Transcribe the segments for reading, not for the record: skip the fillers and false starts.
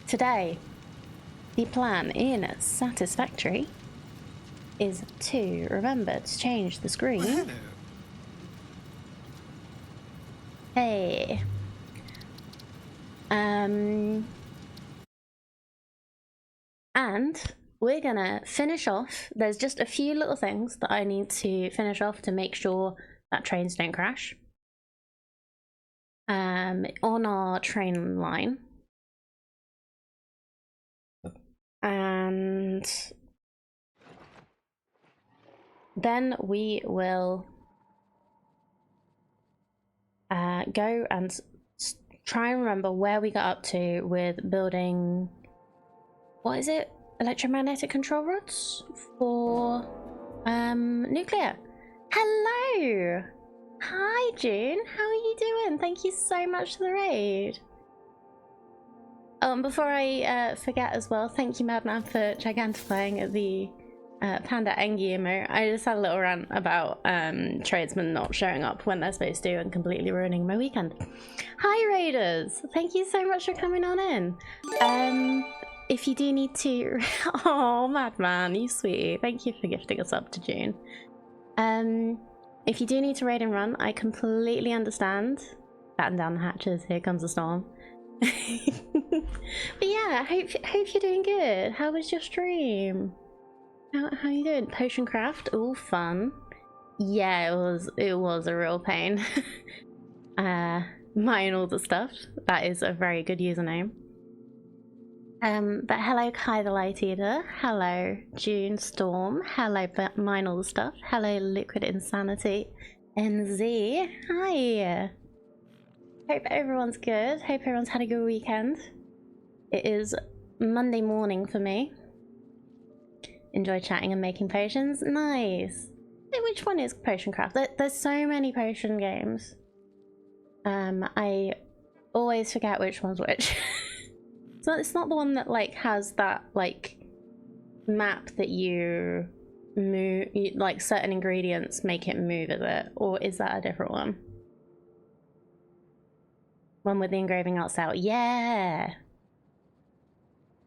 Today, the plan in Satisfactory is to remember to change the screen. Hello. Hey. And we're gonna finish off. There's just a few little things that I need to finish off to make sure that trains don't crash. On our train line. And then we will go and try and remember where we got up to with building, what is it? Electromagnetic control rods for nuclear. Hello! Hi June, how are you doing? Thank you so much for the raid. Oh, and before I forget as well, thank you Madman for gigantifying the Panda Engi emote. I just had a little rant about tradesmen not showing up when they're supposed to and completely ruining my weekend. Hi raiders! Thank you so much for coming on in. If you do need to... Oh, Madman, you sweetie. Thank you for gifting us up to June. If you do need to raid and run, I completely understand. Batten down the hatches, here comes the storm. But yeah, hope you're doing good. How was your stream? How you doing? Potion craft, all fun. Yeah, it was a real pain. Mine all the stuff. That is a very good username. But hello Kai the Light Eater, hello June Storm, hello Mine all the stuff, hello Liquid Insanity, NZ, hi! Hope everyone's good, hope everyone's had a good weekend. It is Monday morning for me. Enjoy chatting and making potions, nice! Which one is Potion Craft? There's so many potion games. I always forget which one's which. So it's not the one that like has that like map that you move, like certain ingredients make it move, is it? Or is that a different one? One with the engraving arts out. Yeah!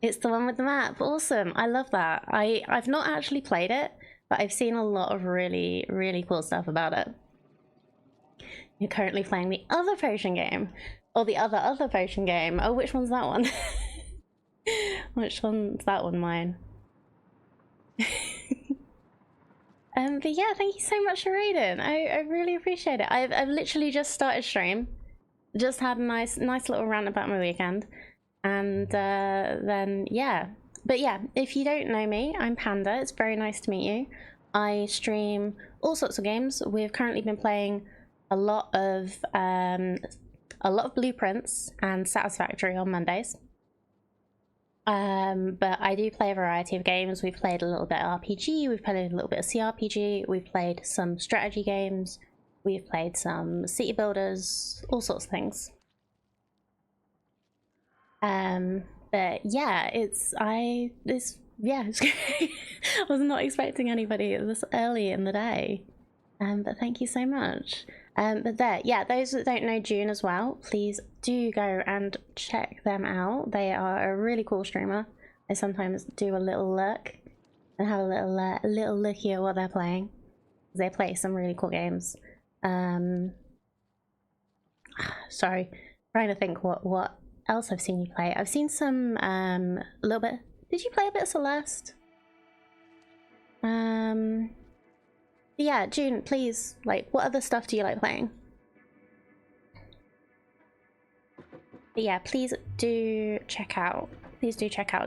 It's the one with the map. Awesome. I love that. I've not actually played it, but I've seen a lot of really, really cool stuff about it. You're currently playing the other potion game. Or the other potion game. Oh, which one's that one? Which one's that one, mine? But yeah, thank you so much for raiding. I really appreciate it. I've literally just started stream. Just had a nice little rant about my weekend. And then, yeah. But yeah, if you don't know me, I'm Panda. It's very nice to meet you. I stream all sorts of games. We've currently been playing a lot of Blueprints and Satisfactory on Mondays. But I do play a variety of games. We've played a little bit of RPG, we've played a little bit of CRPG, we've played some strategy games, we've played some city builders, all sorts of things. But yeah, it's great. I was not expecting anybody this early in the day. But thank you so much. But those that don't know June as well, please do go and check them out. They are a really cool streamer. I sometimes do a little look and have a little looky at what they're playing. They play some really cool games. Sorry, trying to think what else I've seen you play. I've seen some a little bit. Did you play a bit of Celeste? Yeah, June, please, like, what other stuff do you like playing? But yeah, please do check out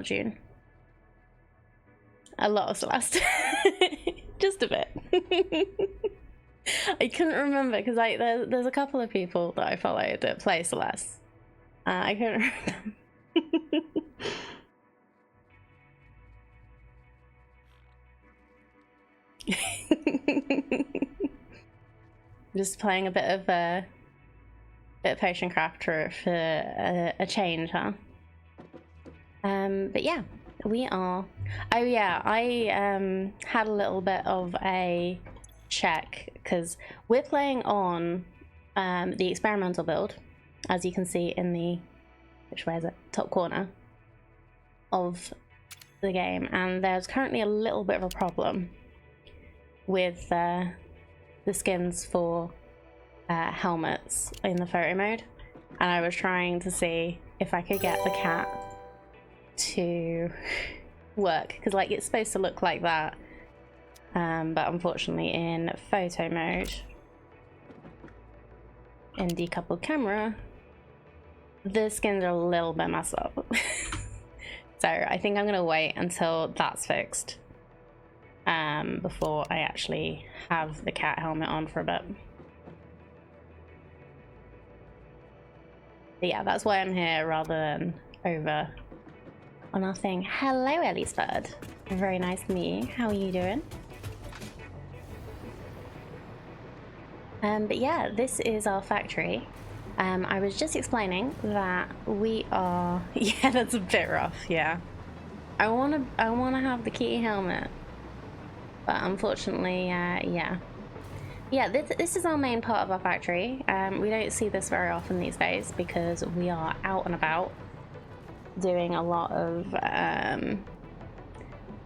June. A lot of Celeste. Just a bit. I couldn't remember because there's a couple of people that I follow that play Celeste. I couldn't remember. Just playing a bit of potion craft for a change, huh? But yeah, we are. Oh yeah, I had a little bit of a check because we're playing on the experimental build, as you can see in the, which way is it? Top corner. of the game, and there's currently a little bit of a problem with the skins for helmets in the photo mode, and I was trying to see if I could get the cat to work, because like it's supposed to look like that, but unfortunately in photo mode in decoupled camera the skins are a little bit messed up. So I think I'm gonna wait until that's fixed before I actually have the cat helmet on for a bit. But yeah, that's why I'm here rather than over on our thing. Hello, Ellie's bird. Very nice to meet you. How are you doing? But yeah, this is our factory. I was just explaining that we are... Yeah, that's a bit rough, yeah. I wanna have the kitty helmet. But unfortunately, yeah. Yeah, this is our main part of our factory. We don't see this very often these days because we are out and about doing a lot of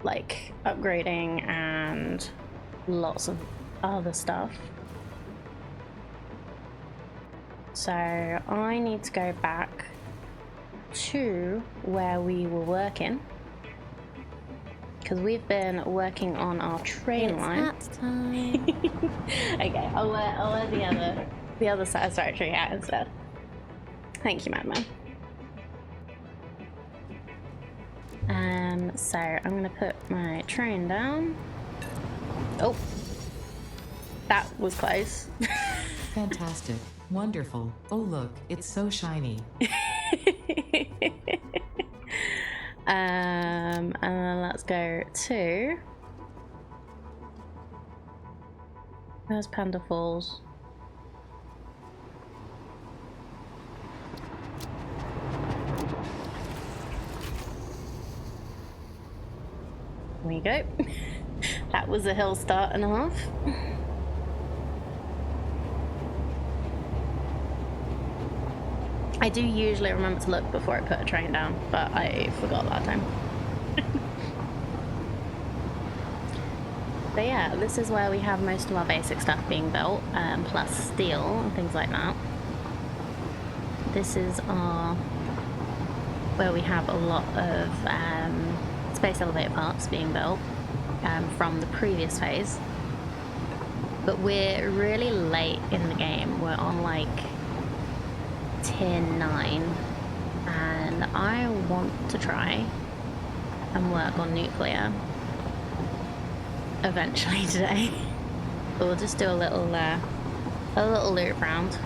like upgrading and lots of other stuff. So I need to go back to where we were working, because we've been working on our train line. It's time. Okay, I'll wear the other Satisfactory hat instead. Thank you, Madman. So I'm gonna put my train down. Oh, that was close. Fantastic. Wonderful. Oh look, it's so shiny. And then let's go to... Where's Panda Falls? There we go. That was a hill start and a half. I do usually remember to look before I put a train down, but I forgot that time. But yeah, this is where we have most of our basic stuff being built, plus steel and things like that. This is where we have a lot of space elevator parts being built from the previous phase. But we're really late in the game. We're on like tier 9, and I want to try and work on nuclear eventually today. But we'll just do a little loop round.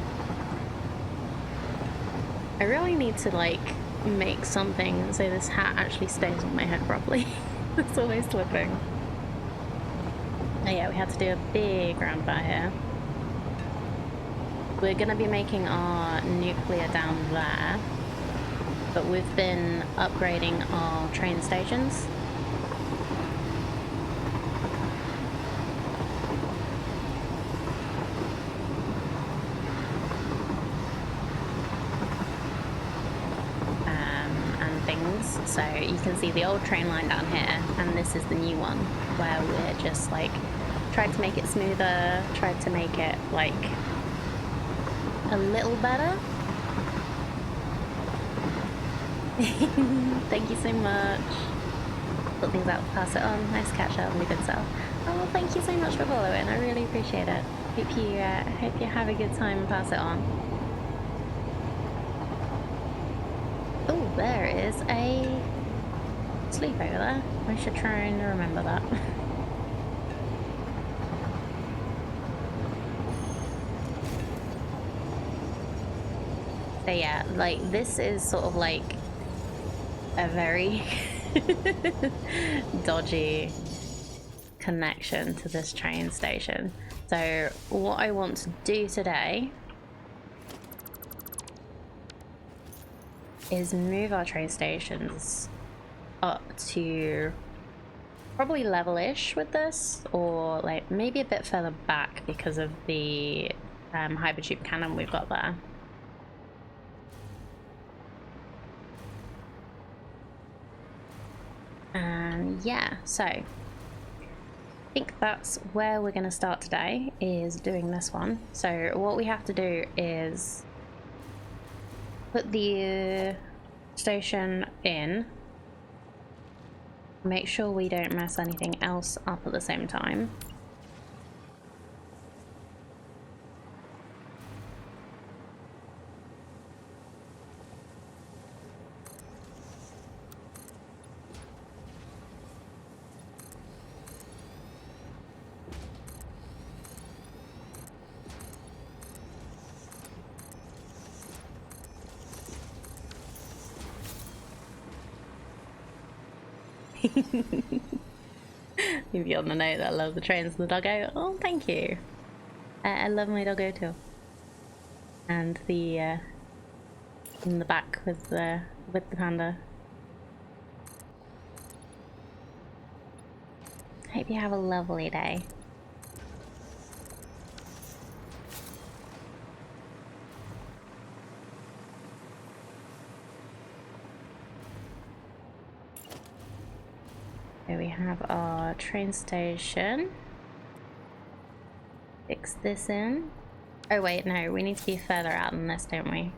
I really need to like make something so this hat actually stays on my head properly. It's always slipping. Oh yeah, we had to do a big roundabout here. We're going to be making our nuclear down there, but we've been upgrading our train stations. And things. So you can see the old train line down here, and this is the new one, where we're just like, tried to make it smoother, tried to make it like a little better. Thank you so much. Put things out, pass it on. Nice catch up, my good self. Oh, thank you so much for following. I really appreciate it. Hope you have a good time and pass it on. Oh, there is a sleep over there. I should try and remember that. So yeah, like this is sort of like a very dodgy connection to this train station. So what I want to do today is move our train stations up to probably level-ish with this, or like maybe a bit further back because of the hypertube cannon we've got there. And yeah, so I think that's where we're going to start today, is doing this one. So what we have to do is put the station in, make sure we don't mess anything else up at the same time. If you want to know that I love the trains and the doggo, oh thank you. I love my doggo too. And the in the back with the panda. Hope you have a lovely day. Here we have our train station. Fix this in. Oh wait, no, we need to be further out than this, don't we?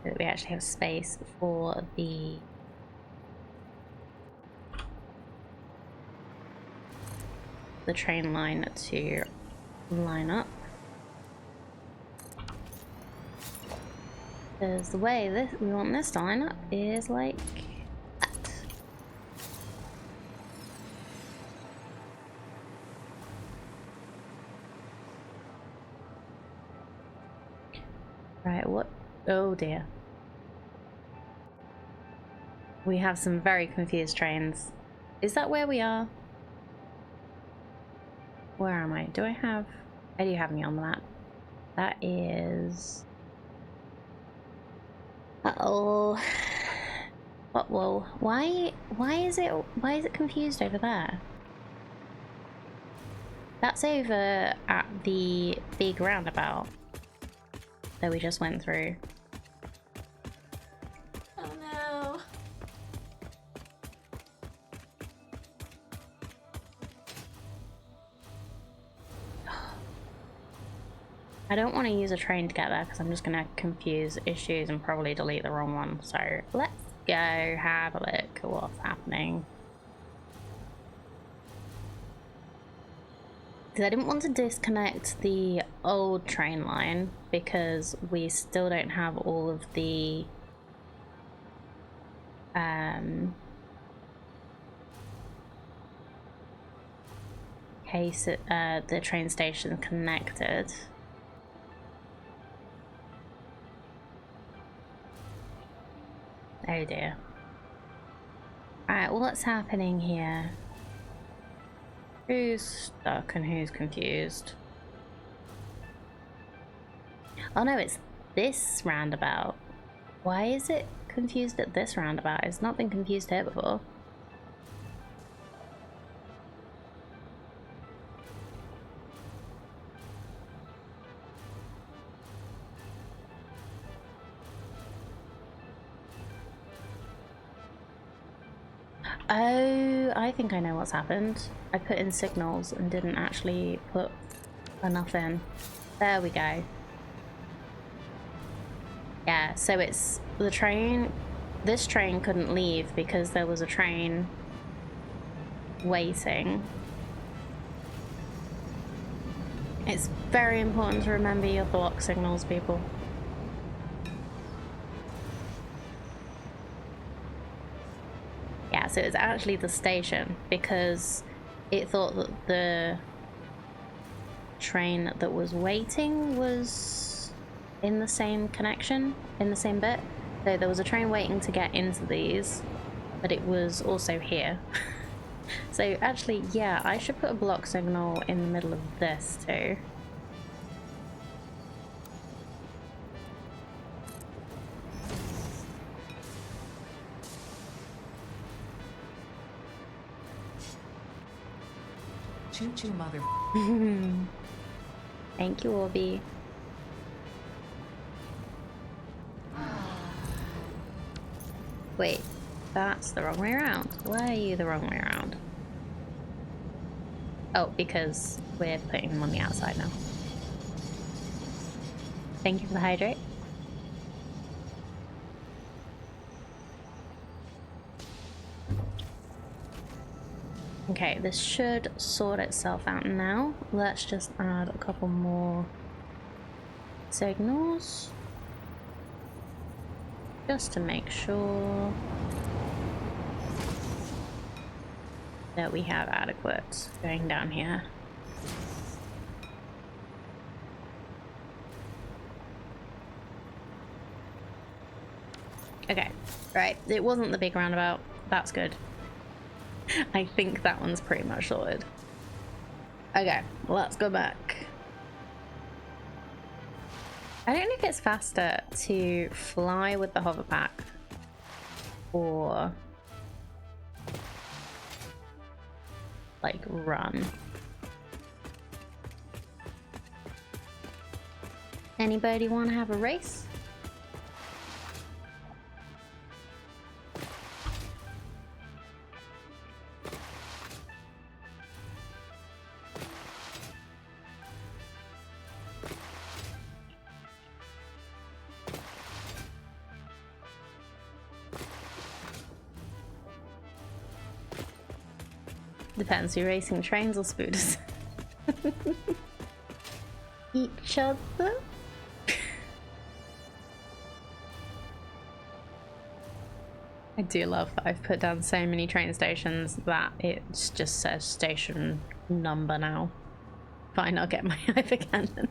So that we actually have space for the train line to line up. Because the way we want this to line up is like that. Right, what? Oh dear. We have some very confused trains. Is that where we are? Where am I? Do I have... I do have me on the map. That is... Uh-oh. Whoa. Why is it confused over there? That's over at the big roundabout that we just went through. Oh no. I don't want to use a train to get there because I'm just going to confuse issues and probably delete the wrong one. So let's go have a look at what's happening. Because I didn't want to disconnect the old train line because we still don't have all of the the train station connected. Oh dear. Alright, what's happening here? Who's stuck and who's confused? Oh no, it's this roundabout. Why is it confused at this roundabout? It's not been confused here before. Oh, I think I know what's happened. I put in signals and didn't actually put enough in. There we go. Yeah, so it's the train. This train couldn't leave because there was a train waiting. It's very important to remember your block signals, people. Yeah, so it's actually the station because it thought that the train that was waiting was in the same connection, in the same bit. So there was a train waiting to get into these, but it was also here. So actually, yeah, I should put a block signal in the middle of this too. Choo choo, mother. Thank you, Orby. Wait, that's the wrong way around. Why are you the wrong way around? Oh, because we're putting them on the outside now. Thank you for the hydrate. Okay, this should sort itself out now. Let's just add a couple more signals. Just to make sure that we have adequate going down here. Okay, right, it wasn't the big roundabout. That's good. I think that one's pretty much sorted. Okay, let's go back. I don't know if it's faster to fly with the hover pack or like run. Anybody want to have a race? Depends, you're racing trains or spooters. Each other? I do love that I've put down so many train stations that it just says station number now. Fine, I'll get my hypercannon.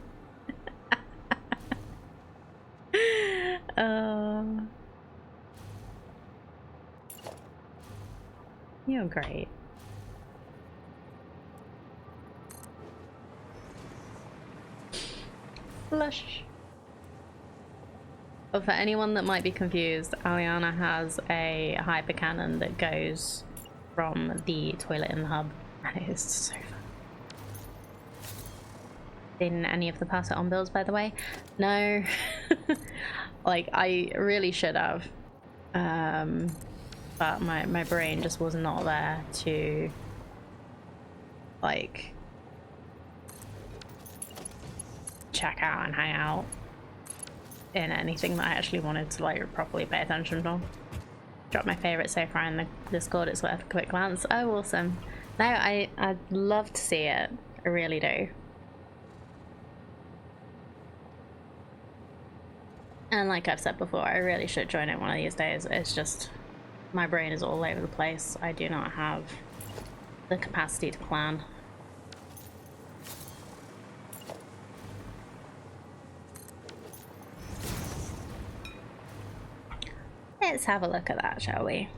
You're great. Flush. But for anyone that might be confused, Aliana has a hypercannon that goes from the toilet in the hub, and it is so fun. Didn't any of the pass it on builds, by the way? No. Like, I really should have. But my brain just was not there to, like, check out and hang out in anything that I actually wanted to like properly pay attention to. Drop my favorite so far in the Discord, it's worth a quick glance. Oh, awesome. No, I'd love to see it. I really do. And like I've said before, I really should join it one of these days. It's just, my brain is all over the place. I do not have the capacity to plan. Let's have a look at that, shall we?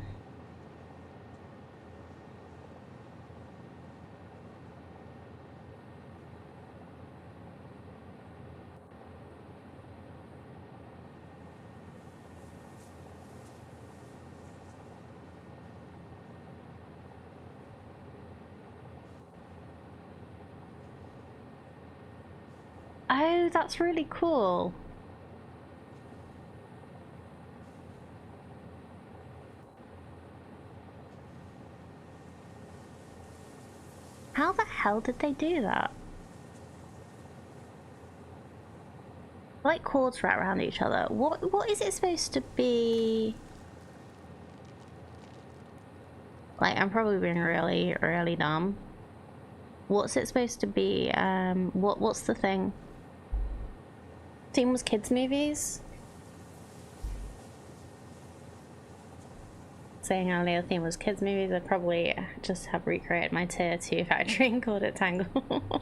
Oh, that's really cool. How the hell did they do that? Like cords wrapped around each other. What is it supposed to be? Like, I'm probably being really, really dumb. What's it supposed to be? What's the thing? Theme was kids movies? Saying earlier theme was kids movies, I'd probably just have recreated my tier 2 factory and called it Tangled.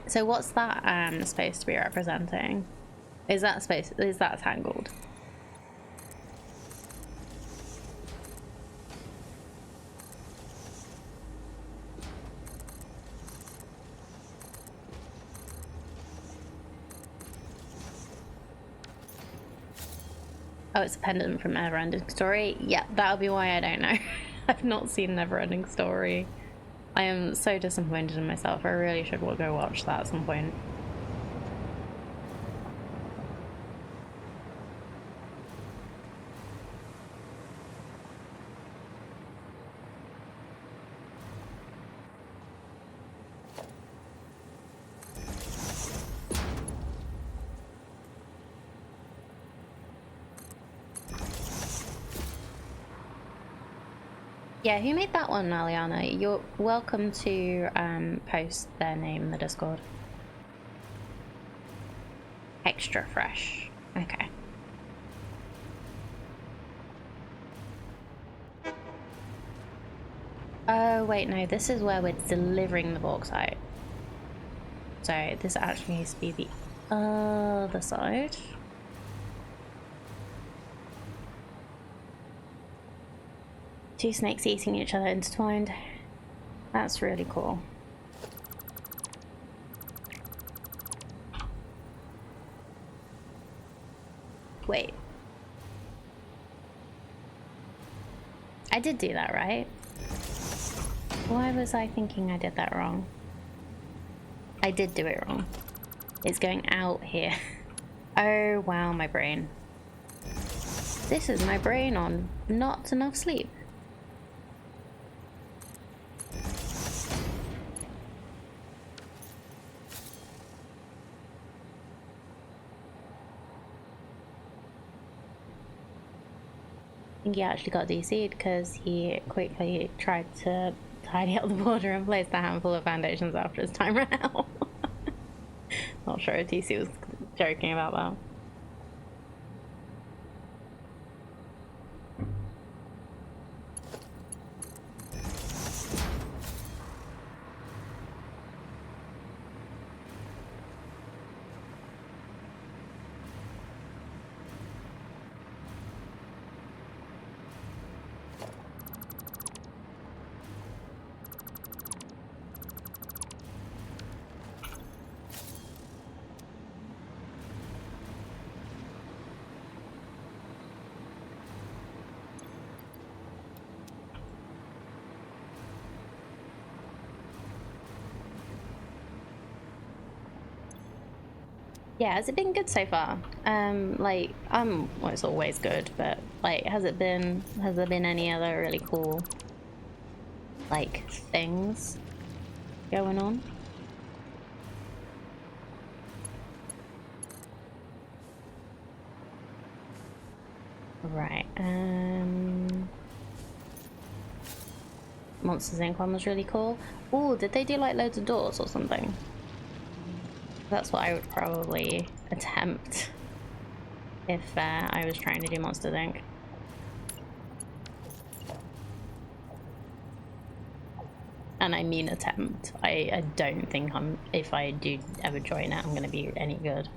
So what's that supposed to be representing? Is that Tangled? Oh, it's a pendant from Neverending Story. Yeah, that'll be why I don't know. I've not seen Neverending Story. I am so disappointed in myself. I really should go watch that at some point. Yeah, who made that one, Aliana? You're welcome to post their name in the Discord. Extra fresh. Okay. Oh, wait, no. This is where we're delivering the bauxite. So this actually needs to be the other side. Two snakes eating each other intertwined. That's really cool. Wait. I did do that, right? Why was I thinking I did that wrong? I did do it wrong. It's going out here. Oh, wow, my brain. This is my brain on not enough sleep. I think he actually got DC'd because he quickly tried to tidy up the border and placed a handful of foundations after his time ran out. Not sure if DC was joking about that. Yeah, has it been good so far? Well, it's always good, but like, has there been any other really cool, like, things going on? Right, Monsters Inc. one was really cool. Oh, did they do like loads of doors or something? That's what I would probably attempt if I was trying to do Monsters Inc. And I mean attempt. I don't think if I do ever join it, I'm going to be any good.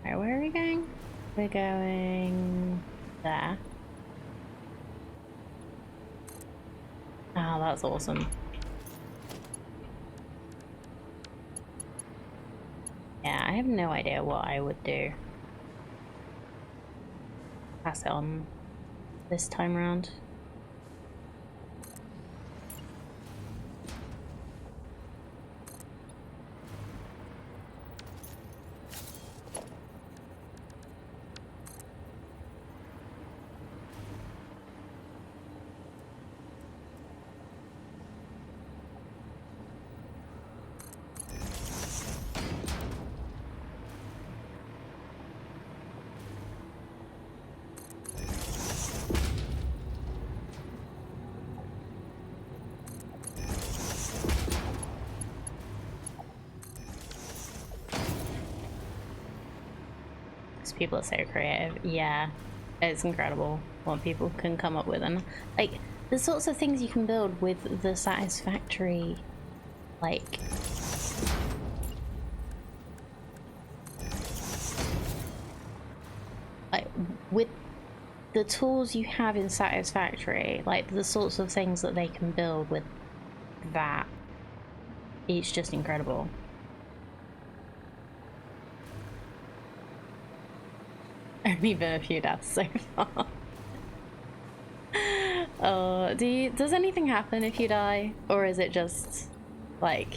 Alright, where are we going? We're going there. Oh, that's awesome. Yeah, I have no idea what I would do. Pass it on this time around. People are so creative. Yeah, it's incredible what people can come up with, and like the sorts of things you can build with the Satisfactory, like with the tools you have in Satisfactory, like the sorts of things that they can build with that, it's just incredible. Only been a few deaths so far. Does anything happen if you die, or is it just like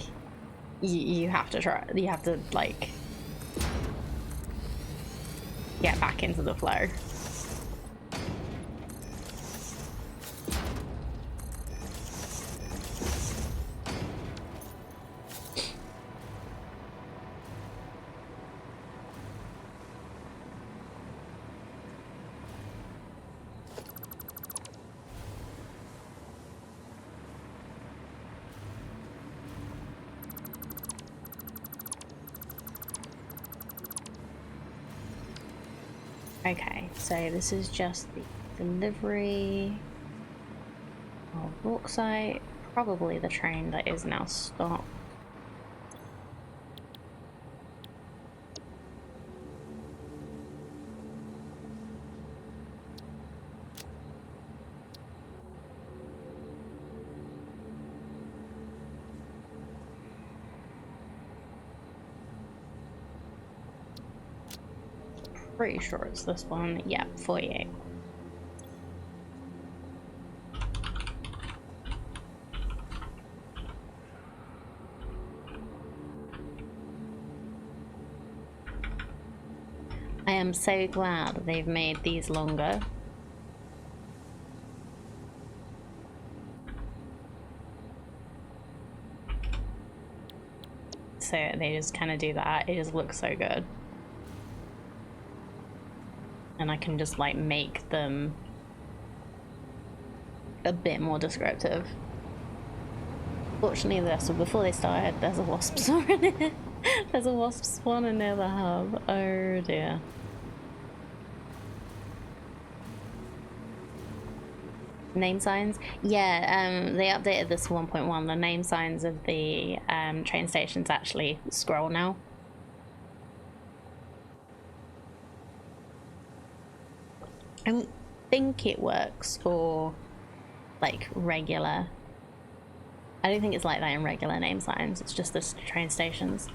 you have to try? You have to like get back into the flow. Okay, so this is just the delivery of bauxite, probably the train that is now stopped. Pretty sure it's this one. Yeah, 48. I am so glad they've made these longer. So they just kind of do that. It just looks so good. And I can just like make them a bit more descriptive. Fortunately, before they started, there's a wasp spawn in it. There's a wasp spawner near the hub. Oh dear. Name signs? Yeah, they updated this 1.1. The name signs of the train stations actually scroll now. I don't think it works for like regular. I don't think it's like that in regular name signs. It's just the train stations.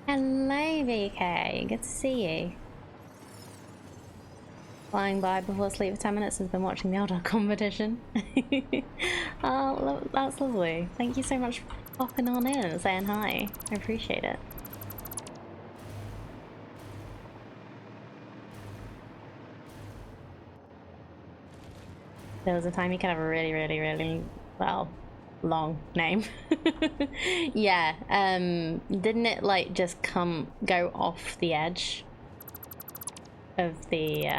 Hello, VK. Good to see you. Flying by before sleep for 10 minutes and been watching the Elder competition. Oh, that's lovely. Thank you so much for popping on in and saying hi. I appreciate it. There was a time you could have a really, well, long name. Yeah, didn't it like just go off the edge of the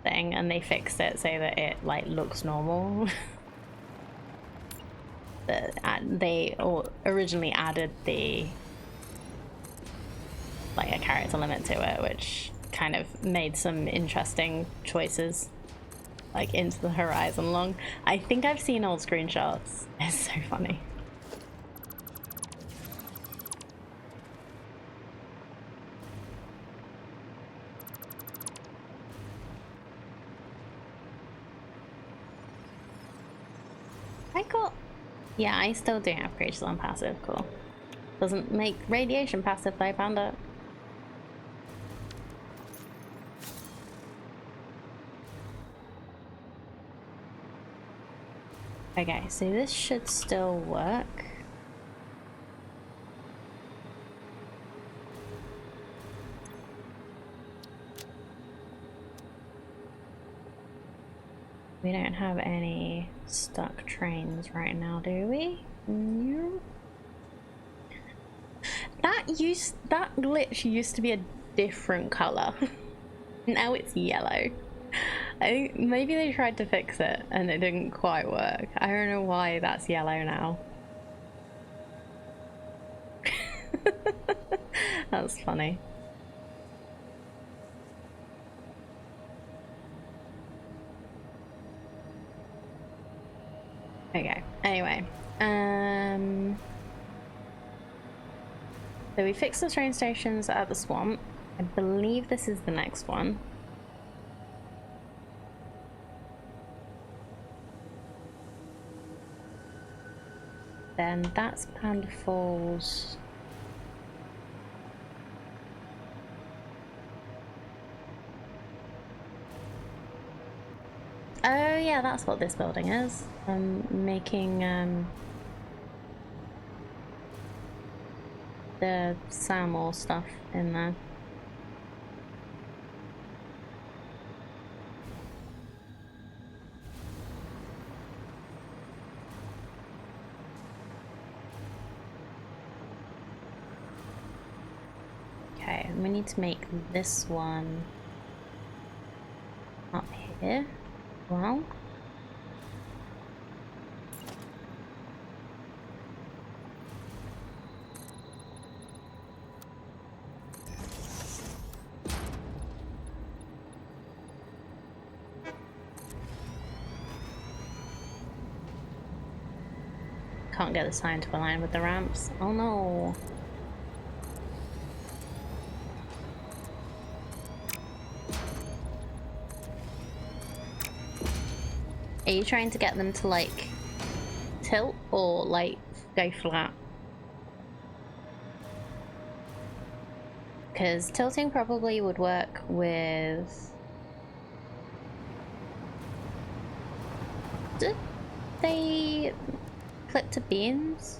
thing, and they fixed it so that it like looks normal? They originally added the like a character limit to it, which kind of made some interesting choices like into the horizon long. I think I've seen old screenshots. It's so funny. Yeah, I still do have creatures on passive. Cool. Doesn't make radiation passive though, Panda. Okay, so this should still work. We don't have any stuck trains right now, do we? No. That glitch used to be a different color. Now it's yellow. I think maybe they tried to fix it and it didn't quite work. I don't know why that's yellow now. That's funny. Okay, anyway. So we fixed the train stations at the swamp. I believe this is the next one. Then that's Panda Falls. Oh yeah, that's what this building is. I'm making the Samuel stuff in there. Okay, we need to make this one up here. Well. Can't get the sign to align with the ramps. Oh no. Are you trying to get them to like tilt or like go flat? Because tilting probably would work with... Did they clip to beams?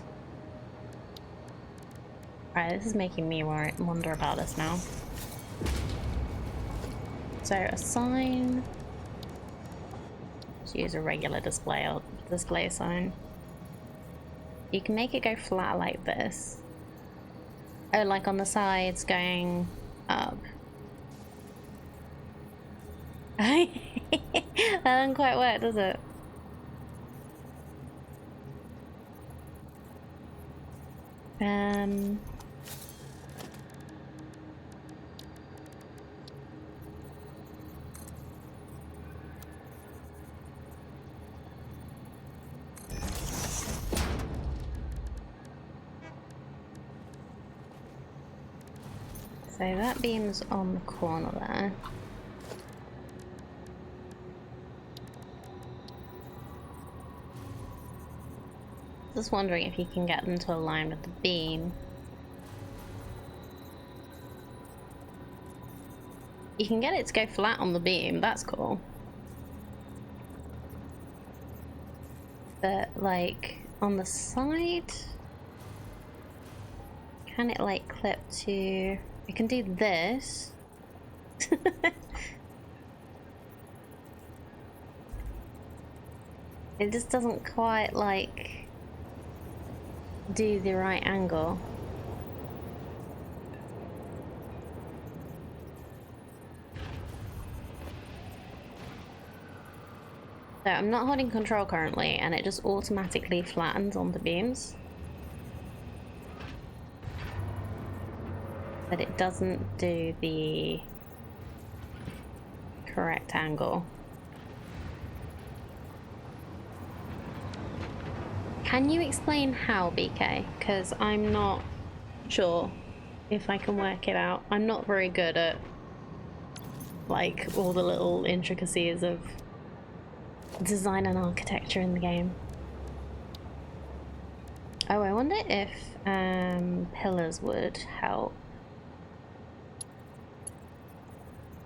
Alright, this is making me wonder about this now. So a sign. Let's use a regular display or display sign. You can make it go flat like this. Oh, like on the sides going up. That doesn't quite work, does it? So that beam's on the corner there. Just wondering if you can get them to align with the beam. You can get it to go flat on the beam, that's cool. But like on the side, can it like clip to... I can do this. It just doesn't quite like do the right angle. So I'm not holding control currently and it just automatically flattens on the beams. But it doesn't do the correct angle. Can you explain how, BK? Because I'm not sure if I can work it out. I'm not very good at like all the little intricacies of design and architecture in the game. Oh, I wonder if pillars would help.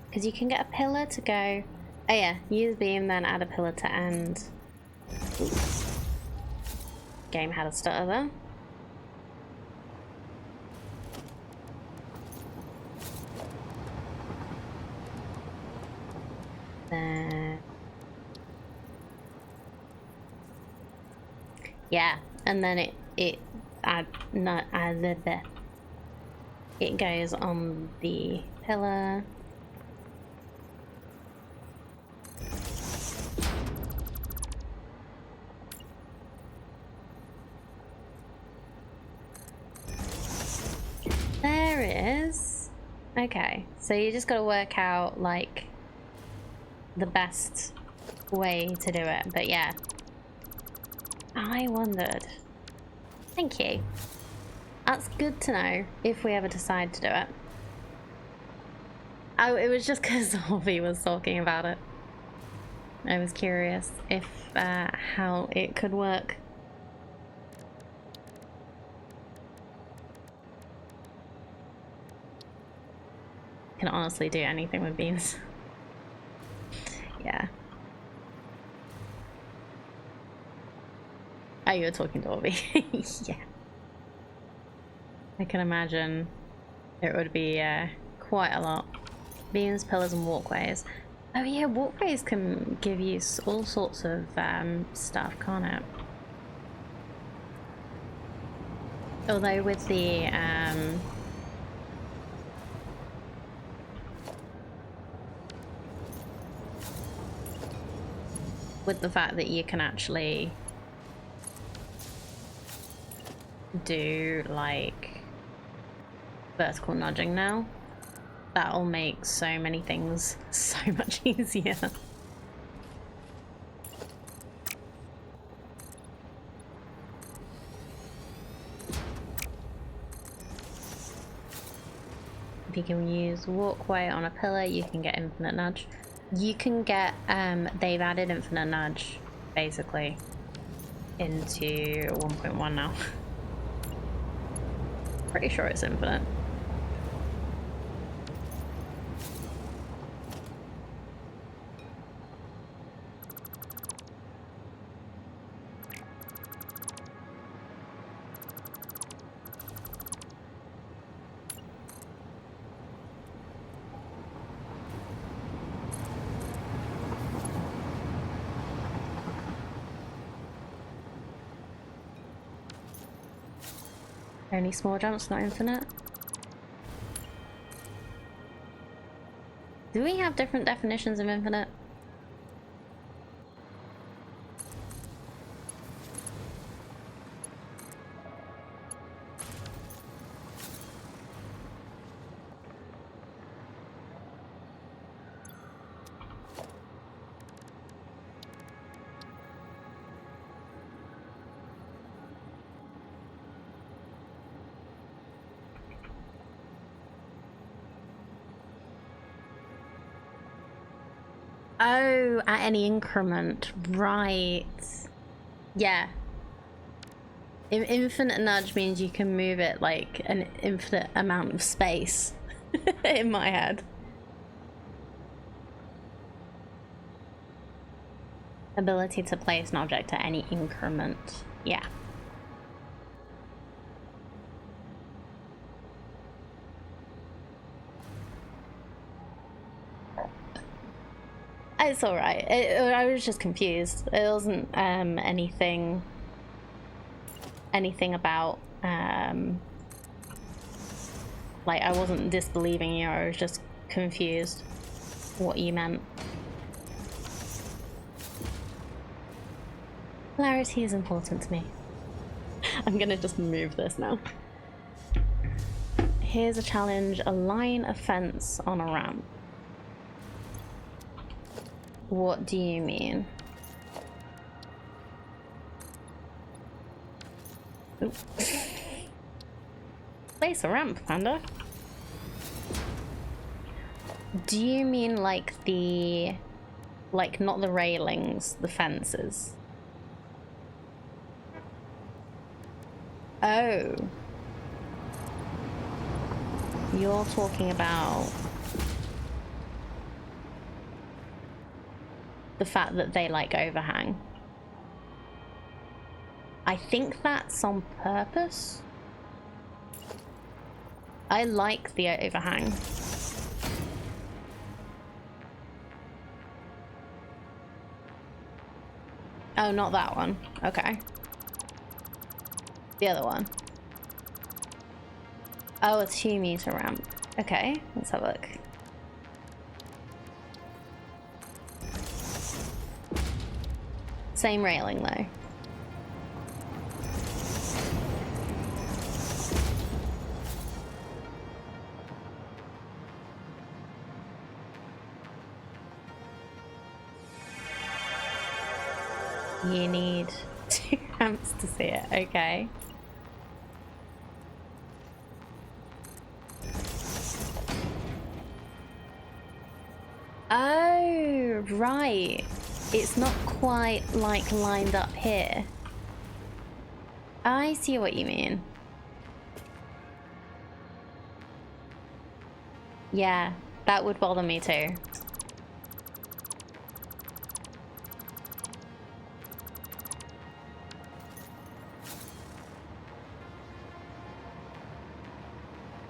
Because you can get a pillar to go... Oh yeah, use beam, then add a pillar to end. Ooh. Game had a stutter there. Then... Yeah, and then it goes on the pillar. There is. Okay, so you just gotta work out like the best way to do it, but yeah. I wondered. Thank you. That's good to know if we ever decide to do it. Oh, it was just because Harvey was talking about it. I was curious if how it could work. Can honestly do anything with beans. Yeah. Oh, you were talking to Harvey. Yeah. I can imagine it would be quite a lot. Beams, pillars, and walkways. Oh yeah, walkways can give you all sorts of stuff, can't it? Although with the fact that you can actually do like vertical nudging now, that'll make so many things so much easier. If you can use walkway on a pillar, you can get infinite nudge. You can get they've added infinite nudge basically into 1.1 now. Pretty sure it's infinite. Only small jumps, not infinite. Do we have different definitions of infinite? Oh, at any increment, right. Yeah. Infinite nudge means you can move it like an infinite amount of space in my head. Ability to place an object at any increment. Yeah. It's alright. I was just confused. It wasn't anything about like I wasn't disbelieving you, I was just confused what you meant. Clarity is important to me. I'm gonna just move this now. Here's a challenge: align a fence on a ramp. What do you mean? Place a ramp, Panda. Do you mean like not the railings, the fences? Oh. You're talking about the fact that they like overhang. I think that's on purpose. I like the overhang. Oh, not that one. Okay. The other one. Oh, a 2-meter ramp. Okay, let's have a look. Same railing though. You need 2 ramps to see it, okay. Oh, right. It's not quite like lined up here. I see what you mean. Yeah, that would bother me too.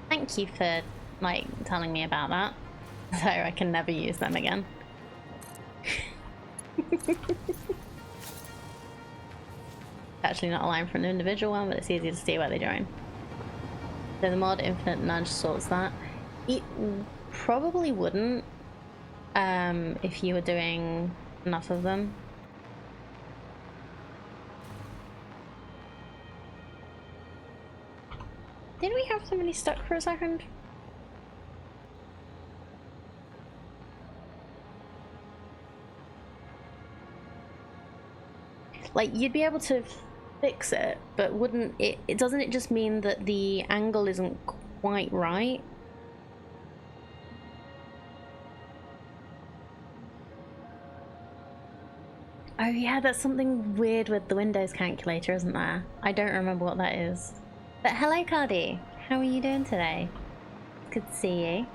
Thank you for, like, telling me about that. So I can never use them again. Actually not a line for an individual one, but it's easy to see where they join. So the mod Infinite Nudge sorts that. It probably wouldn't if you were doing enough of them. Did we have somebody stuck for a second? Like, you'd be able to fix it, but wouldn't it, doesn't it just mean that the angle isn't quite right? Oh yeah, there's something weird with the Windows calculator, isn't there? I don't remember what that is. But hello, Cardi. How are you doing today? Good to see you.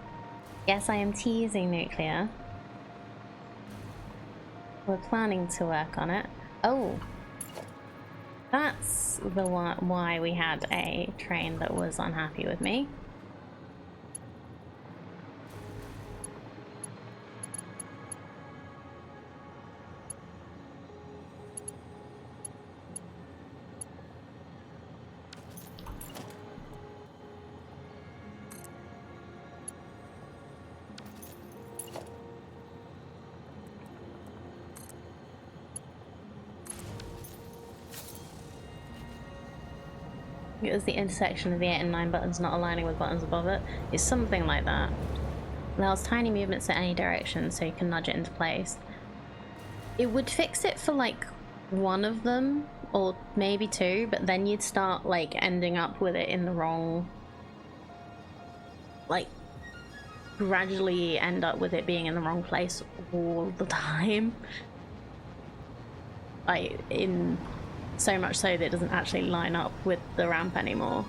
Yes, I am teasing nuclear. We're planning to work on it. Oh, that's the one why we had a train that was unhappy with me. It was the intersection of the 8 and 9 buttons not aligning with buttons above it. It's something like that. Allows tiny movements in any direction so you can nudge it into place. It would fix it for like one of them, or maybe two, but then you'd start like ending up with it in the wrong... like, gradually end up with it being in the wrong place all the time. Like, in... so much so that it doesn't actually line up with the ramp anymore.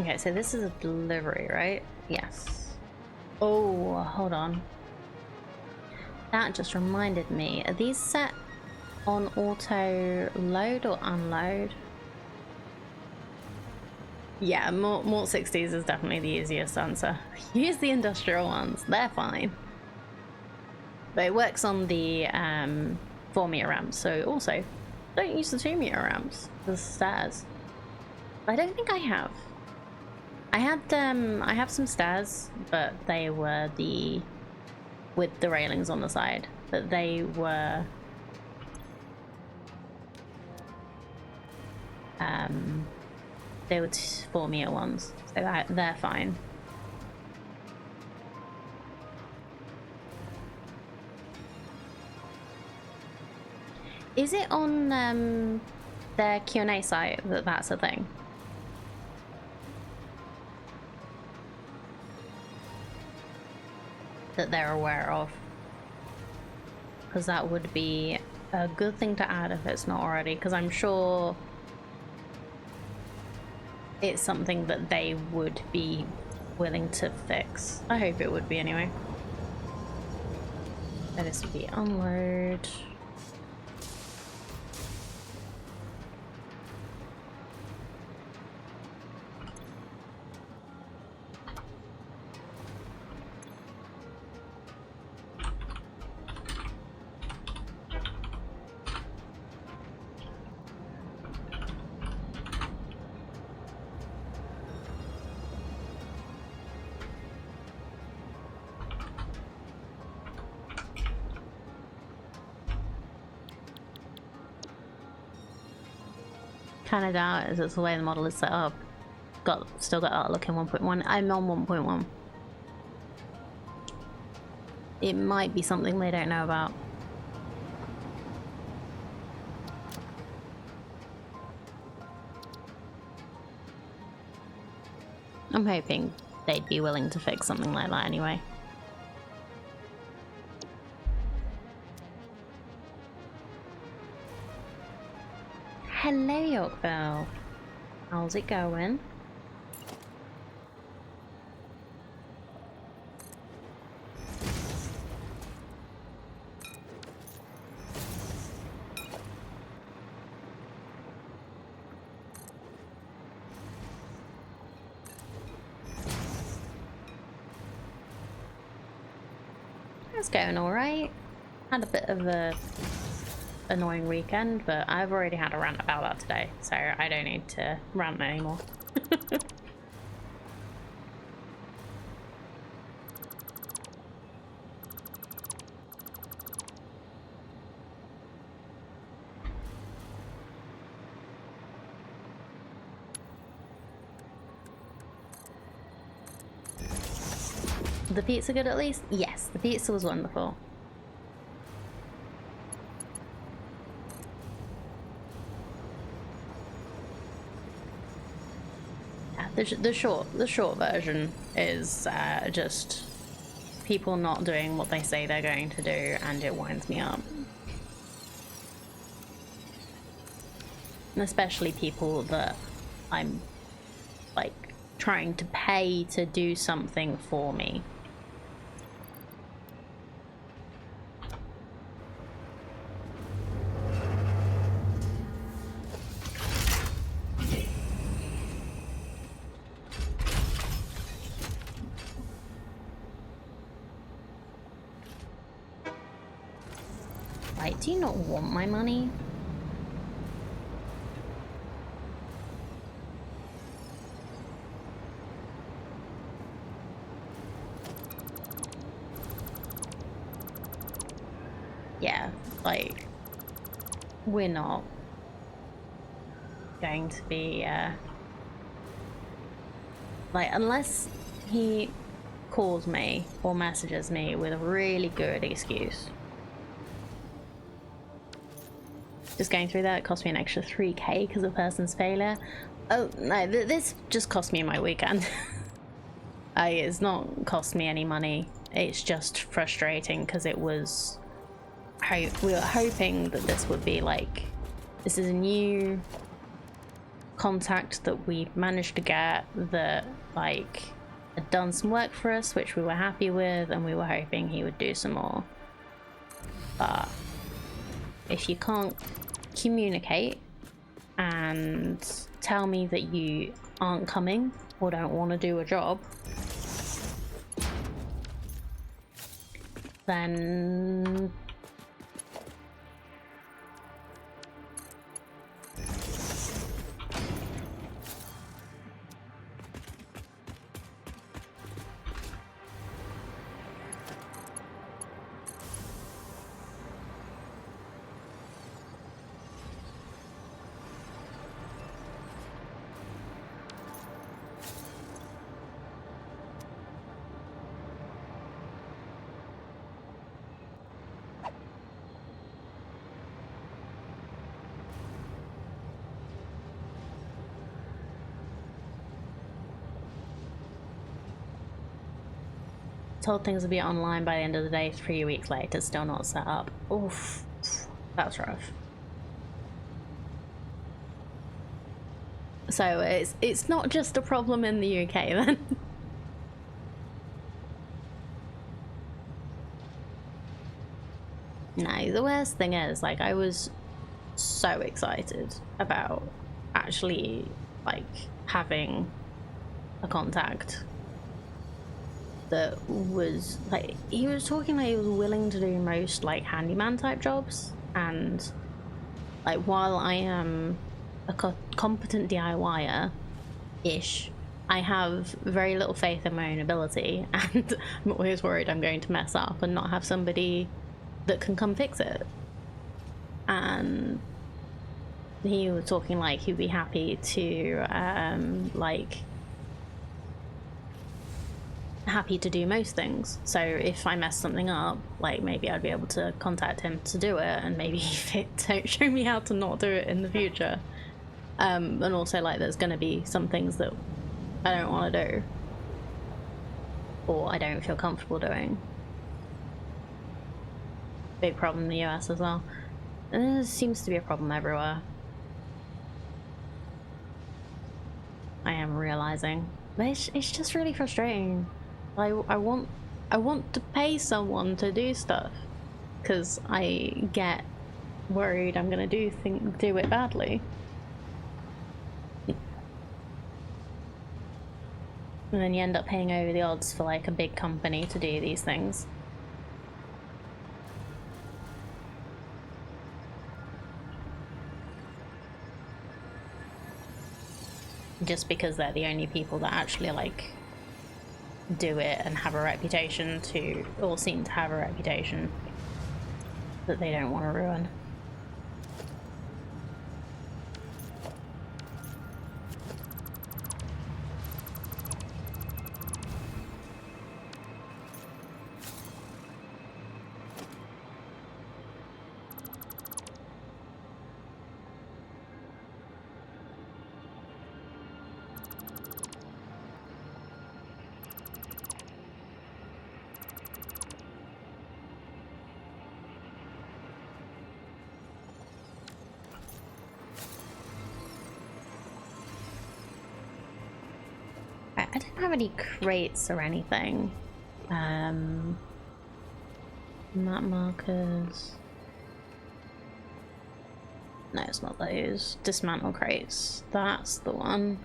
Okay, so this is a delivery, right? Yes. Oh, hold on. That just reminded me. Are these set on auto load or unload? Yeah, Mort 60s is definitely the easiest answer. Use the industrial ones, they're fine. But it works on the 4-meter ramps, so also don't use the 2-meter ramps, the stairs. I don't think I have. I have some stairs, but they were with the railings on the side, but they were they were 4-meter ones, so they're fine. Is it on their Q&A site that that's a thing? That they're aware of? Because that would be a good thing to add if it's not already, because I'm sure it's something that they would be willing to fix. I hope it would be anyway. And this would be unload. Kind of doubt it, it's the way the model is set up. still got Outlook in 1.1. I'm on 1.1. It might be something they don't know about. I'm hoping they'd be willing to fix something like that anyway. Hello, Yorkville. How's it going? It's going alright. Had a bit of a annoying weekend, but I've already had a rant about that today, so I don't need to rant anymore. The pizza good at least? Yes, the pizza was wonderful. Yeah, the short version is just people not doing what they say they're going to do, and it winds me up. And especially people that I'm like trying to pay to do something for me. Right, do you not want my money? Yeah, like, we're not going to be, like, unless he calls me or messages me with a really good excuse. Just going through that, it cost me an extra 3k because of person's failure. Oh, no, this just cost me my weekend. It's not cost me any money. It's just frustrating because it was... we were hoping that this would be like... This is a new contact that we managed to get that, like, had done some work for us, which we were happy with, and we were hoping he would do some more. But if you can't communicate and tell me that you aren't coming or don't want to do a job, then told things would be online by the end of the day. 3 weeks later, still not set up. Oof, that's rough. So it's not just a problem in the UK then. No, the worst thing is, like, I was so excited about actually, like, having a contact that was, like, he was talking like he was willing to do most, like, handyman type jobs, and, like, while I am a competent DIYer-ish, I have very little faith in my own ability, and I'm always worried I'm going to mess up and not have somebody that can come fix it. And he was talking like he'd be happy to like happy to do most things. So if I mess something up, like maybe I'd be able to contact him to do it, and maybe he don't show me how to not do it in the future. And also, like, there's going to be some things that I don't want to do, or I don't feel comfortable doing. Big problem in the US as well. There seems to be a problem everywhere. I am realizing, but it's just really frustrating. I want to pay someone to do stuff because I get worried I'm gonna do it badly. And then you end up paying over the odds for like a big company to do these things. Just because they're the only people that actually like do it and have a reputation to, or seem to have a reputation that they don't want to ruin. I don't have any crates or anything. Map markers. No, it's not those. Dismantle crates. That's the one.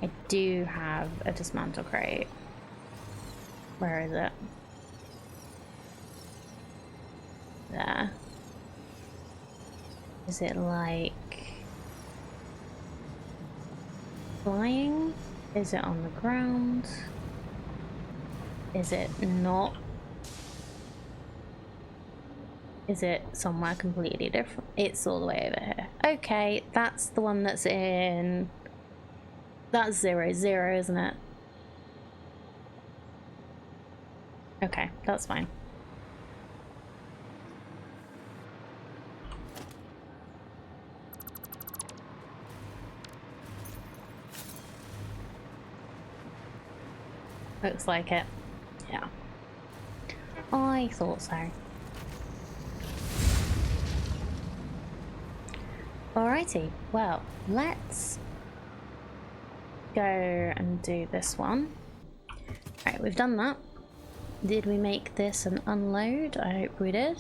I do have a dismantle crate. Where is it? There. Is it like flying? Is it on the ground? Is it not? Is it somewhere completely different? It's all the way over here. Okay, that's the one that's in... That's 0, isn't it? Okay, that's fine. Looks like it. Yeah. I thought so. Alrighty, well, let's go and do this one. Right, we've done that. Did we make this an unload? I hope we did.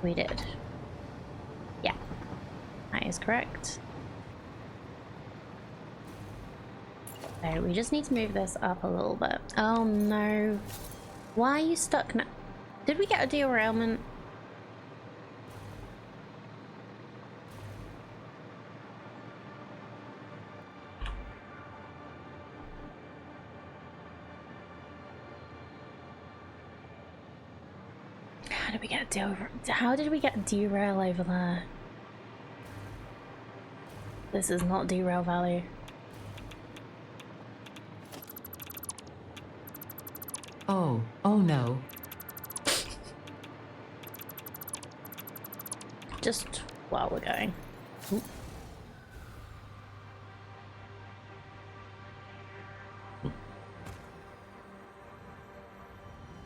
We did. Yeah, that is correct. So we just need to move this up a little bit. Oh no. Why are you stuck now? Did we get a derailment? How did we get how did we get derail over there? This is not derail value. Oh no. Just while we're going. Oop.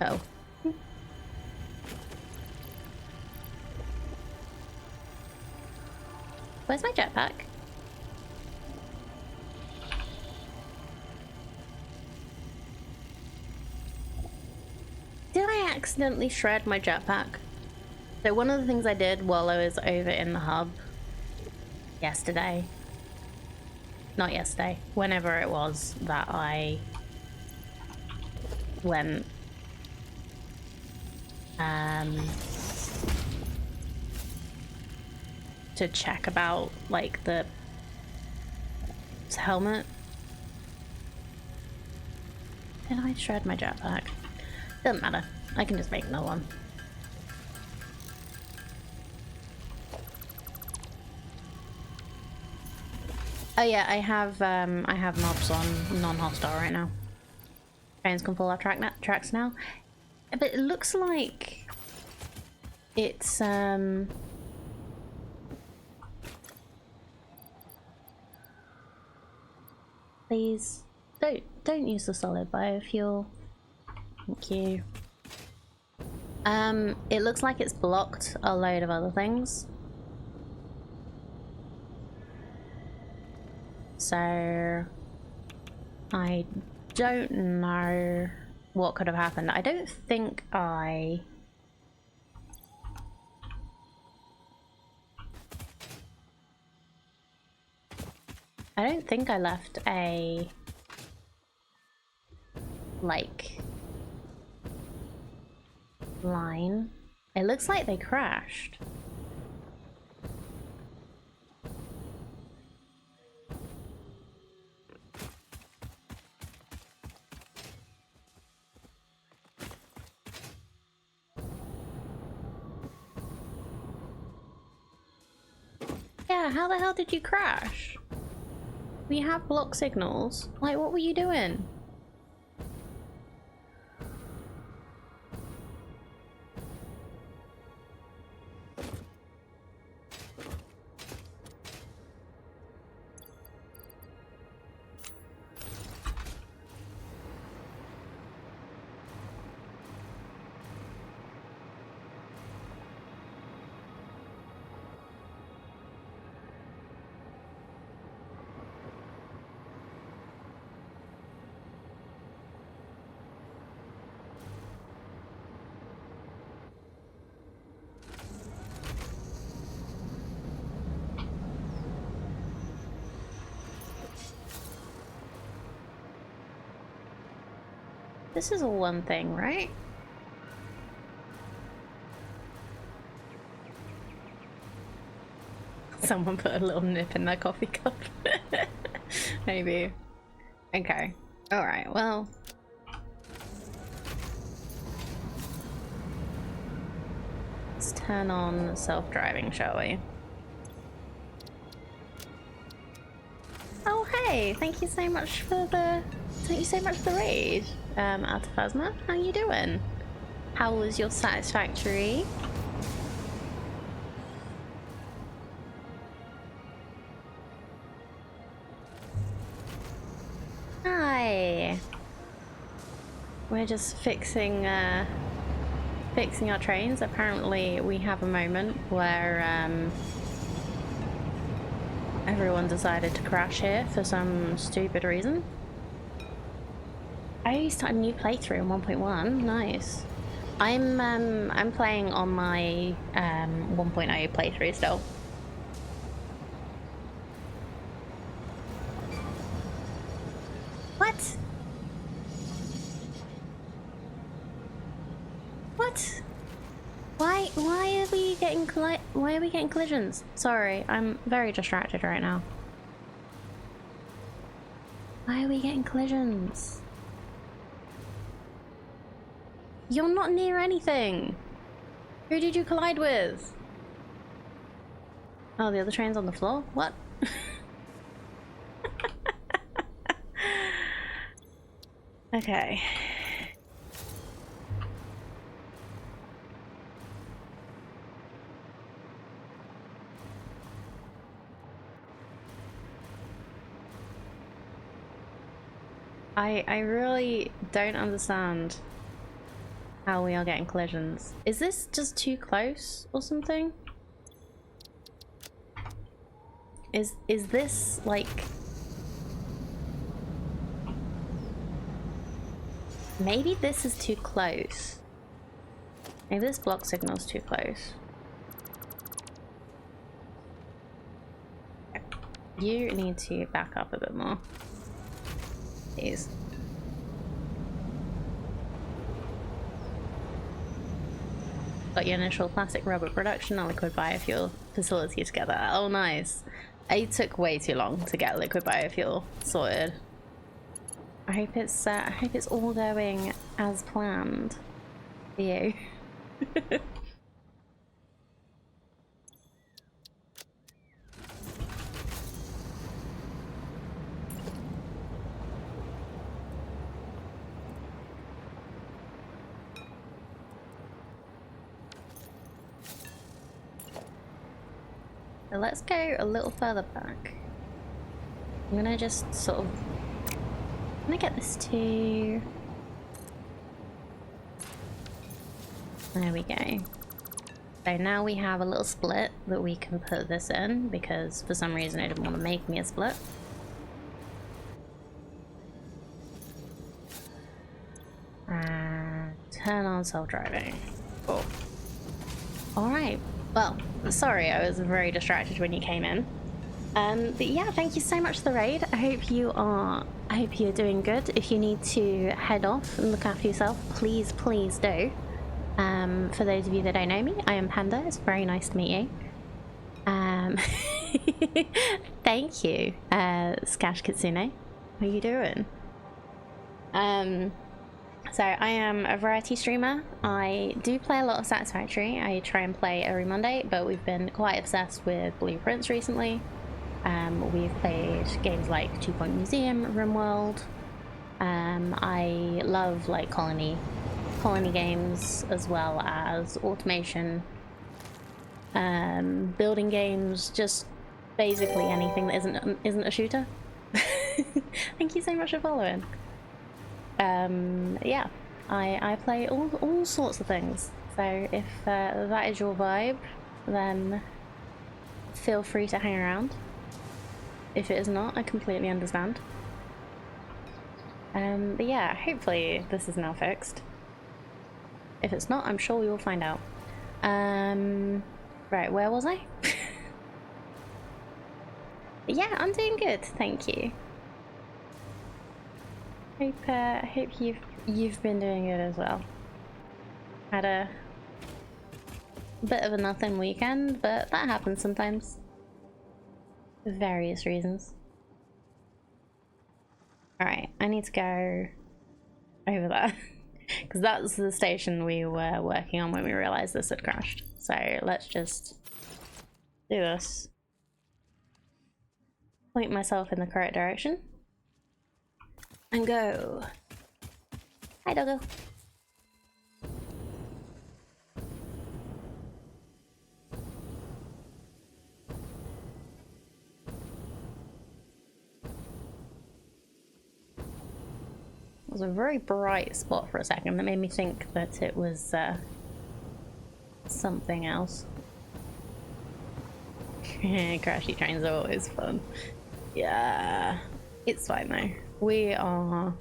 Oh. Where's my jetpack? Did I accidentally shred my jetpack? So one of the things I did while I was over in the hub yesterday, not yesterday, whenever it was that I went to check about like the helmet. Did I shred my jetpack? Doesn't matter. I can just make another one. Oh yeah, I have mobs on non-hostile right now. Trains can pull our tracks now. But it looks like it's please don't use the solid biofuel. Thank you. It looks like it's blocked a load of other things. So I don't know what could have happened. I don't think I left a like line. It looks like they crashed. Yeah, how the hell did you crash? We have block signals. Like, what were you doing? This is all one thing, right? Someone put a little nip in their coffee cup. Maybe. Okay. Alright, well. Let's turn on self-driving, shall we? Oh hey! Thank you so much for the raid. Altaphasma, how you doing? How was your Satisfactory? Hi! We're just fixing our trains. Apparently we have a moment where everyone decided to crash here for some stupid reason. Oh, you started a new playthrough in 1.1. Nice. I'm playing on my 1.0 playthrough still. What? What? Why are we getting collisions? Sorry, I'm very distracted right now. Why are we getting collisions? You're not near anything. Who did you collide with? Oh, the other train's on the floor? What? Okay. I really don't understand how we are getting collisions. Is this just too close or something? Is this like... Maybe this is too close. Maybe this block signal's too close. You need to back up a bit more. Please. Got your initial plastic rubber production and liquid biofuel facility together. Oh, nice. It took way too long to get liquid biofuel sorted. I hope it's all going as planned for you. So let's go a little further back. I'm gonna just sort of... I'm gonna get this to... There we go. So now we have a little split that we can put this in, because for some reason it didn't want to make me a split. And turn on self-driving. Cool. Alright, well, sorry I was very distracted when you came in. But yeah, thank you so much for the raid. I hope you're doing good. If you need to head off and look after yourself, please do. For those of you that don't know me, I am Panda. It's very nice to meet you. Thank you, Skash Kitsune. How you doing? So I am a variety streamer. I do play a lot of Satisfactory. I try and play every Monday, but we've been quite obsessed with Blueprints recently. We've played games like 2 Point Museum, RimWorld. I love like colony games, as well as automation, building games, just basically anything that isn't a shooter. Thank you so much for following. Yeah, I play all sorts of things, so if that is your vibe, then feel free to hang around. If it is not, I completely understand. But yeah, hopefully this is now fixed. If it's not, I'm sure we will find out. Right, where was I? But yeah, I'm doing good, thank you. Hope you've been doing good as well. Had a bit of a nothing weekend, but that happens sometimes. For various reasons. Alright, I need to go over there. Because that's the station we were working on when we realized this had crashed. So let's just do this. Point myself in the correct direction. And go. Hi, doggo. It was a very bright spot for a second that made me think that it was something else. Crashy trains are always fun. Yeah, it's fine though. We are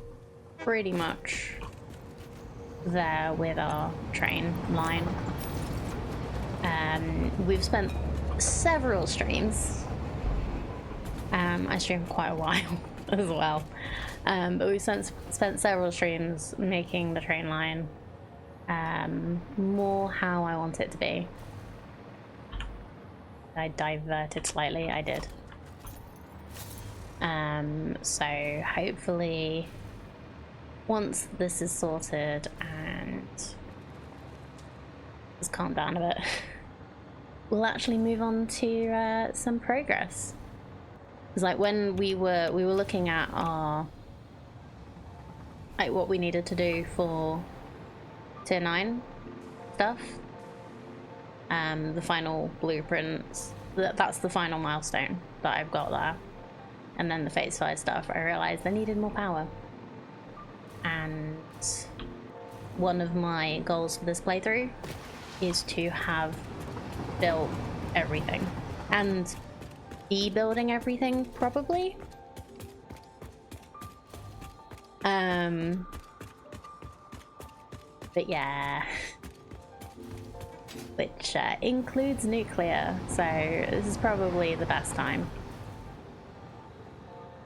pretty much there with our train line. We've spent several streams. I streamed quite a while as well. But we've spent several streams making the train line more how I want it to be. I diverted slightly, I did. So hopefully once this is sorted and just calm down a bit, we'll actually move on to some progress. Because like when we were looking at our like what we needed to do for tier 9 stuff, the final blueprints, that's the final milestone that I've got there. And then the phase 5 stuff, I realized I needed more power. And one of my goals for this playthrough is to have built everything and be building everything probably. But yeah, which includes nuclear, so this is probably the best time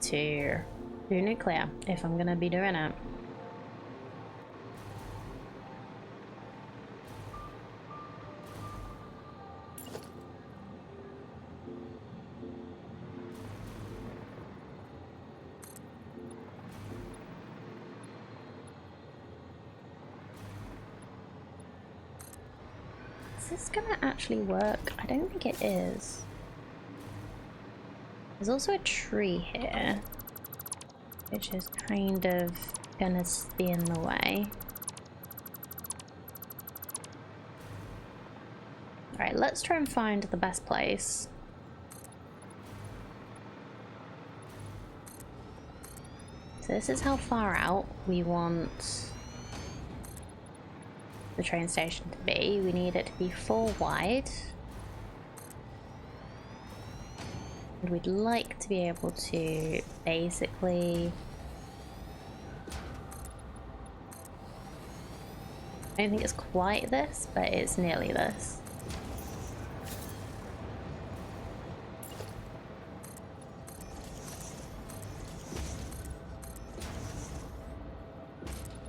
to do nuclear if I'm gonna be doing it. Is this gonna actually work? I don't think it is. There's also a tree here, which is kind of gonna be in the way. Alright, let's try and find the best place. So this is how far out we want the train station to be. We need it to be 4 wide. And we'd like to be able to basically... I don't think it's quite this, but it's nearly this.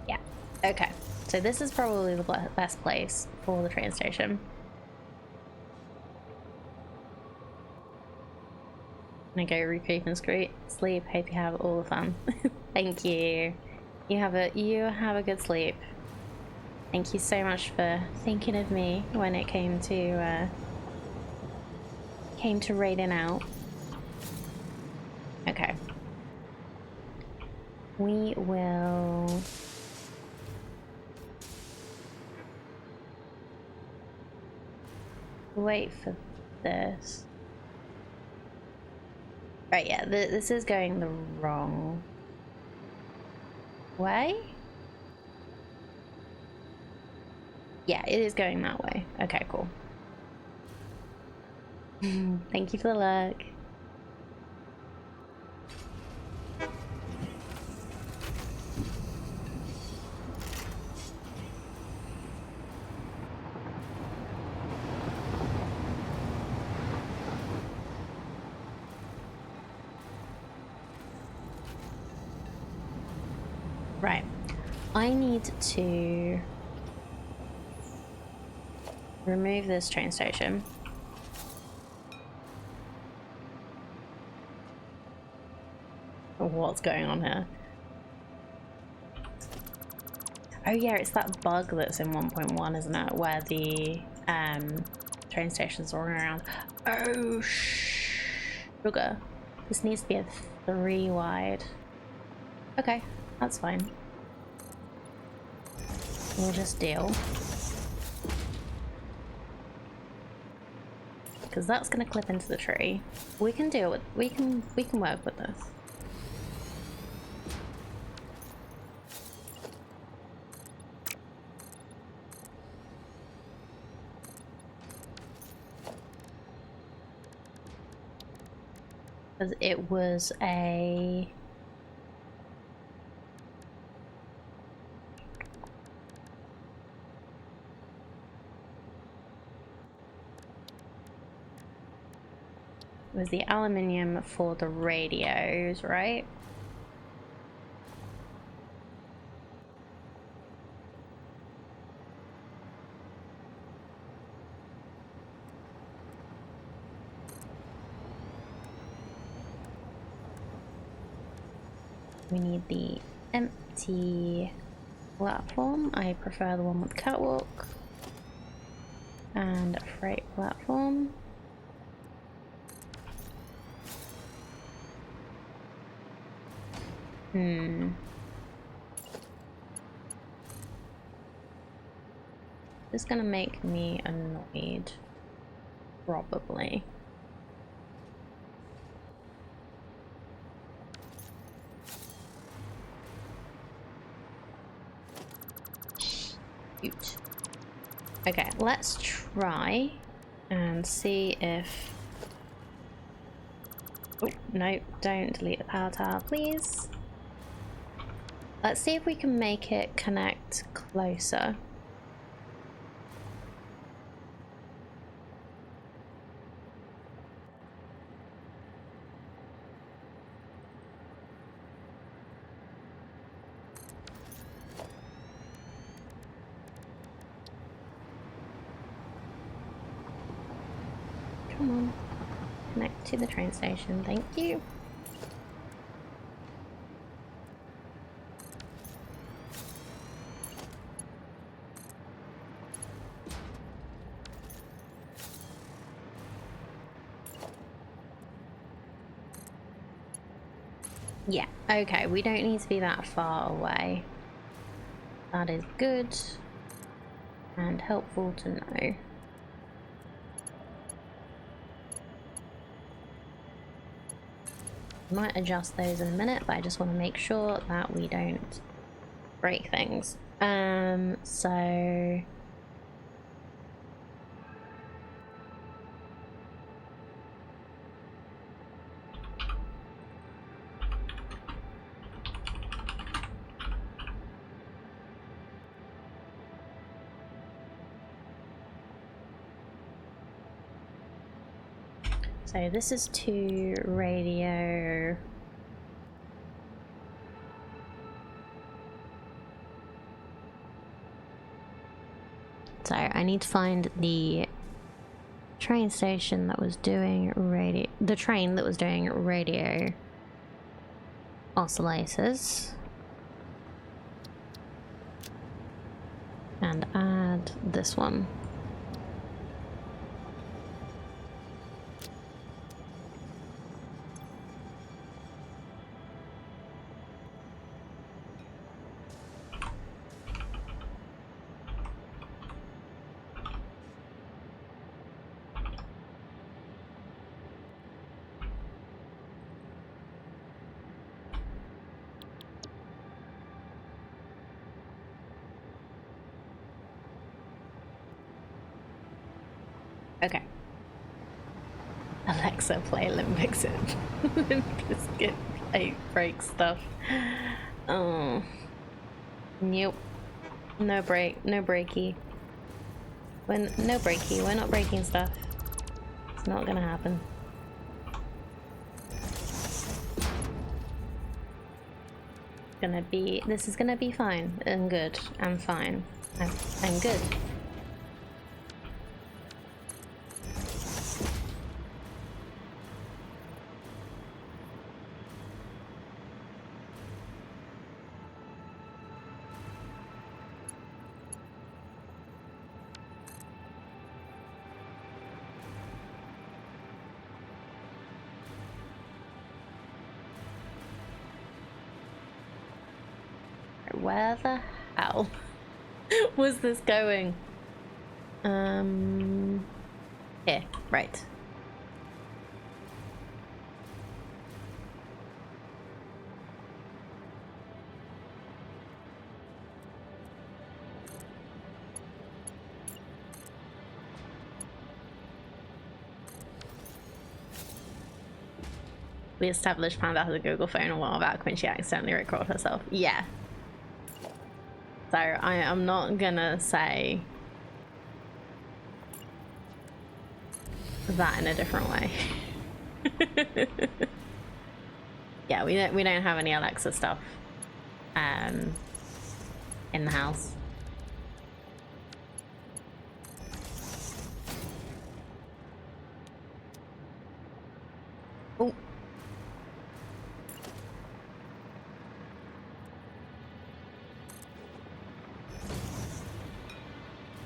Yeah, okay. So this is probably the best place for the train station. I'm gonna go recoup and sleep. Hope you have all the fun. Thank you. You have a good sleep. Thank you so much for thinking of me when it came to raiding out. Okay. We will wait for this. Right, yeah, this is going the wrong way. Yeah, it is going that way. Okay, cool. Thank you for the look. Right. I need to remove this train station. What's going on here? Oh yeah, it's that bug that's in 1.1, isn't it? Where the train stations are around. Oh sugar. This needs to be a 3 wide. Okay, that's fine. We'll just deal. Because that's gonna clip into the tree. We can deal with we can work with this. Because it was a the aluminium for the radios, right? We need the empty platform. I prefer the one with catwalk. And a freight platform. This is gonna make me annoyed. Probably. Shoot. Okay, let's try and see if... Oh, no, don't delete the power tower, please. Let's see if we can make it connect closer. Come on. Connect to the train station, thank you. Yeah, okay, we don't need to be that far away. That is good and helpful to know. Might adjust those in a minute, but I just want to make sure that we don't break things. So this is to radio. So I need to find the train station that was doing radio. The train that was doing radio oscillators. And add this one. Okay. Alexa, play Limp Bizkit. Limp Bizkit play break stuff. Oh. Nope. No break. No breaky. No breaky. We're not breaking stuff. It's not gonna happen. This is gonna be fine and good. I'm fine. I'm good. Where the hell was this going? Here, right. We established Panda has a Google phone a while back when she accidentally recorded herself. Yeah. So I am not gonna say that in a different way. Yeah, we don't have any Alexa stuff in the house. Oh.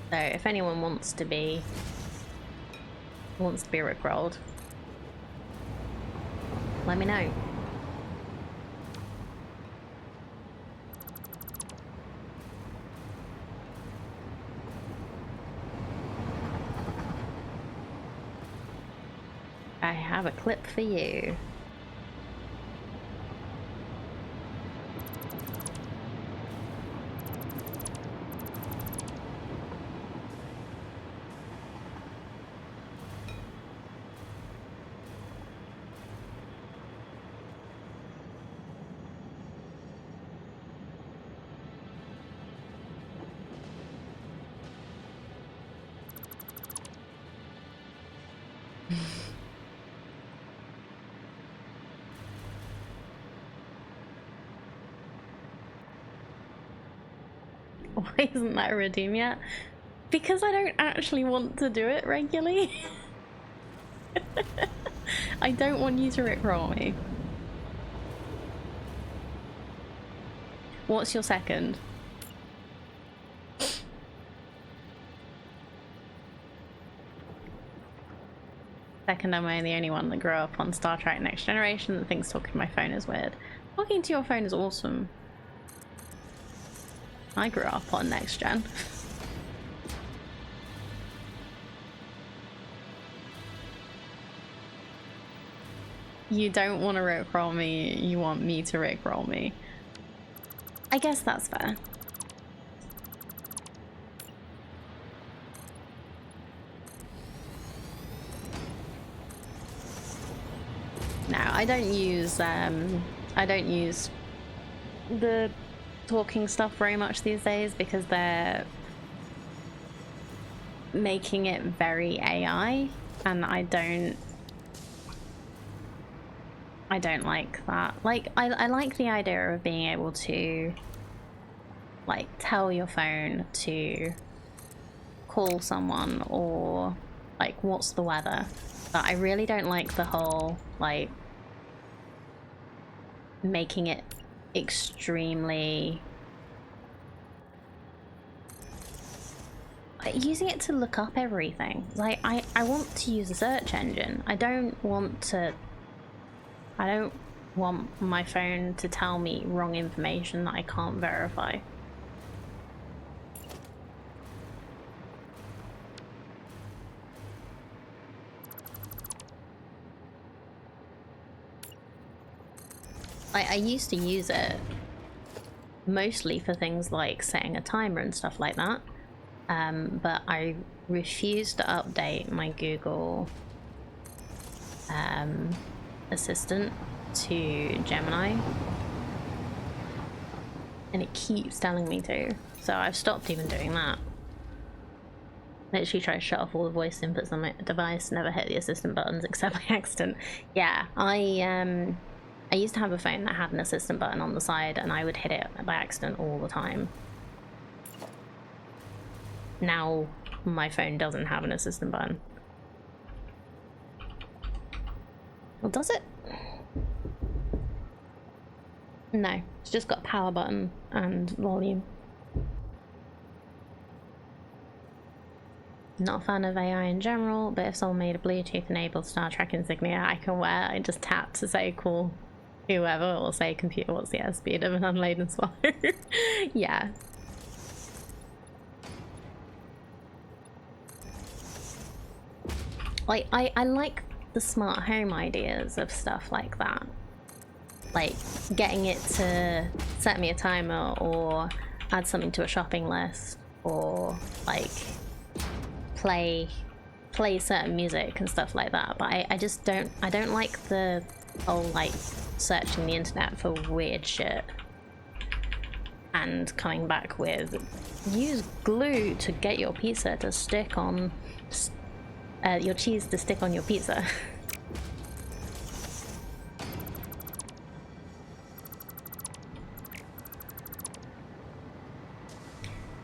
So if anyone wants to be rickrolled, let me know. I have a clip for you. Why isn't that a redeem yet? Because I don't actually want to do it regularly. I don't want you to rickroll me. What's your second? Second, am I the only one that grew up on Star Trek Next Generation that thinks talking to my phone is weird? Talking to your phone is awesome. I grew up on Next Gen. You don't want to rickroll me, you want me to rickroll me. I guess that's fair. No, I don't use the talking stuff very much these days because they're making it very AI, and I don't like that. Like, I like the idea of being able to like tell your phone to call someone or like what's the weather, but I really don't like the whole like making it extremely using it to look up everything. Like I want to use a search engine. I don't want my phone to tell me wrong information that I can't verify. I used to use it mostly for things like setting a timer and stuff like that, but I refuse to update my Google Assistant to Gemini, and it keeps telling me to, so I've stopped even doing that. Literally try to shut off all the voice inputs on my device, never hit the assistant buttons except by accident. Yeah, I used to have a phone that had an assistant button on the side, and I would hit it by accident all the time. Now my phone doesn't have an assistant button. Well, does it? No, it's just got a power button and volume. Not a fan of AI in general, but if someone made a Bluetooth enabled Star Trek insignia I can wear, I just tap to say call whoever, or say computer what's the airspeed of an unladen swallow. Yeah. Like, I like the smart home ideas of stuff like that. Like getting it to set me a timer or add something to a shopping list, or like play certain music and stuff like that. But I just don't like the whole like searching the internet for weird shit and coming back with use glue to get your pizza to stick on your cheese to stick on your pizza.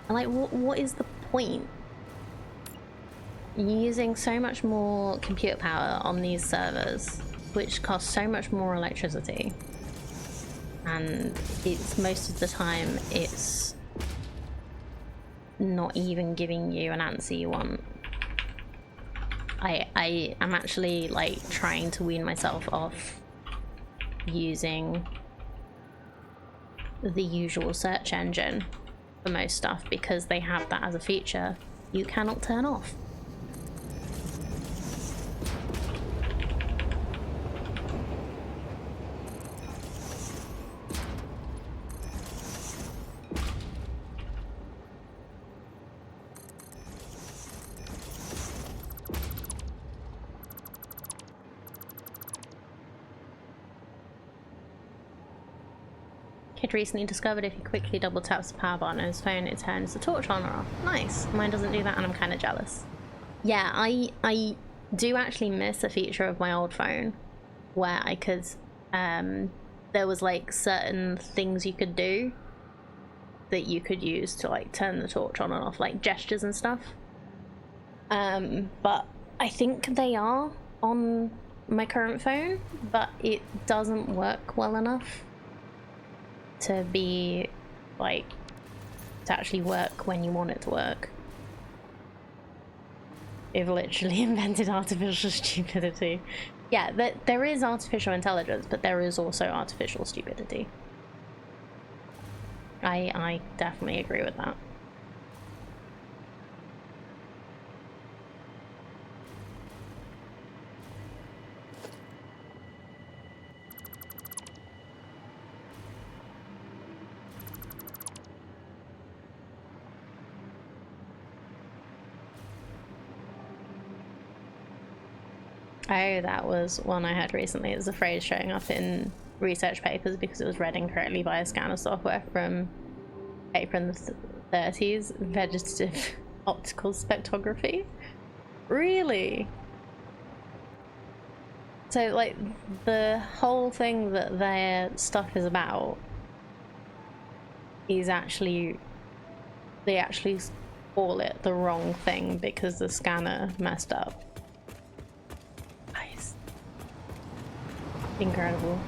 Like, what is the point? You're using so much more computer power on these servers, which cost so much more electricity, and it's most of the time it's not even giving you an answer you want. I am actually like trying to wean myself off using the usual search engine for most stuff, because they have that as a feature you cannot turn off. Kid recently discovered if he quickly double taps the power button on his phone, it turns the torch on or off. Nice. Mine doesn't do that, and I'm kind of jealous. Yeah, I do actually miss a feature of my old phone where I could, there was like certain things you could do that you could use to like turn the torch on and off, like gestures and stuff. But I think they are on my current phone, but it doesn't work well enough to be like to actually work when you want it to work. They've literally invented artificial stupidity. Yeah, there is artificial intelligence, but there is also artificial stupidity. I definitely agree with that. Oh, that was one I had recently. It was a phrase showing up in research papers because it was read incorrectly by a scanner software from paper in the 30s. Vegetative optical spectrography. Really? So, like, the whole thing that their stuff is about is actually, they actually call it the wrong thing because the scanner messed up. Nice. Incredible.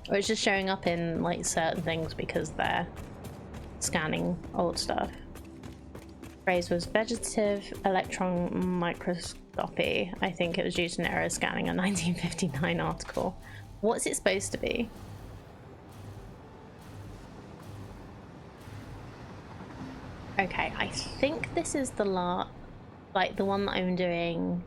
Or it's just showing up in like certain things because they're scanning old stuff. Phrase was vegetative electron microscopy. I think it was used in error scanning a 1959 article. What's it supposed to be? Okay, I think this is the last, like the one that I'm doing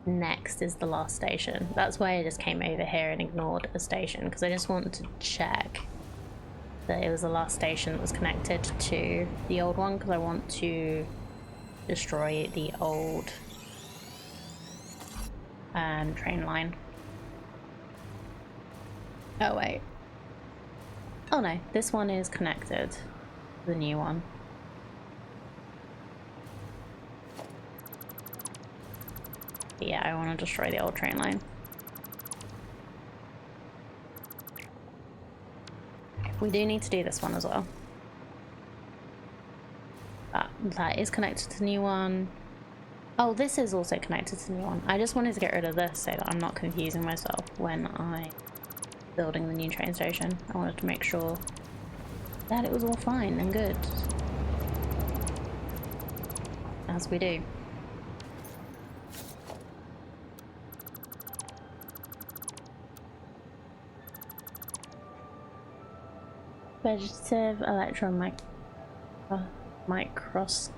next is the last station. That's why I just came over here and ignored a station because I just wanted to check that it was the last station that was connected to the old one because I want to destroy the old train line. Oh wait. Oh no, this one is connected to the new one. Yeah, I want to destroy the old train line. We do need to do this one as well. That is connected to the new one. Oh, this is also connected to the new one. I just wanted to get rid of this so that I'm not confusing myself when I'm building the new train station. I wanted to make sure that it was all fine and good. As we do. Vegetative electron microscopy.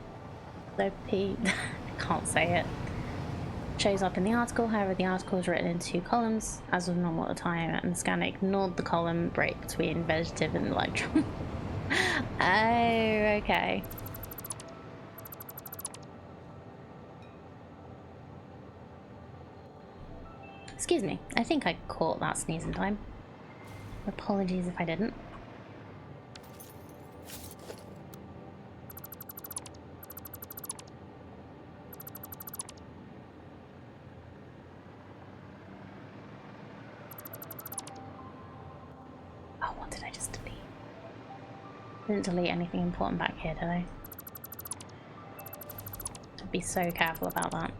I can't say it. Shows up in the article, however the article is written in 2 columns as was normal at the time, and the scanner ignored the column break between vegetative and electron. Oh, okay. Excuse me, I think I caught that sneeze in time. Apologies if I didn't. Didn't delete anything important back here, did I? I'd be so careful about that.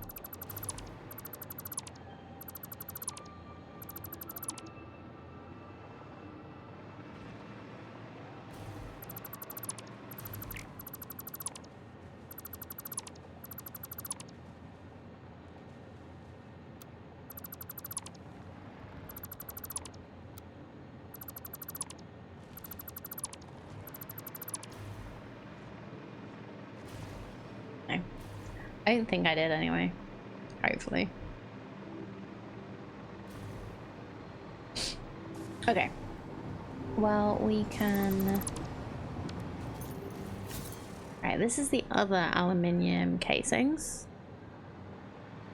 I don't think I did anyway. Hopefully. Okay. Well, we can... Alright, this is the other aluminium casings.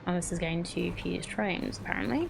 And this is going to fuse trains, apparently.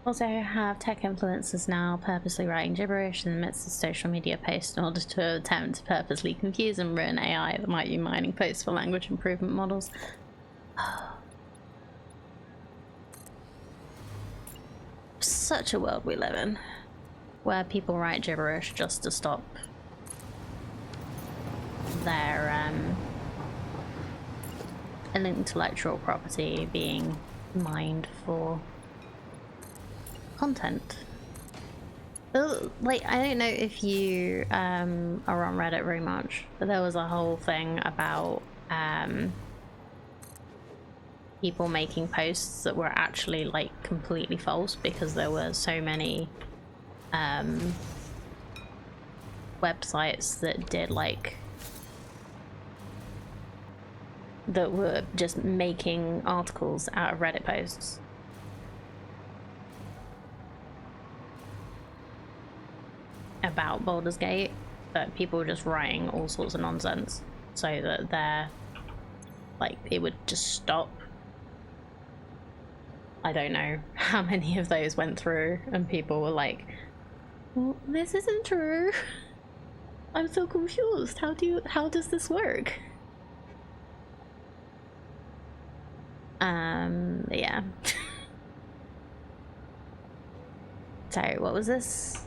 Also have tech influencers now purposely writing gibberish in the midst of social media posts in order to attempt to purposely confuse and ruin AI that might be mining posts for language improvement models. Such a world we live in. where people write gibberish just to stop their an intellectual property being mined for content. Like, I don't know if you are on Reddit very much, but there was a whole thing about people making posts that were actually like completely false because there were so many websites that did like that were just making articles out of Reddit posts. About Baldur's Gate, that people were just writing all sorts of nonsense so that they're like it would just stop. I don't know how many of those went through and people were like, well, this isn't true. I'm so confused. How does this work? Yeah. Sorry, what was this?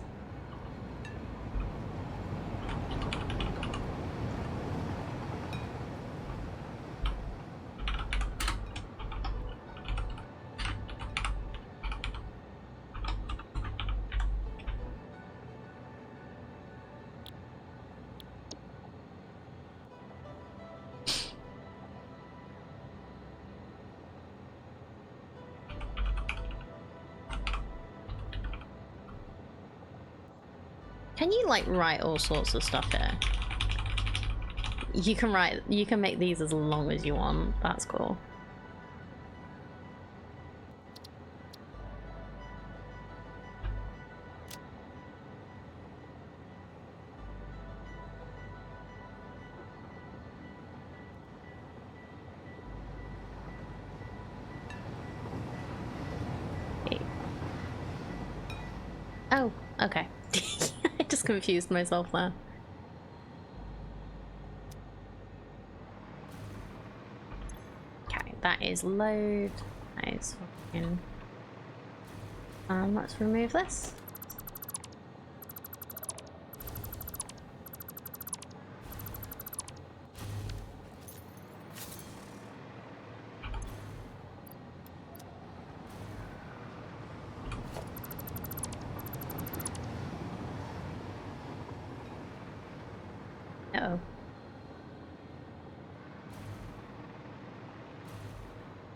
Can you like write all sorts of stuff here? You can make these as long as you want. That's cool. Okay. Oh, okay. I just confused myself there. Okay, that is load. That is fucking... let's remove this. Uh-oh.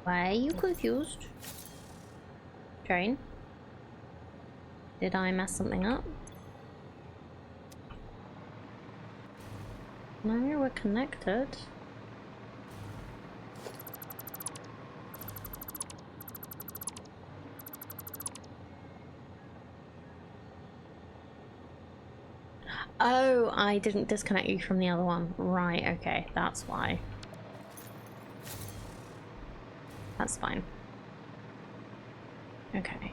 Why are you confused? Train? Did I mess something up? No, we're connected. Oh, I didn't disconnect you from the other one. Right, okay, that's why. That's fine. Okay.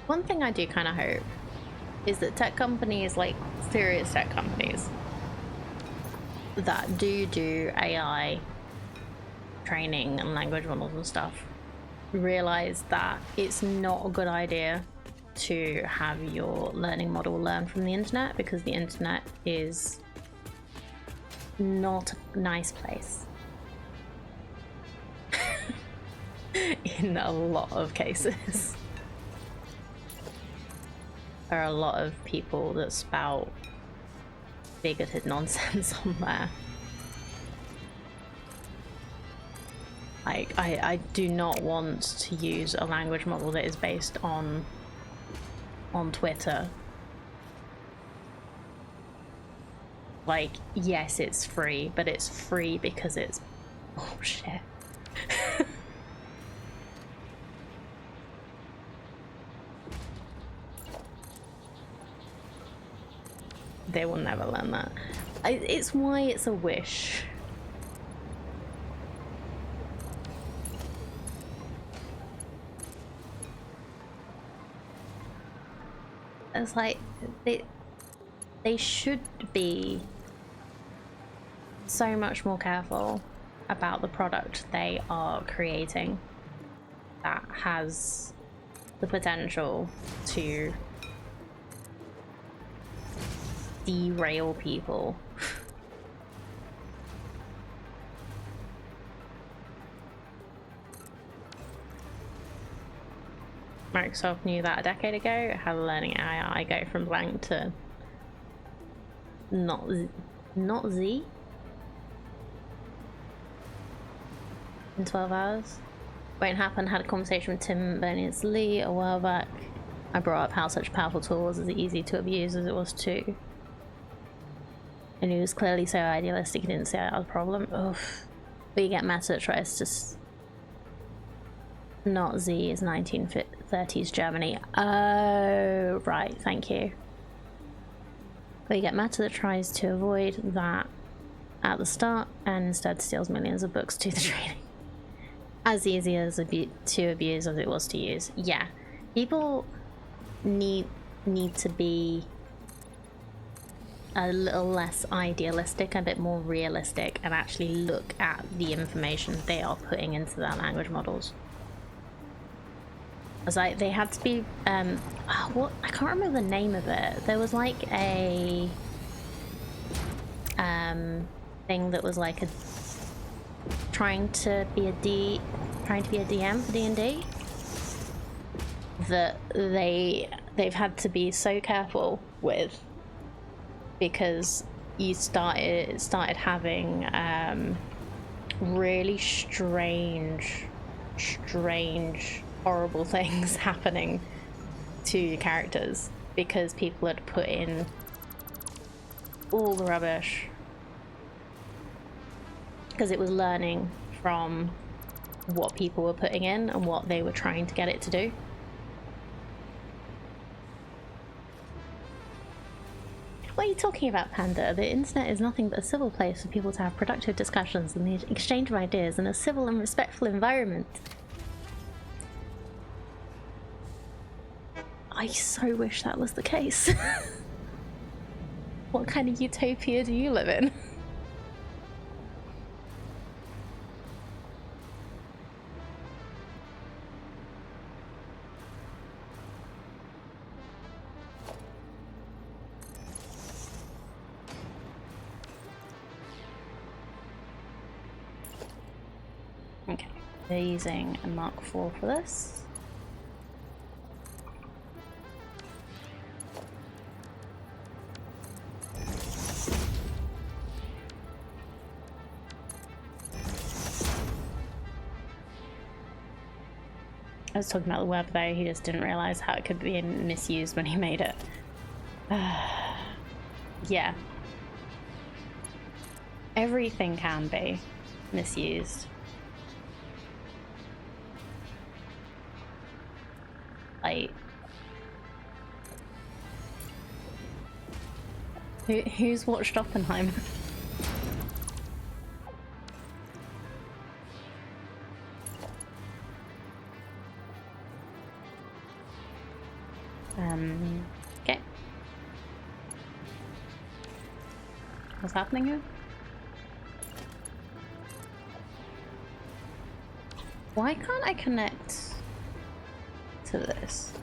One thing I do kind of hope is that tech companies, like serious tech companies that do AI training and language models and stuff, realize that it's not a good idea to have your learning model learn from the internet, because the internet is not a nice place in a lot of cases. There are a lot of people that spout bigoted nonsense on there. Like, I do not want to use a language model that is based on Twitter. Like, yes, it's free, but it's free because it's bullshit. They will never learn that. It's why it's a wish. It's like they should be so much more careful about the product they are creating that has the potential to derail people. Microsoft knew that a decade ago, how learning AI go from blank to not Z in 12 hours. Won't happen. Had a conversation with Tim Berners-Lee a while back. I brought up how such a powerful tool was as easy to abuse as it was to. And he was clearly so idealistic he didn't see that as a problem. Oof. But you get Meta that tries to not Z is 1930s Germany. Oh, right, thank you. But you get Meta that tries to avoid that at the start and instead steals millions of books to the training. As easy as to abuse as it was to use. Yeah, people need to be a little less idealistic, a bit more realistic, and actually look at the information they are putting into their language models. It's like they had to be what, I can't remember the name of it. There was like a thing that was like trying to be a DM for D&D, that they've had to be so careful with, because you started having really strange horrible things happening to your characters because people had put in all the rubbish, because it was learning from what people were putting in and what they were trying to get it to do. What are you talking about, Panda? The internet is nothing but a civil place for people to have productive discussions and the exchange of ideas in a civil and respectful environment. I so wish that was the case. What kind of utopia do you live in? Okay, they're using a Mark IV for this. I was talking about the web though, he just didn't realise how it could be misused when he made it. Yeah. Everything can be misused. Like, who's watched Oppenheimer? Okay. What's happening here? Why can't I connect to this?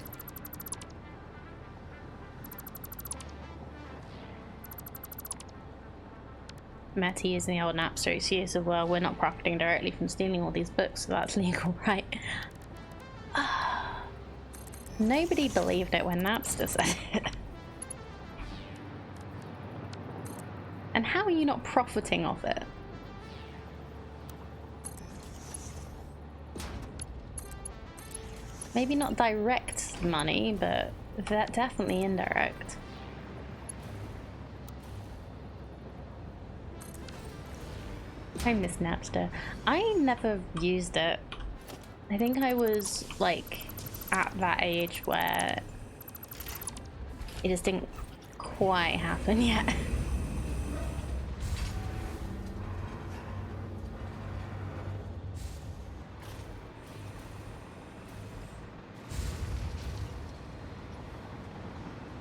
Matty using the old Napster excuse of, well, we're not profiting directly from stealing all these books, so that's legal, right? Nobody believed it when Napster said it. And how are you not profiting off it? Maybe not direct money, but that definitely indirect. I miss Napster. I never used it. I think I was like at that age where it just didn't quite happen yet.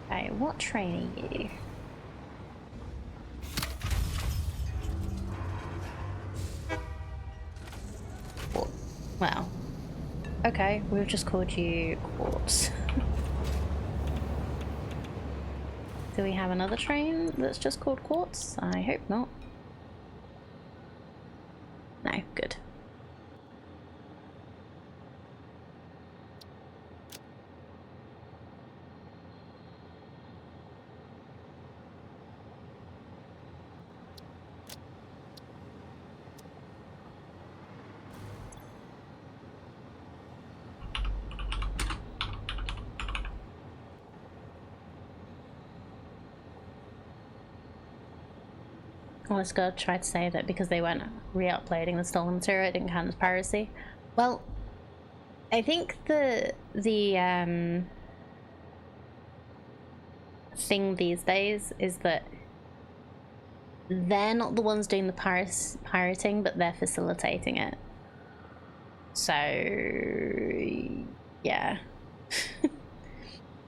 Okay, what train are you? Well, okay, we've just called you Quartz. Do we have another train that's just called Quartz? I hope not. No, good. Honest God tried to say that because they weren't re-uploading the stolen material, it didn't count as piracy. Well, I think the thing these days is that they're not the ones doing the pirating, but they're facilitating it. So, yeah.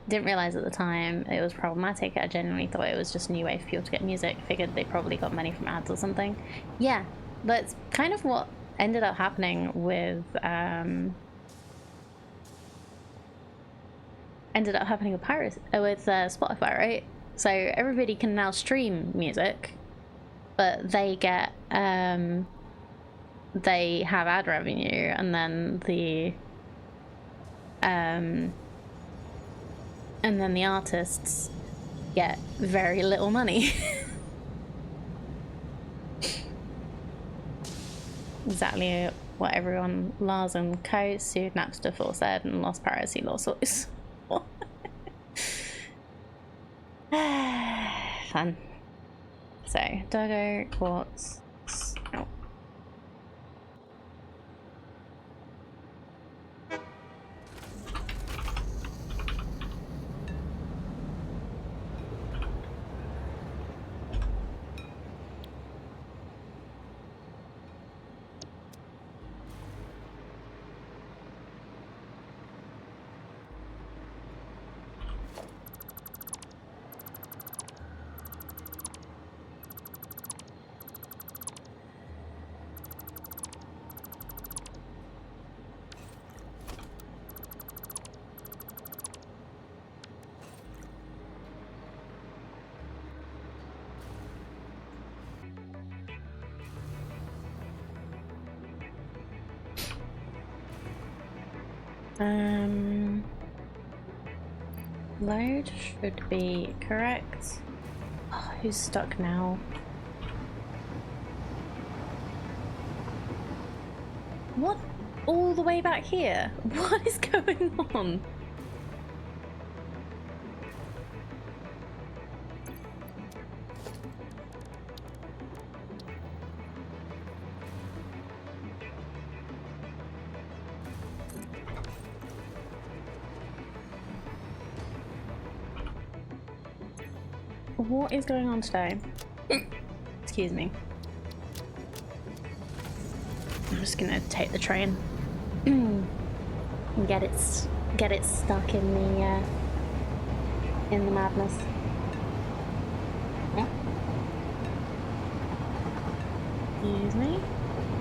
Didn't realize at the time it was problematic. I genuinely thought it was just a new way for people to get music. Figured they probably got money from ads or something. Yeah, that's kind of what ended up happening with Spotify, right? So everybody can now stream music, but they get they have ad revenue, and then the artists get very little money. Exactly what everyone Lars and Co sued Napster for said and lost piracy lawsuits. Fun. So, Dogo, Quartz. Oh. Load should be correct. Oh, who's stuck now? What? All the way back here? What is going on? What is going on today? Excuse me. I'm just gonna take the train and get it stuck in the in the madness. Oh. Excuse me.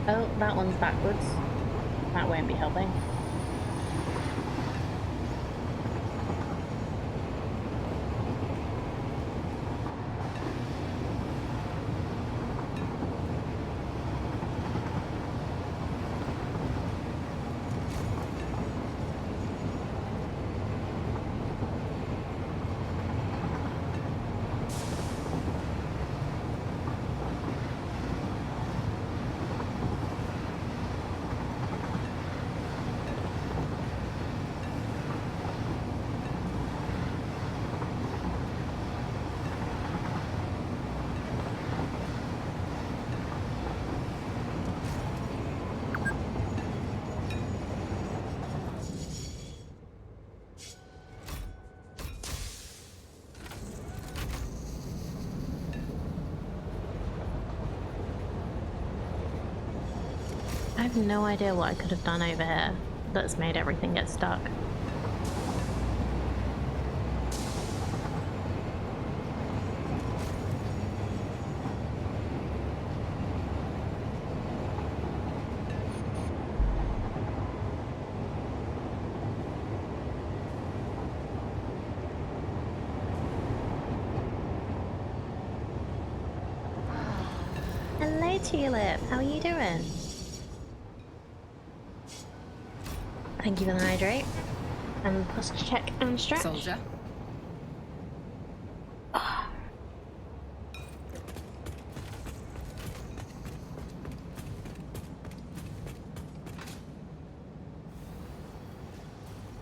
Oh, that one's backwards. That won't be helping. I have no idea what I could have done over here that's made everything get stuck. Hello, Tulip. How are you doing? Thank you for the hydrate. And posture check and stretch. Soldier.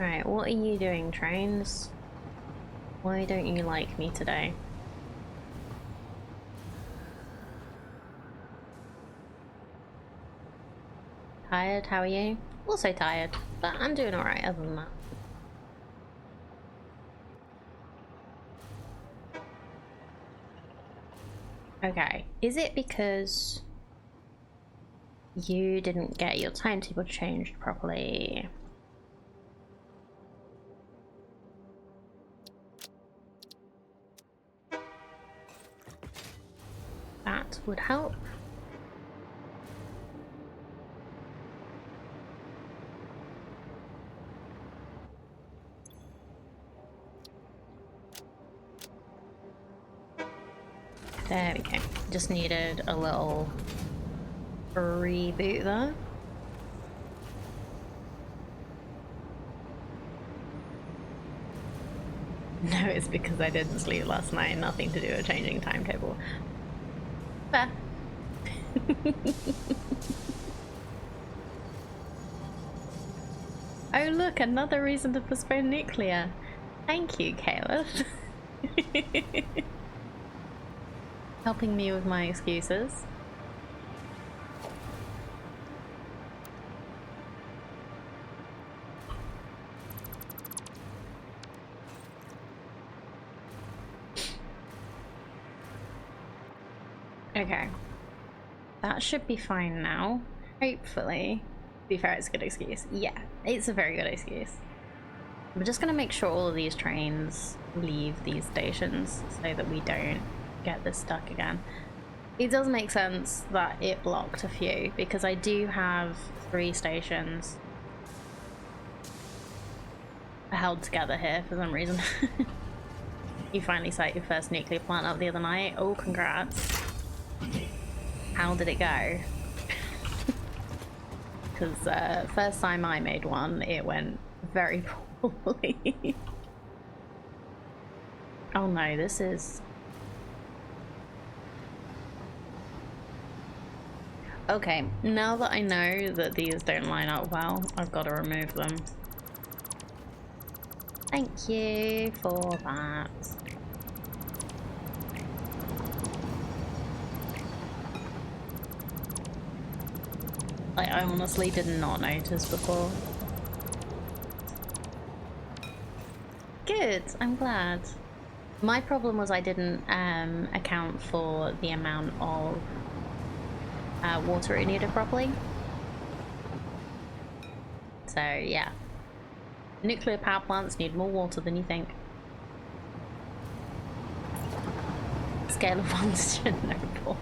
Alright, what are you doing, trains? Why don't you like me today? Tired? How are you? Also tired, but I'm doing alright other than that. Okay, is it because you didn't get your timetable changed properly? That would help. There we go. Just needed a little reboot there. No, it's because I didn't sleep last night. Nothing to do with changing timetable. Fair. Oh look, another reason to postpone nuclear. Thank you, Caleb. Helping me with my excuses. Okay. That should be fine now. Hopefully. To be fair, it's a good excuse. Yeah, it's a very good excuse. We're just gonna make sure all of these trains leave these stations so that we don't get this stuck again. It does make sense that it blocked a few because I do have 3 stations held together here for some reason. You finally set your first nuclear plant up the other night. Oh, congrats. How did it go? Because first time I made one, it went very poorly. Oh no, this is... Okay, now that I know that these don't line up well, I've got to remove them. Thank you for that. I honestly did not notice before. Good, I'm glad. My problem was I didn't account for the amount of water it needed properly. So yeah, nuclear power plants need more water than you think. Scale of vulnerable.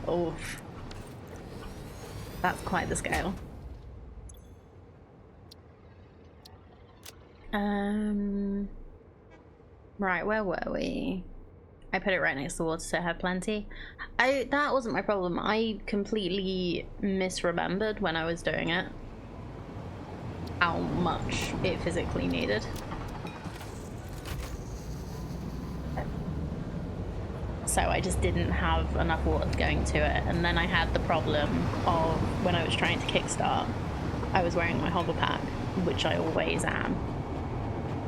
Oof. That's quite the scale. Right, where were we? I put it right next to the water so I have plenty. That wasn't my problem. I completely misremembered when I was doing it how much it physically needed. So I just didn't have enough water going to it, and then I had the problem of when I was trying to kickstart, I was wearing my hover pack, which I always am,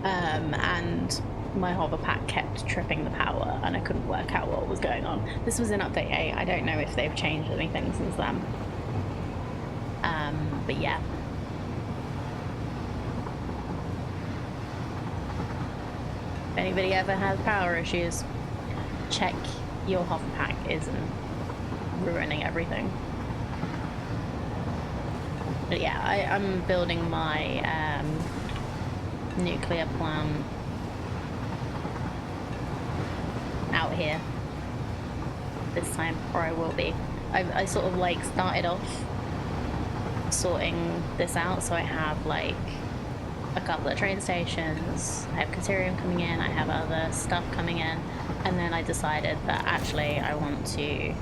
and my hover pack kept tripping the power and I couldn't work out what was going on. This was in update 8. I don't know if they've changed anything since then. But yeah. If anybody ever has power issues, check your hover pack isn't ruining everything. But yeah, I'm building my nuclear plant out here this time, or I will be. I sort of like started off sorting this out, so I have like a couple of train stations, I have Caterium coming in, I have other stuff coming in, and then I decided that actually I want to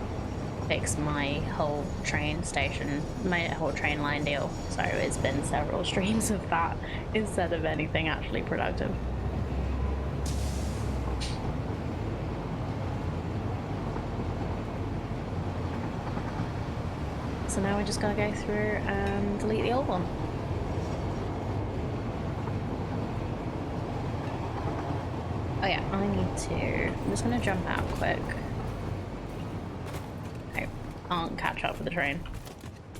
fix my whole train station, my whole train line deal. So it's been several streams of that instead of anything actually productive. So now we just gotta go through and delete the old one. Oh yeah, I need to... I'm just gonna jump out quick. I can't catch up with the train.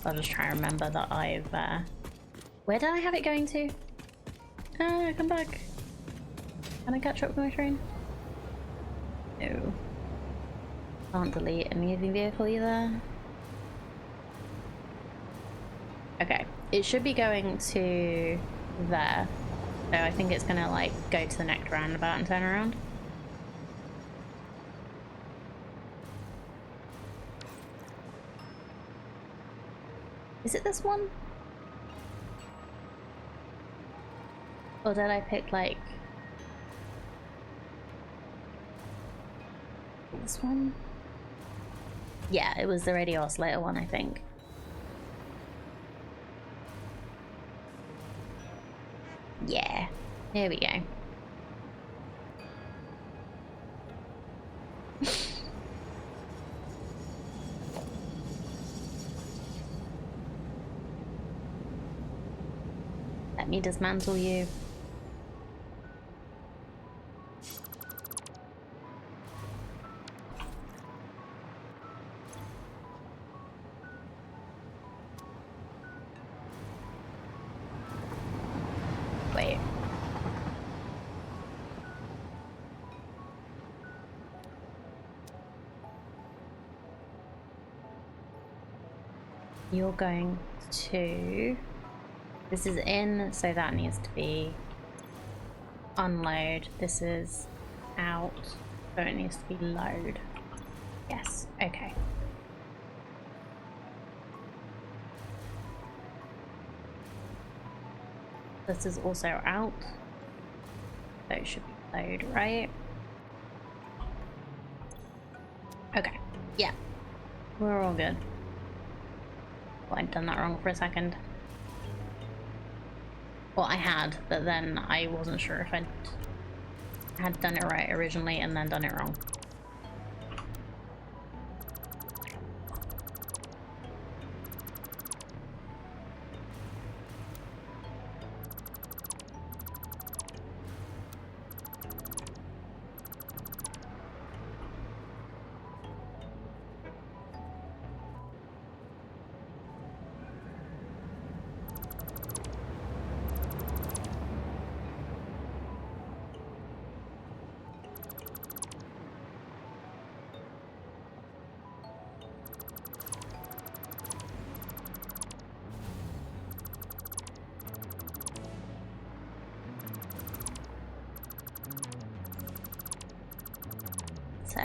I'll just try and remember that I've... Where did I have it going to? Come back. Can I catch up with my train? No. Can't delete any of the vehicle either. Okay, it should be going to there. So I think it's gonna like go to the next roundabout and turn around. Is it this one? Or did I pick like this one? Yeah, it was the radio oscillator one, I think. Yeah, here we go. Let me dismantle you. Wait. You're going to... This is in, so that needs to be unload. This is out, so it needs to be load. Yes, okay. This is also out, so it should be load, right? Okay, yeah, we're all good. Well, I'd done that wrong for a second. Well, I had, but then I wasn't sure if I had done it right originally and then done it wrong. So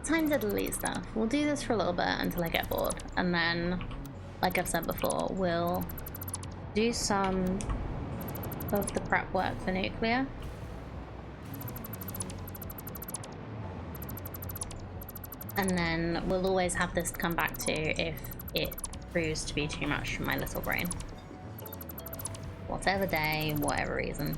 time to delete stuff. We'll do this for a little bit until I get bored, and then, like I've said before, we'll do some of the prep work for nuclear. And then we'll always have this to come back to if it proves to be too much for my little brain. Whatever day, whatever reason.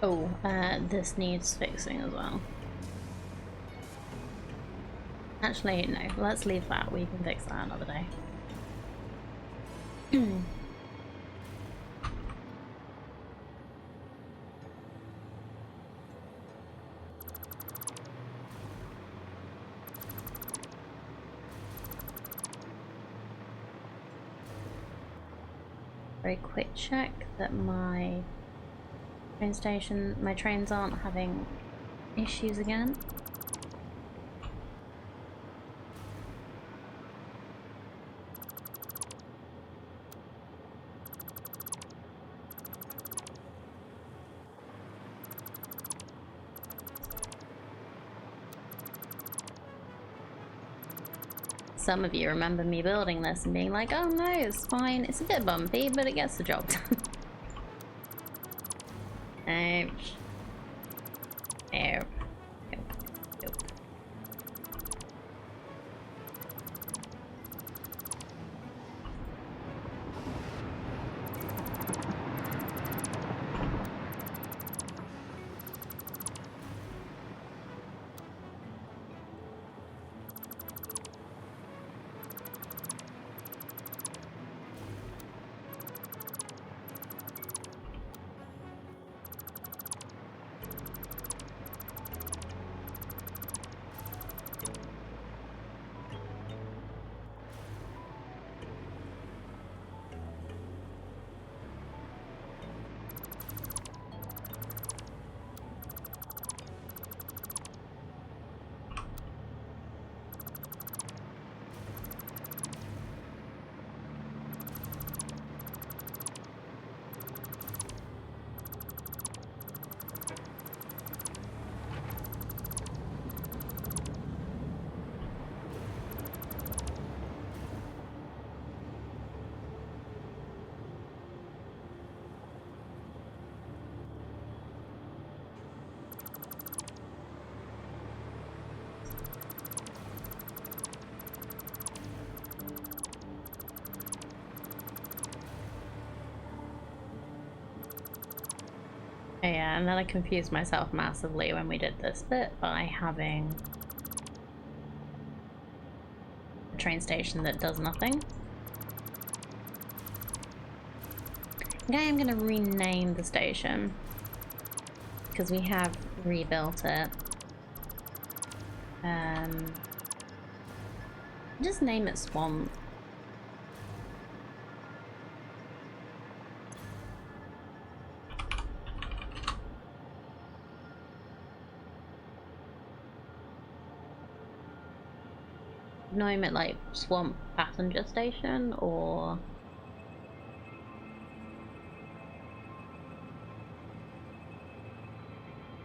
Oh, this needs fixing as well. Actually, no, let's leave that. We can fix that another day. Very quick check that my trains aren't having issues again. Some of you remember me building this and being like, oh no, it's fine, it's a bit bumpy, but it gets the job done. Ouch. Nope. Nope. Yeah, and then I confused myself massively when we did this bit by having a train station that does nothing. Okay, I'm gonna rename the station because we have rebuilt it. Just name it Swamp. Name it like Swamp Passenger Station or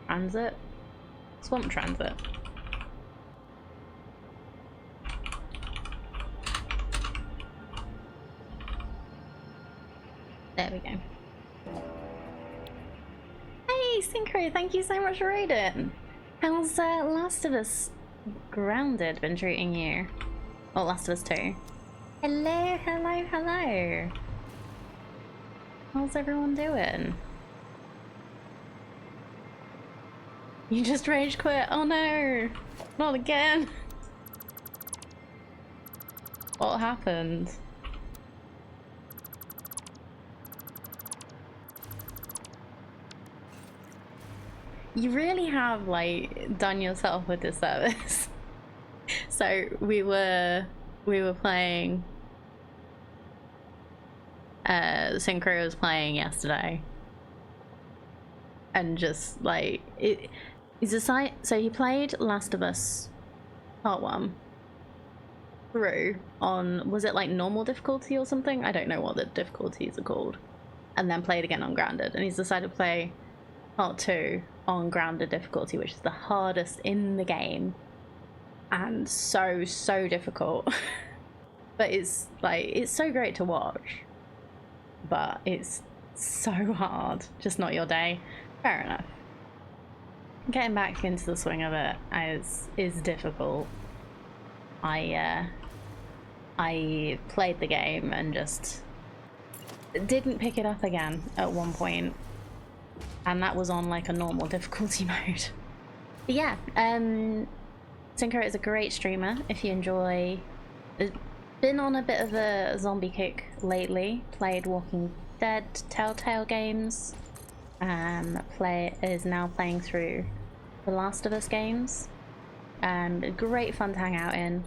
Transit? Swamp Transit. There we go. Hey Synchro, thank you so much for raiding. How's Last of Us Grounded been treating you? Well, Last of Us 2. Hello, hello, hello. How's everyone doing? You just rage quit. Oh no, not again. What happened? You really have like done yourself a disservice. So we were playing. Synchro was playing yesterday, and just like he's decided. So he played Last of Us Part 1 through on, was it like normal difficulty or something? I don't know what the difficulties are called, and then played again on grounded. And he's decided to play Part 2 on grounded difficulty, which is the hardest in the game, and so difficult. But it's like, it's so great to watch, but it's so hard. Just not your day. Fair enough. Getting back into the swing of it is difficult. I played the game and just didn't pick it up again at one point, and that was on like a normal difficulty mode. But yeah, Synchro is a great streamer if you enjoy. Been on a bit of a zombie kick lately. Played Walking Dead, Telltale games. Is now playing through the Last of Us games. Great fun to hang out in.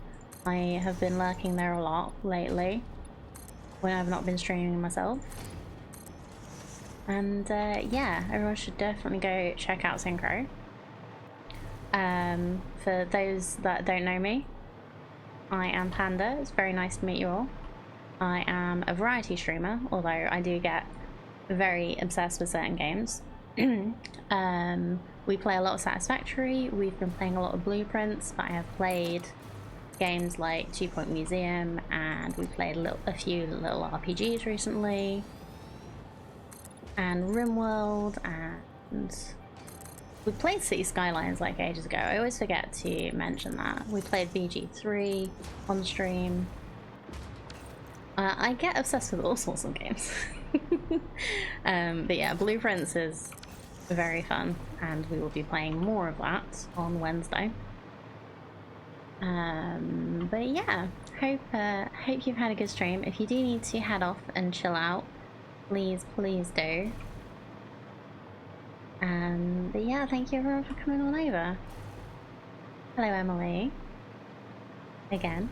I have been lurking there a lot lately when I've not been streaming myself. And yeah, everyone should definitely go check out Synchro. For those that don't know me, I am Panda. It's very nice to meet you all. I am a variety streamer, although I do get very obsessed with certain games. We play a lot of Satisfactory. We've been playing a lot of Blueprints, but I have played games like 2 Point Museum, and we played a few little RPGs recently, and RimWorld, and we played City Skylines like ages ago. I always forget to mention that. We played BG3 on stream. I get obsessed with all sorts of games. But yeah, Blueprints is very fun, and we will be playing more of that on Wednesday. But yeah, hope you've had a good stream. If you do need to head off and chill out, please do. But yeah, thank you everyone for coming on over. Hello, Emily. Again.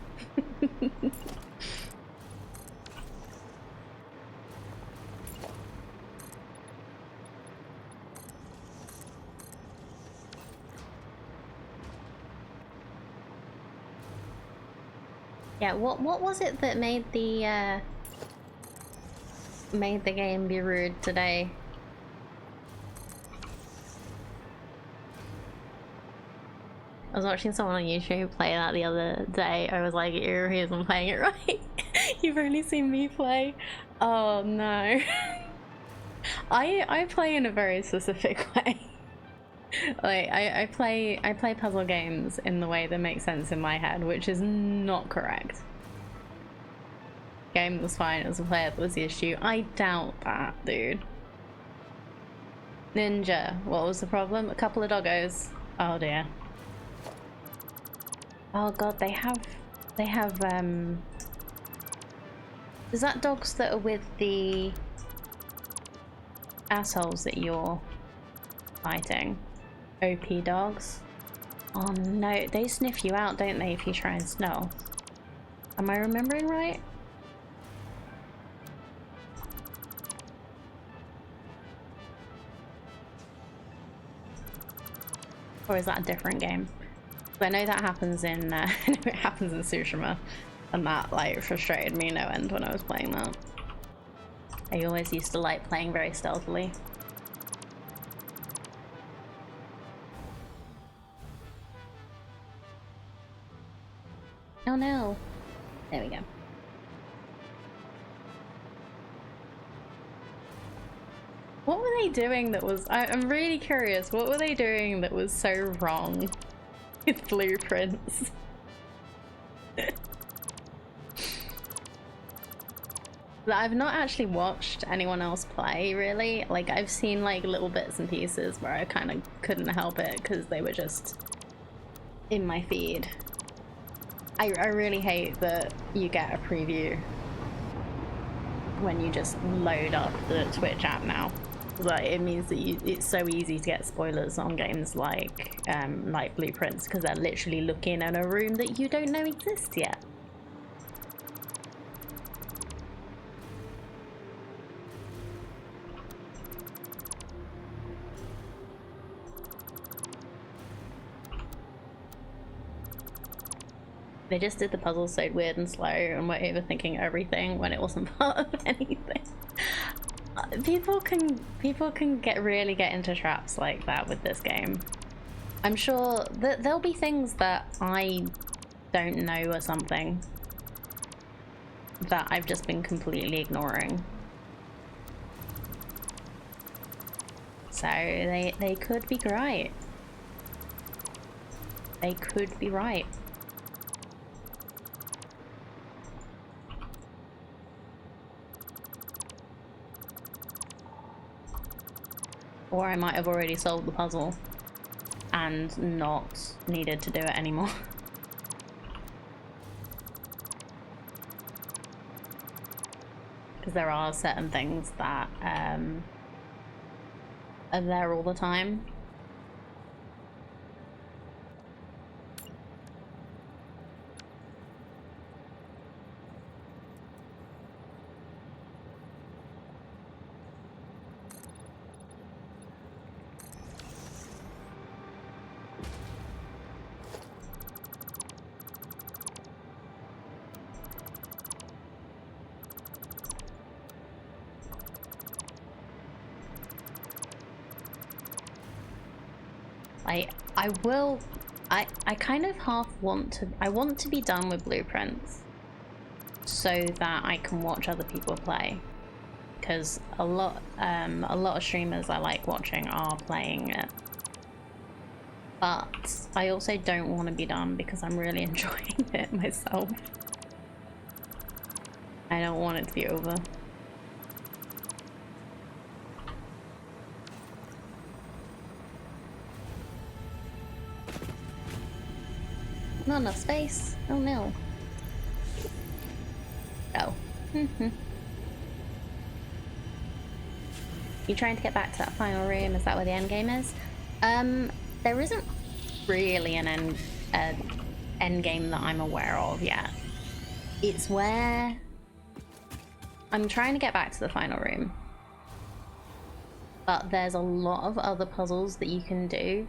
Yeah, what was it that made the game be rude today? I was watching someone on YouTube play that the other day. I was like, ew, he isn't playing it right. You've only seen me play. Oh no. I play in a very specific way. Like I play puzzle games in the way that makes sense in my head, which is not correct. Game was fine, it was a player that was the issue. I doubt that, dude. Ninja, what was the problem? A couple of doggos. Oh dear. Oh god, they have is that dogs that are with the assholes that you're fighting? OP dogs? Oh no, they sniff you out, don't they, if you try and stealth? Am I remembering right? Or is that a different game? I know that happens in I know it happens in Tsushima, and that like frustrated me no end when I was playing that. I always used to like playing very stealthily. Oh no. There we go. What were they doing that was... I'm really curious. What were they doing that was so wrong with Blueprints? But I've not actually watched anyone else play, really. Like, I've seen, like, little bits and pieces where I kind of couldn't help it because they were just in my feed. I really hate that you get a preview when you just load up the Twitch app now. Like, it means that it's so easy to get spoilers on games like Blueprints, because they're literally looking in a room that you don't know exists yet. They just did the puzzle so weird and slow and were overthinking everything when it wasn't part of anything. People can really get into traps like that with this game. I'm sure that there'll be things that I don't know or something that I've just been completely ignoring. So they could be right. They could be right. Or I might have already solved the puzzle and not needed to do it anymore. Because there are certain things that are there all the time. I kind of half want to be done with Blueprints so that I can watch other people play, because a lot of streamers I like watching are playing it, but I also don't want to be done because I'm really enjoying it myself. I don't want it to be over. Not enough space. Oh no. Oh. You trying to get back to that final room? Is that where the end game is? There isn't really an end game that I'm aware of yet. It's where I'm trying to get back to the final room, but there's a lot of other puzzles that you can do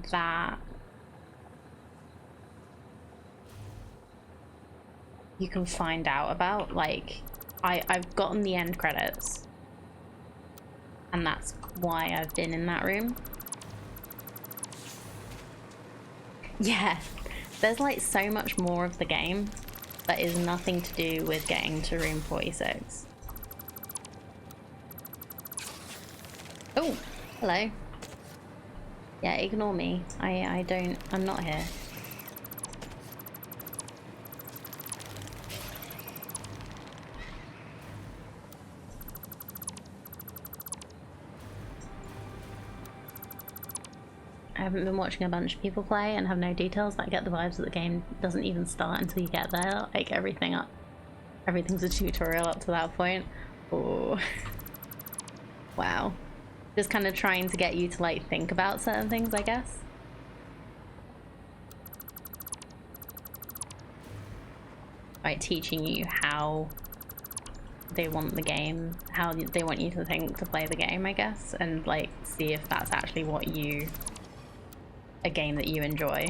that you can find out about. Like, I've gotten the end credits, and that's why I've been in that room. Yeah, there's like so much more of the game that is nothing to do with getting to room 46. Oh, hello. Yeah, ignore me. I'm not here. I haven't been watching a bunch of people play and have no details, but I get the vibes that the game doesn't even start until you get there. Like, everything's a tutorial up to that point. Oh. Wow. Just kind of trying to get you to like think about certain things, I guess. Like teaching you how they want the game, how they want you to think to play the game, I guess, and like see if that's actually a game that you enjoy.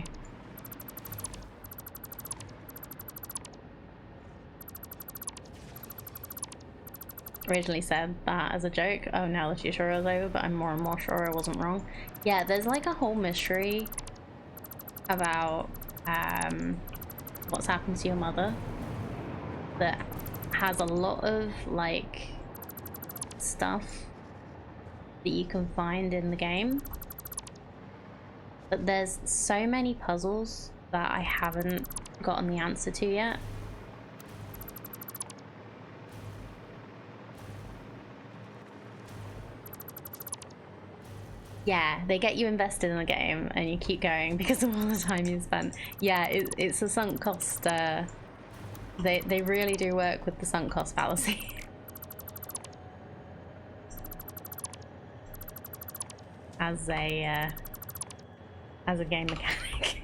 Originally said that as a joke. Oh, now the tutorial's over, but I'm more and more sure I wasn't wrong. Yeah, there's like a whole mystery about what's happened to your mother that has a lot of like stuff that you can find in the game, but there's so many puzzles that I haven't gotten the answer to yet. Yeah, they get you invested in the game and you keep going because of all the time you spent. Yeah, it's a sunk cost. They really do work with the sunk cost fallacy. As a game mechanic.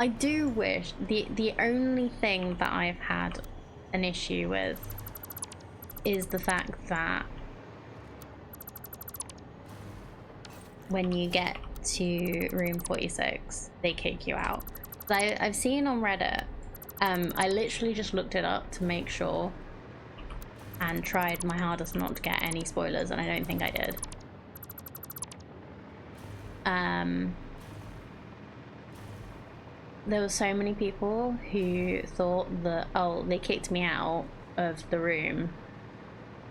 I do wish the only thing that I've had an issue with is the fact that when you get to room 46, they kick you out. I've seen on Reddit, I literally just looked it up to make sure and tried my hardest not to get any spoilers, and I don't think I did. There were so many people who thought that, oh, they kicked me out of the room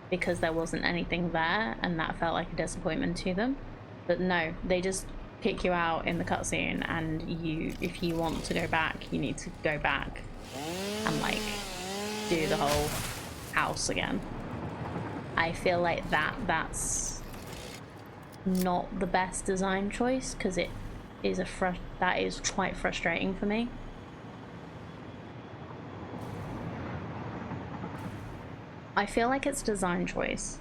because there wasn't anything there, and that felt like a disappointment to them. But no, they just kick you out in the cutscene, and if you want to go back, you need to go back and like do the whole house again. I feel like that's not the best design choice, because it is that is quite frustrating for me. I feel like it's design choice.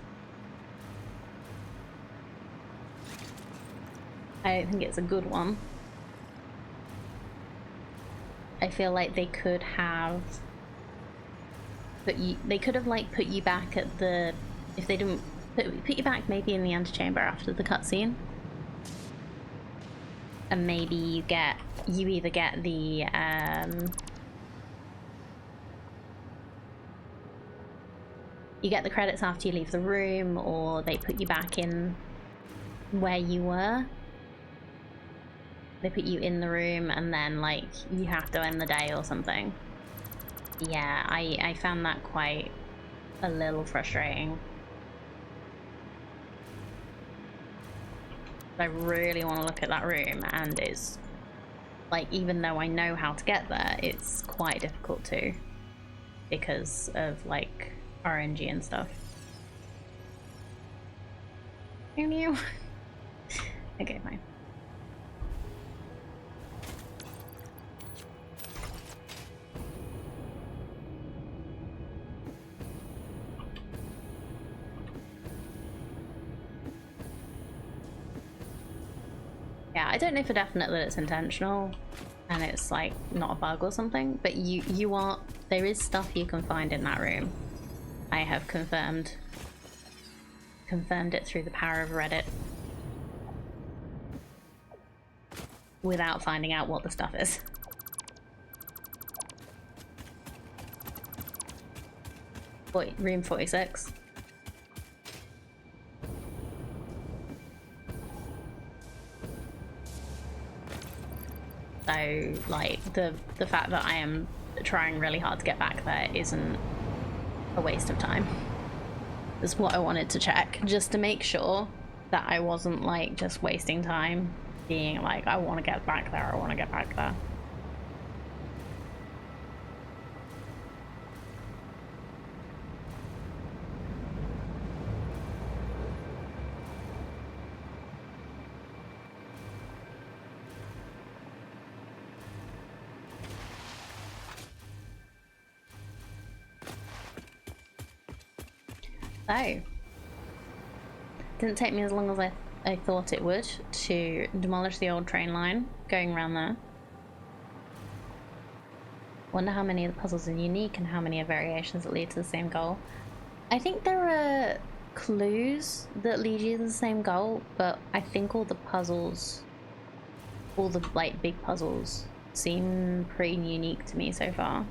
I don't think it's a good one. I feel like they could have put you back at the, if they didn't put you back maybe in the antechamber after the cutscene, and maybe you either get the you get the credits after you leave the room, or they put you back in where you were. They put you in the room and then like you have to end the day or something. Yeah, I found that quite a little frustrating. I really want to look at that room, and it's like, even though I know how to get there, it's quite difficult to, because of like RNG and stuff. Who knew? Okay, fine. Yeah, I don't know for definite that it's intentional and it's like not a bug or something, but there is stuff you can find in that room. I have confirmed it through the power of Reddit without finding out what the stuff is. Room 46. So, like, the fact that I am trying really hard to get back there isn't a waste of time. That's what I wanted to check, just to make sure that I wasn't, like, just wasting time being like, I want to get back there, I want to get back there. So, didn't take me as long as I thought it would to demolish the old train line going around there. Wonder how many of the puzzles are unique and how many are variations that lead to the same goal. I think there are clues that lead you to the same goal, but I think all the puzzles, all the like big puzzles, seem pretty unique to me so far.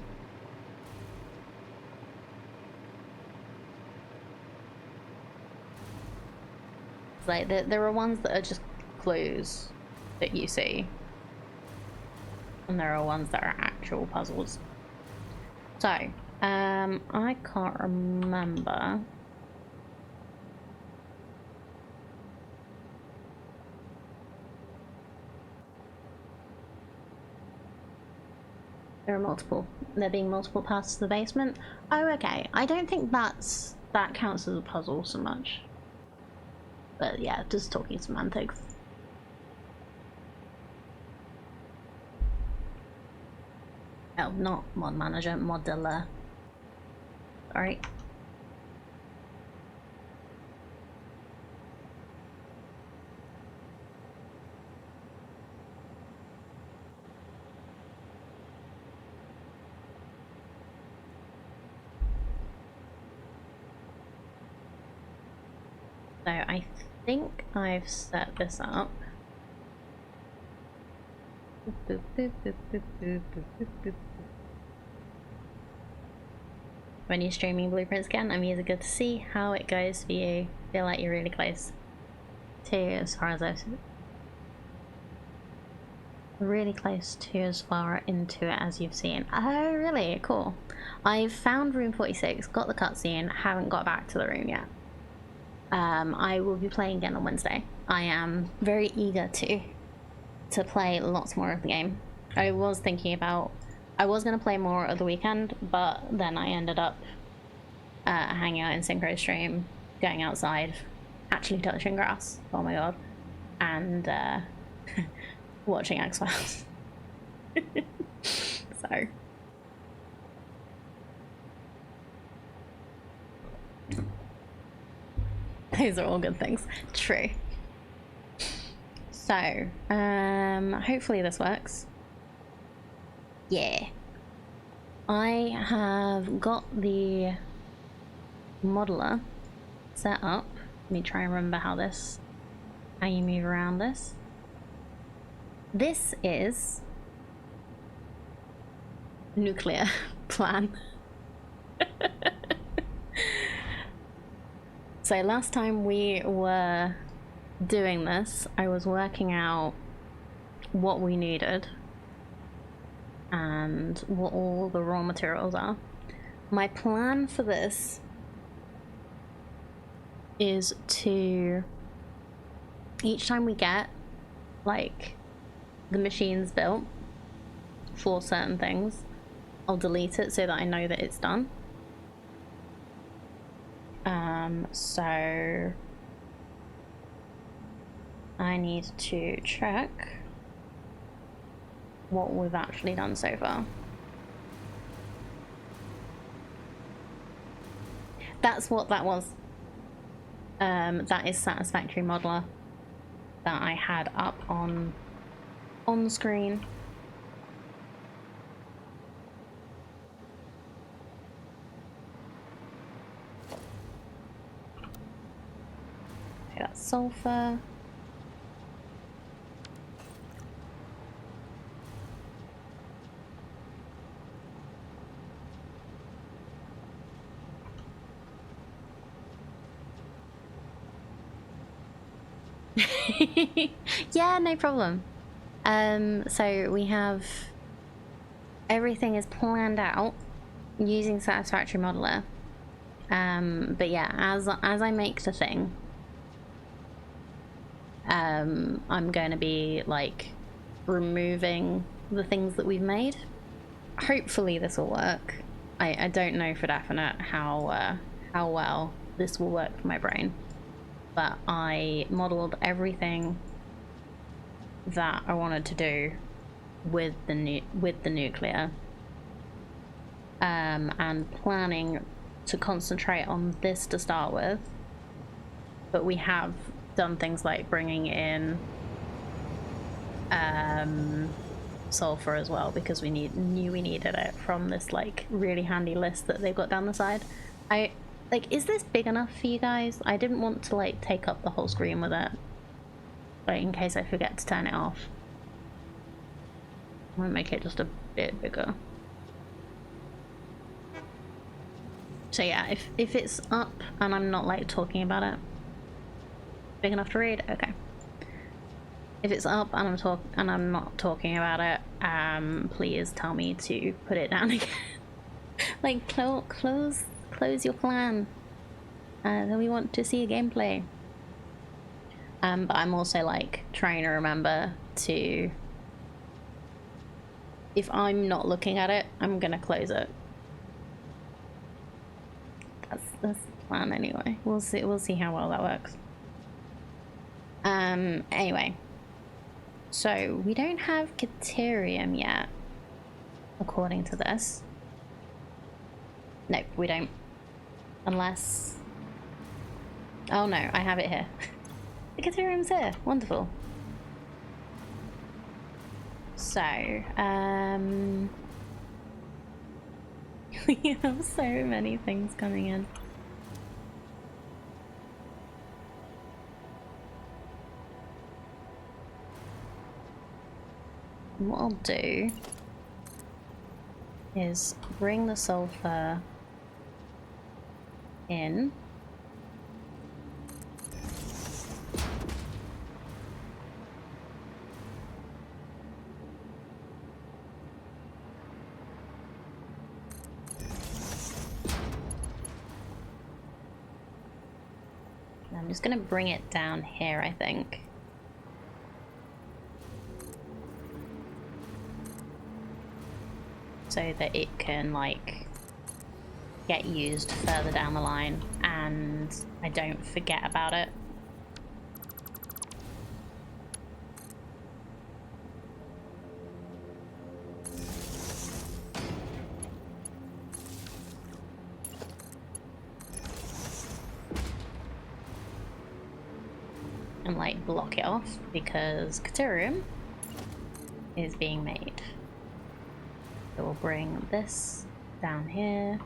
Like there are ones that are just clues that you see, and there are ones that are actual puzzles. So, I can't remember. There being multiple paths to the basement. Oh, okay. I don't think that counts as a puzzle so much. But yeah, just talking semantics. Oh, not mod manager, modeler. Sorry. So I think I've set this up. When you're streaming blueprints again, I'm eager to see how it goes for you. Feel like you're really close to, as far as I've really close to as far into it as you've seen. Oh, really? Cool. I've found room 46, got the cutscene, haven't got back to the room yet. I will be playing again on Wednesday. I am very eager to play lots more of the game. I was thinking about, I was going to play more of the weekend, but then I ended up hanging out in Synchro Stream, going outside, actually touching grass, oh my god, and watching X-Files. So those are all good things. True. So, hopefully this works. Yeah. I have got the modeler set up. Let me try and remember how you move around this. This is nuclear plan. So last time we were doing this, I was working out what we needed and what all the raw materials are. My plan for this is to, each time we get like the machines built for certain things, I'll delete it so that I know that it's done. So I need to check what we've actually done so far. That's what that was. That is Satisfactory modeler that I had up on screen. Okay, that's sulfur. Yeah, no problem. So we have everything is planned out using Satisfactory modeler. But yeah, as I make the thing, I'm going to be like removing the things that we've made. Hopefully this will work. I don't know for definite how well this will work for my brain, but I modeled everything that I wanted to do with the nuclear, and planning to concentrate on this to start with. But we have done things like bringing in sulfur as well, because we knew we needed it from this like really handy list that they've got down the side. Is this big enough for you guys? I didn't want to like take up the whole screen with it, like in case I forget to turn it off. I'm gonna make it just a bit bigger. So yeah, if it's up and I'm not like talking about it, big enough to read, okay. If it's up and I'm not talking about it, please tell me to put it down again. Like close your plan. Then we want to see a gameplay. But I'm also like trying to remember to, if I'm not looking at it, I'm gonna close it. That's the plan anyway. We'll see how well that works. Anyway. So, we don't have Caterium yet, according to this. Nope, we don't. Unless... Oh no, I have it here. The Caterium's here. Wonderful. So, we have so many things coming in. What I'll do is bring the sulfur in. I'm just gonna bring it down here, I think. So that it can, like, get used further down the line and I don't forget about it. And, like, block it off because Caterium is being made. So we'll bring this down here.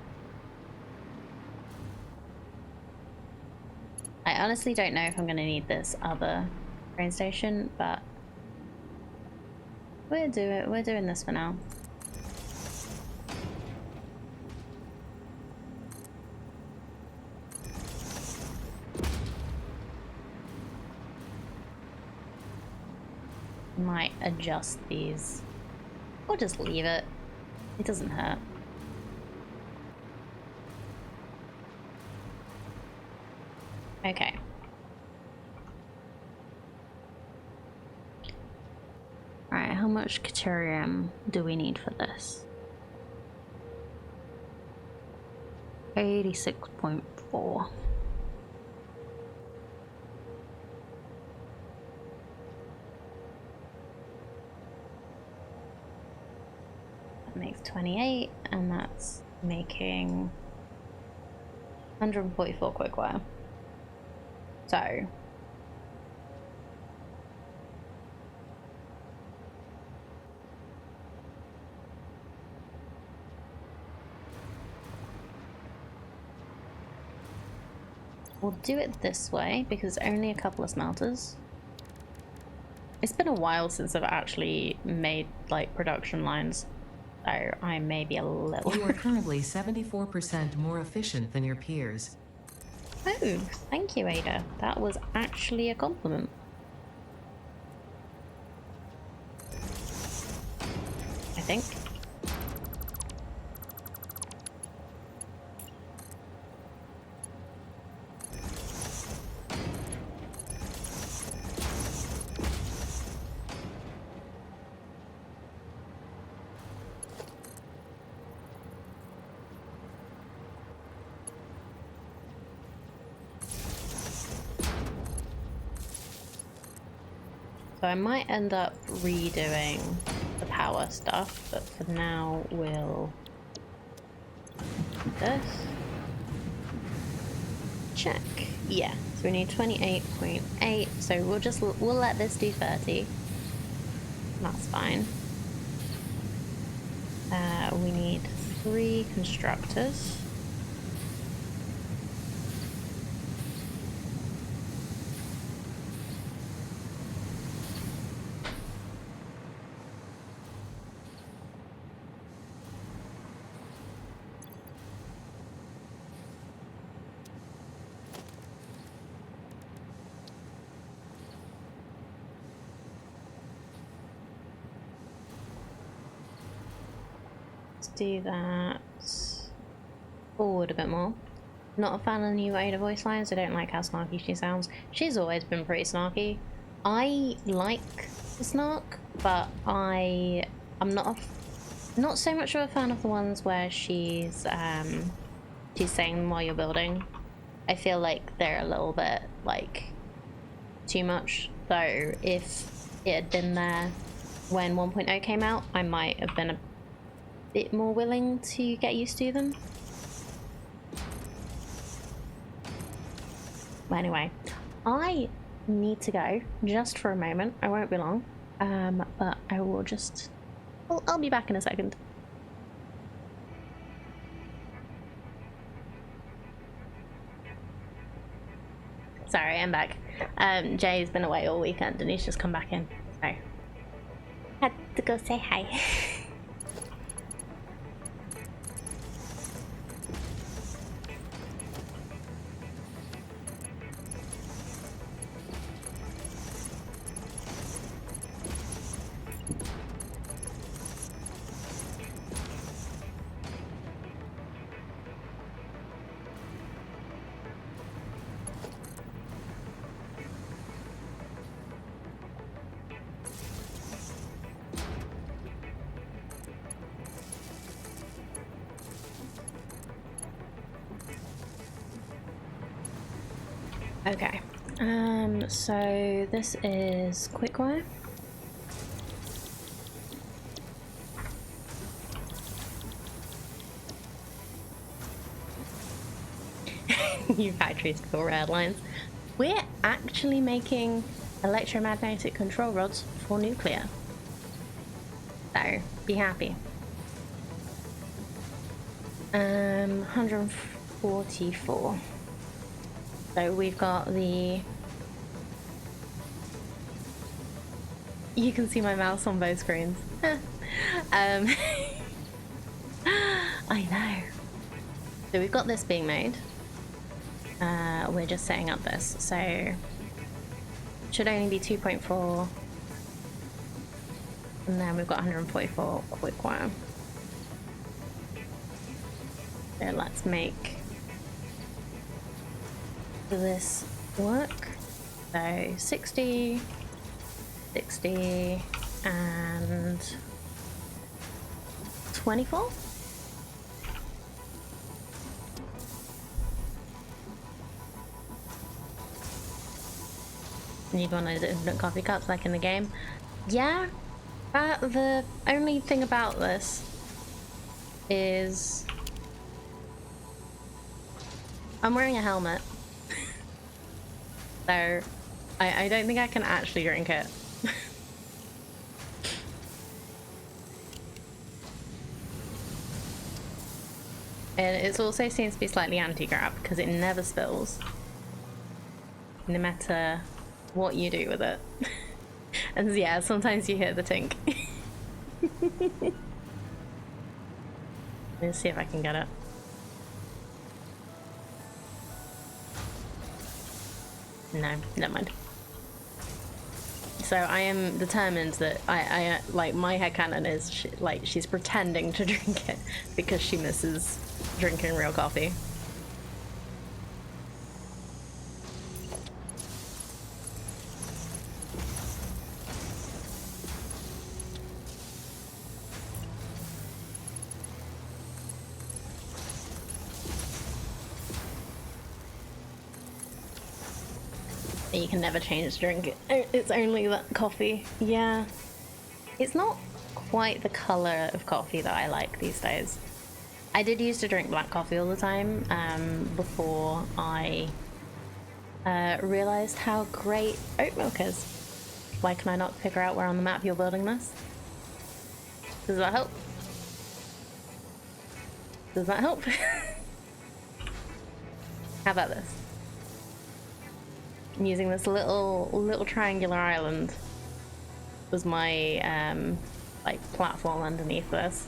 I honestly don't know if I'm going to need this other train station, but we'll do it. We're doing this for now. Might adjust these or just leave it. It doesn't hurt. Okay. Alright, how much Caterium do we need for this? 86.4. That makes 28, and that's making 144 quickwire. So we'll do it this way because only a couple of smelters. It's been a while since I've actually made like production lines, so I may be a little. You are currently 74% more efficient than your peers. Oh, thank you, Ada. That was actually a compliment. I think. So I might end up redoing the power stuff, but for now we'll do this. Check. Yeah, so we need 28.8, so we'll let this do 30. That's fine. We need 3 constructors. Do that forward a bit more. Not a fan of the new Ada voice lines. I don't like how snarky she sounds. She's always been pretty snarky. I like the snark, but I'm not so much of a fan of the ones where she's saying them while you're building. I feel like they're a little bit like too much. though if it had been there when 1.0 came out, I might have been a bit more willing to get used to them. But anyway, I need to go just for a moment. I won't be long, but I will just... I'll be back in a second. Sorry, I'm back. Jay's been away all weekend and he's just come back in, so had to go say hi. Okay, so this is Quickwire. New factories for red lines. We're actually making electromagnetic control rods for nuclear. So, be happy. 144. So we've got the... You can see my mouse on both screens. I know. So we've got this being made. We're just setting up this, so should only be 2.4, and then we've got 144 quick wire. So let's make this work. So 60, 60, and 24. Need one of those different coffee cups like in the game. Yeah, but the only thing about this is I'm wearing a helmet. So I don't think I can actually drink it. And it also seems to be slightly anti-grab because it never spills, no matter what you do with it. And yeah, sometimes you hear the tink. Let's see if I can get it. No, never mind. So I am determined that I like, my headcanon is she's pretending to drink it because she misses drinking real coffee. You can never change the drink. It's only that coffee. Yeah. It's not quite the colour of coffee that I like these days. I did used to drink black coffee all the time before I realised how great oat milk is. Why can I not figure out where on the map you're building this? Does that help? Does that help? How about this? I'm using this little triangular island was my like platform underneath this.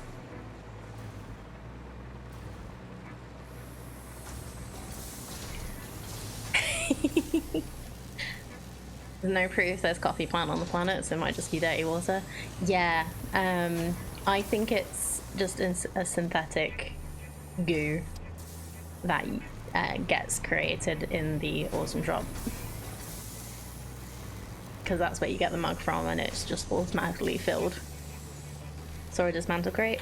There's no proof there's coffee plant on the planet, so it might just be dirty water. Yeah, I think it's just a synthetic goo that gets created in the awesome shop. Because that's where you get the mug from, and it's just automatically filled. Sorry, dismantle crate.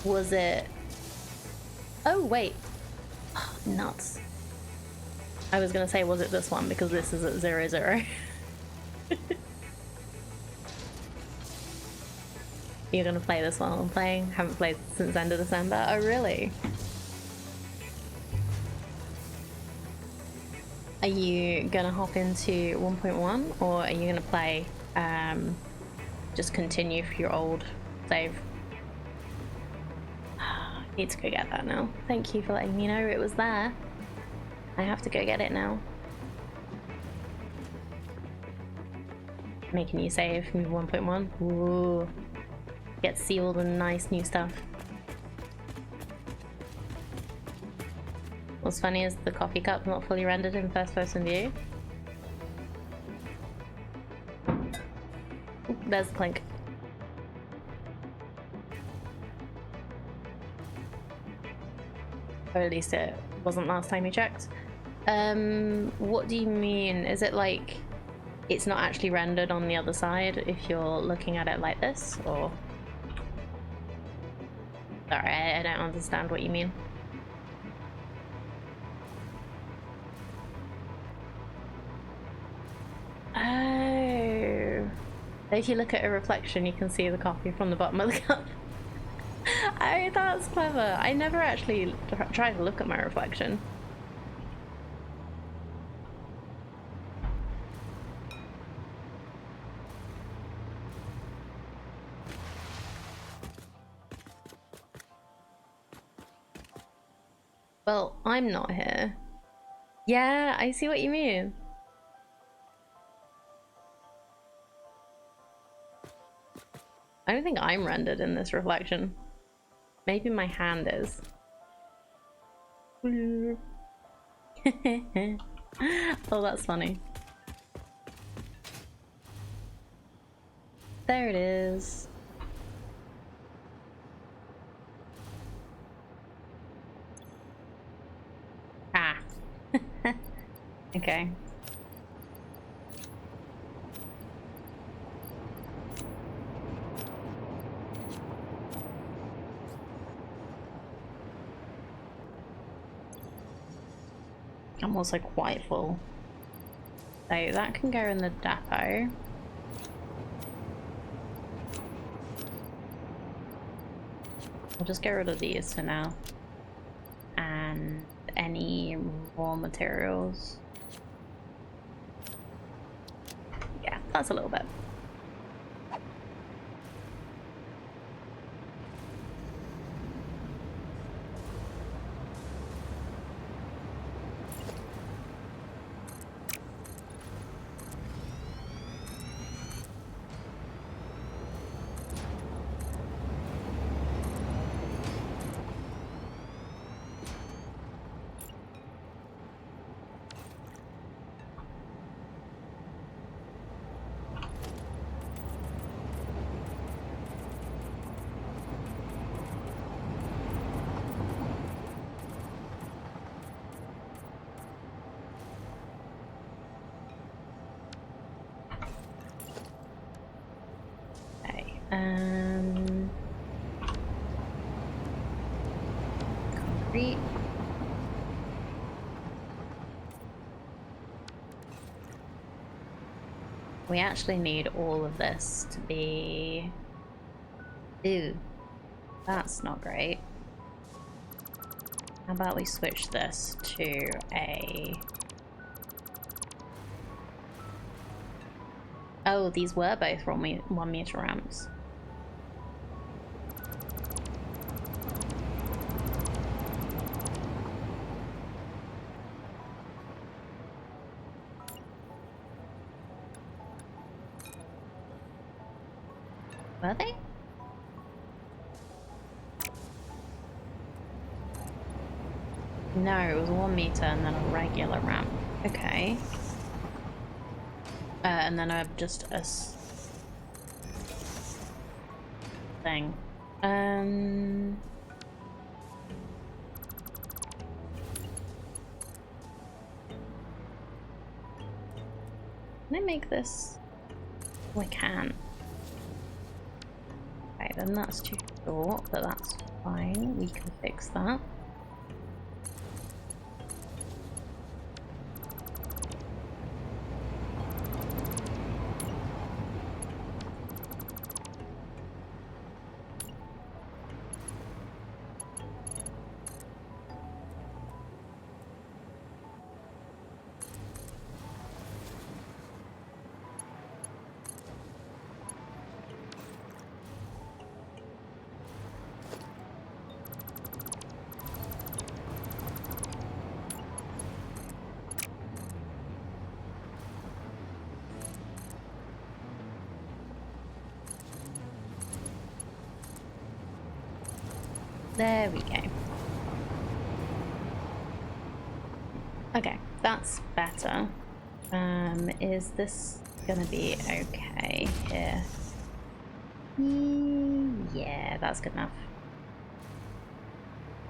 Was it... Oh, wait. Oh, nuts. I was gonna say, was it this one? Because this is at 0, 0. You're gonna play this while I'm playing? Haven't played since end of December. Oh, really? Are you gonna hop into 1.1 or are you gonna play, just continue for your old save? I need to go get that now. Thank you for letting me know it was there. I have to go get it now. Make a new save, move 1.1. Ooh. Get to see all the nice new stuff. What's funny is the coffee cup not fully rendered in first person view. Ooh, there's the clink. Or at least it wasn't last time you checked. What do you mean? Is it like it's not actually rendered on the other side if you're looking at it like this, or? Sorry, I don't understand what you mean. Oh. If you look at a reflection, you can see the coffee from the bottom of the cup. Oh, that's clever. I never actually tried to look at my reflection. Well, I'm not here. Yeah, I see what you mean. I don't think I'm rendered in this reflection. Maybe my hand is. Oh, that's funny. There it is. Ah. Okay. I'm also quite full. So that can go in the depot. I'll just get rid of these for now. And any raw materials. Yeah, that's a little bit. Concrete. We actually need all of this to be... Ew, that's not great. How about we switch this to a... Oh, these were both 1 meter ramps. Were they? No, it was 1 meter and then a regular ramp. Okay. And then just a thing. Can I make this? Oh, I can. Okay, then that's too short, but that's fine. We can fix that. There we go. Okay, that's better. Is this gonna be okay here? Yeah, that's good enough.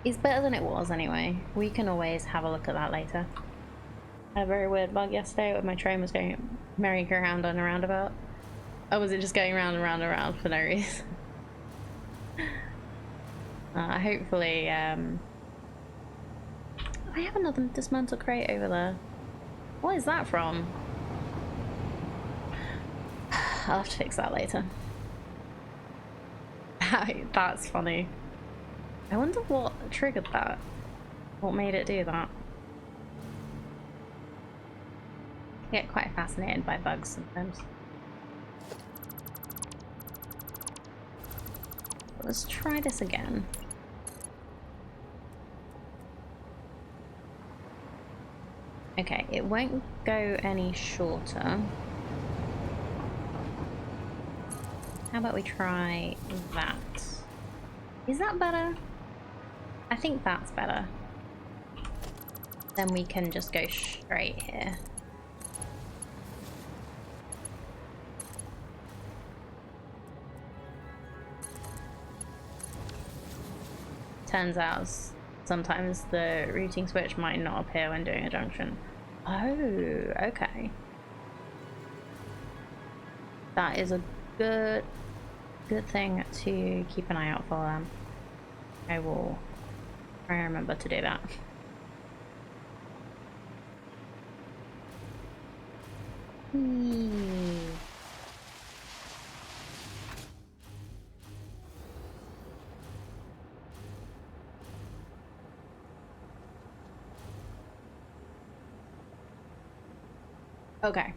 It's better than it was anyway. We can always have a look at that later. I had a very weird bug yesterday where my train was going merry-go-round on a roundabout. Or was it just going round and round and round for no reason? Hopefully, I have another dismantle crate over there. What is that from? I'll have to fix that later. That's funny. I wonder what triggered that. What made it do that? I get quite fascinated by bugs sometimes. Let's try this again. Okay, it won't go any shorter. How about we try that? Is that better? I think that's better. Then we can just go straight here. Turns out sometimes the routing switch might not appear when doing a junction. Oh, okay. That is a good thing to keep an eye out for. I will try and remember to do that. Okay.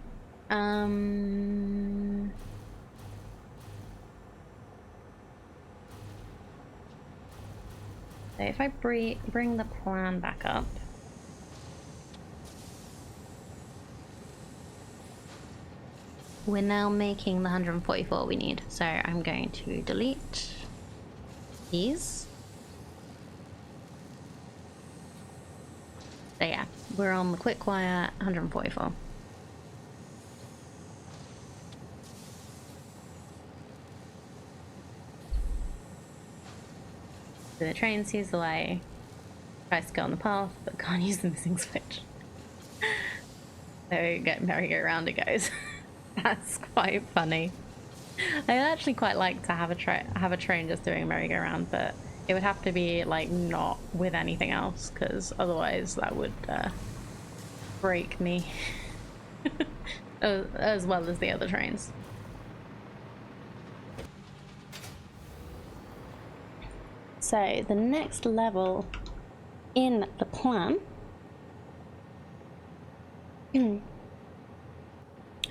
So if I bring the plan back up. We're now making the 144 we need. So I'm going to delete these. So yeah, we're on the quick wire 144. So the train sees the light, tries to go on the path, but can't use the missing switch. So get merry-go-round it goes. That's quite funny. I'd actually quite like to have a train just doing merry-go-round, but it would have to be like not with anything else, because otherwise that would break me. As well as the other trains. So the next level in the plan.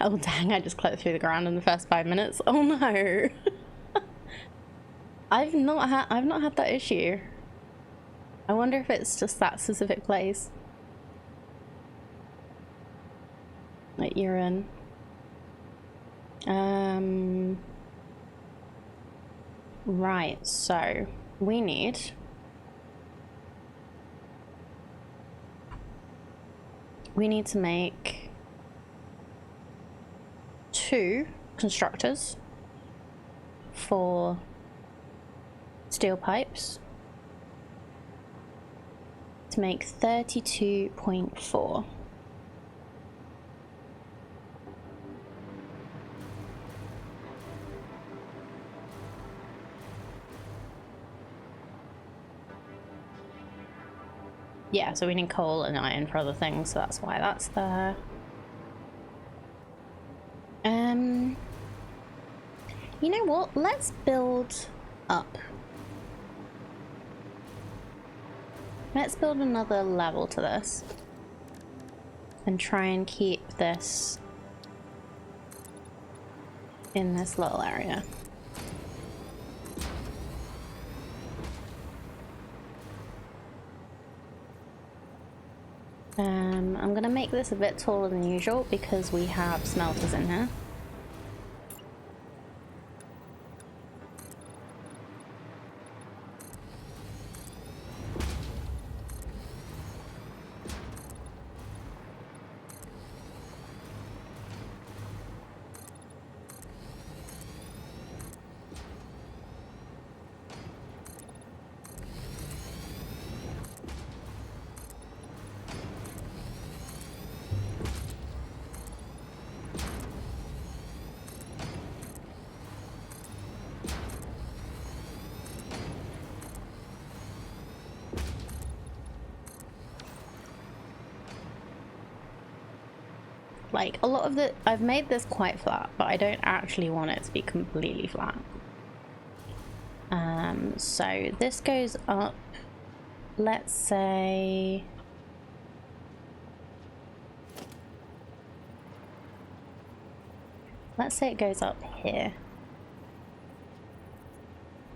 Oh dang, I just clipped through the ground in the first 5 minutes. Oh no. I've not had that issue. I wonder if it's just that specific place that you're in. Right, so we need to make 2 constructors for steel pipes to make 32.4. Yeah, so we need coal and iron for other things, so that's why that's there. You know what? Let's build up. Let's build another level to this. And try and keep this in this little area. I'm gonna make this a bit taller than usual because we have smelters in here. like a lot of the, I've made this quite flat, but I don't actually want it to be completely flat. So this goes up, let's say, it goes up here.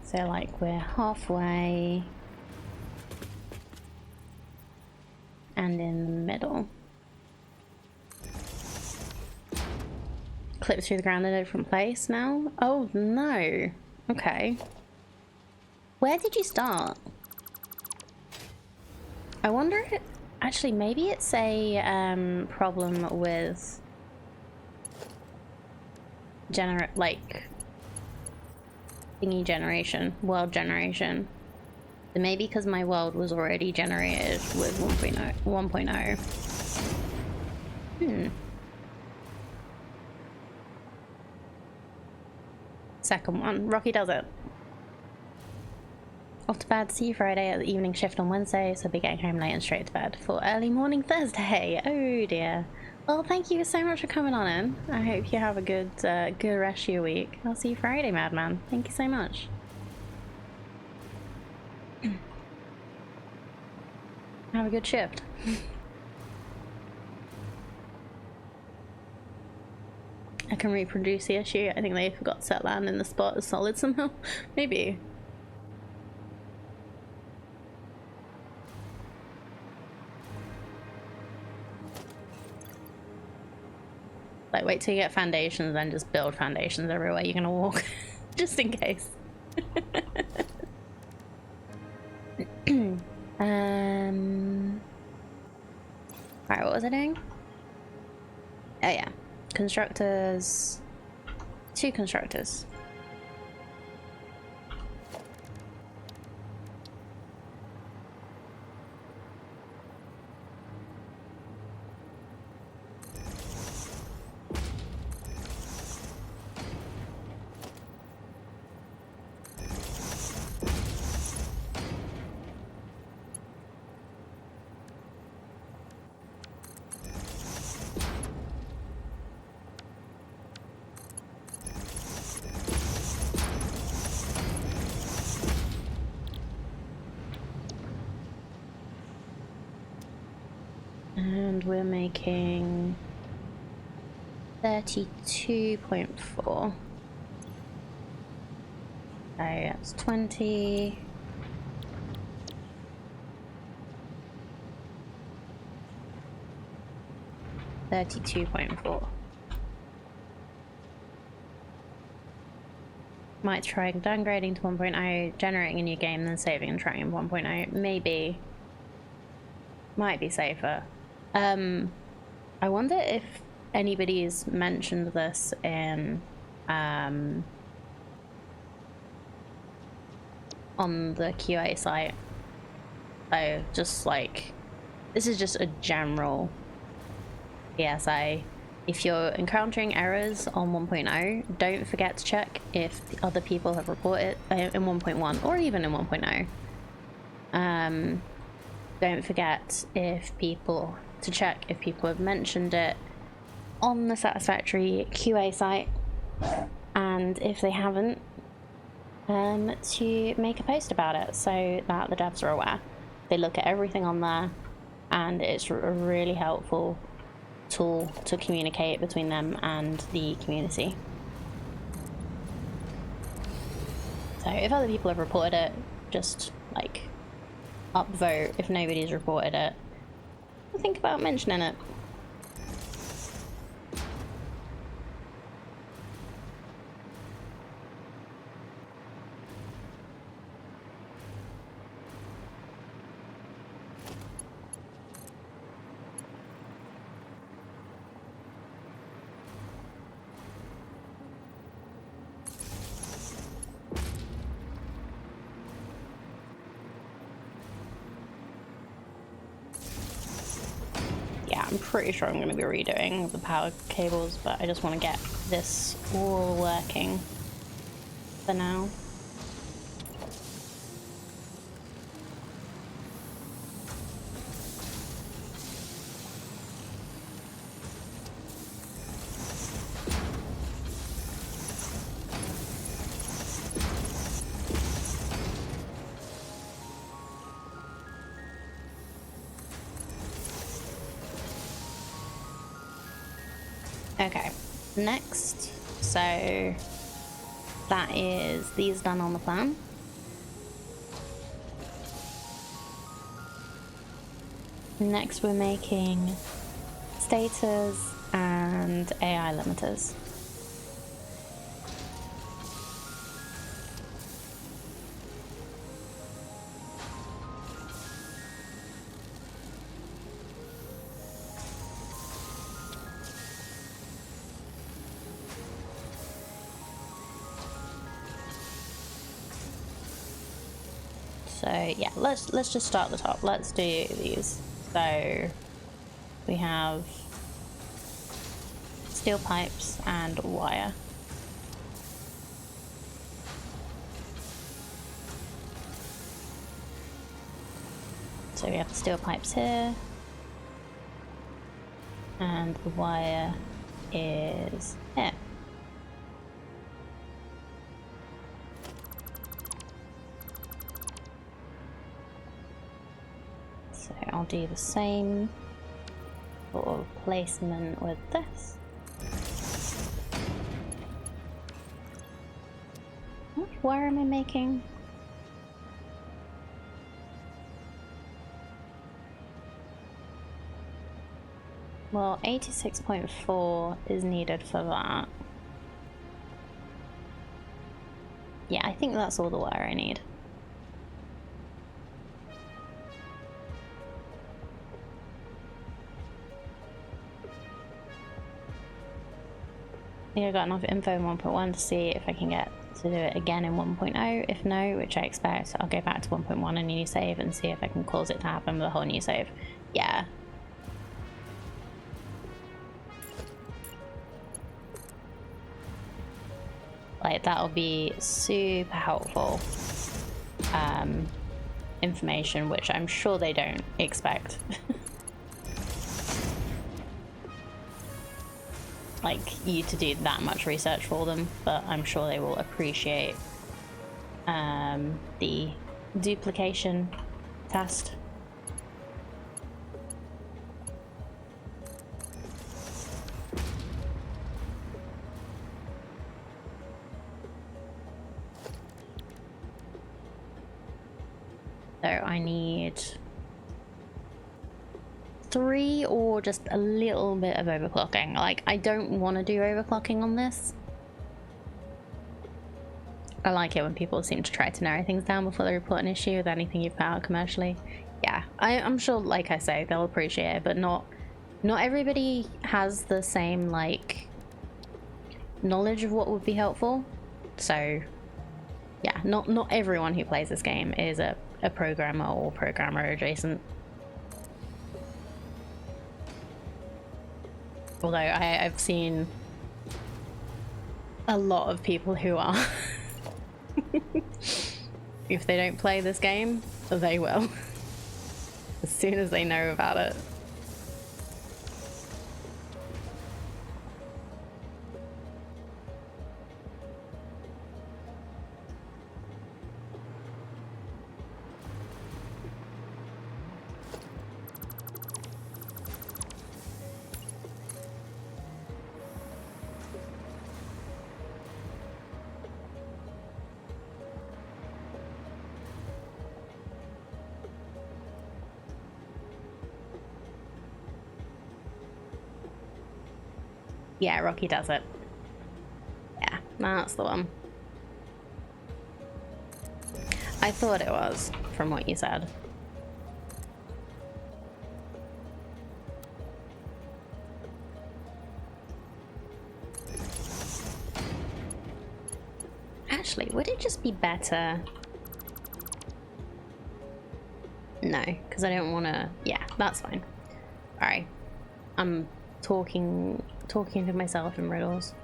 So like we're halfway and in the middle. Clip through the ground in a different place now? Oh no. Okay. Where did you start? I wonder, actually maybe it's a problem with like thingy generation, world generation. So maybe because my world was already generated with 1.0. Second one. Rocky does it. Off to bed. See you Friday at the evening shift on Wednesday, so I'll be getting home late and straight to bed for early morning Thursday. Oh dear. Well, thank you so much for coming on in. I hope you have a good rest of your week. I'll see you Friday, Madman. Thank you so much. Have a good shift. I can reproduce the issue. I think they forgot to set land in the spot as solid somehow. Maybe. Like, wait till you get foundations, then just build foundations everywhere you're gonna walk. Just in case. Right, what was I doing? Oh yeah. Constructors. 2 constructors. And we're making 32.4. So that's 20. $32.4. Might try downgrading to 1.0, generating a new game, then saving and trying in 1.0. Maybe. Might be safer. I wonder if anybody's mentioned this in on the QA site. So just like, this is just a general PSA. If you're encountering errors on 1.0, don't forget to check if other people have reported in 1.1 or even in 1.0. Don't forget to check if people have mentioned it on the Satisfactory QA site, and if they haven't, to make a post about it so that the devs are aware. They look at everything on there, and it's a really helpful tool to communicate between them and the community. So if other people have reported it, just like upvote. If nobody's reported it, think about mentioning it. I'm pretty sure I'm going to be redoing the power cables, but I just want to get this all working for now. Okay, next. So that is these done on the plan. Next, we're making stators and AI limiters. So yeah, let's just start at the top. Let's do these. So we have steel pipes and wire. So we have the steel pipes here, and the wire is here. So I'll do the same sort of placement with this. How much wire am I making? Well, 86.4 is needed for that. Yeah, I think that's all the wire I need. I think I got enough info in 1.1 to see if I can get to do it again in 1.0. If no, which I expect, I'll go back to 1.1 and a new save and see if I can cause it to happen with a whole new save. Yeah. Like, that'll be super helpful information, which I'm sure they don't expect. Like, you to do that much research for them, but I'm sure they will appreciate the duplication test. So I need 3 or just a little bit of overclocking. Like, I don't want to do overclocking on this. I like it when people seem to try to narrow things down before they report an issue with anything you've put out commercially. Yeah, I'm sure, like I say, they'll appreciate it, but not everybody has the same, like, knowledge of what would be helpful. So yeah, not everyone who plays this game is a programmer or programmer adjacent. Although I've seen a lot of people who are. If they don't play this game, they will. As soon as they know about it. Yeah, Rocky does it. Yeah, that's the one. I thought it was, from what you said. Actually, would it just be better? No, because I don't want to... Yeah, that's fine. Alright. I'm talking to myself in riddles.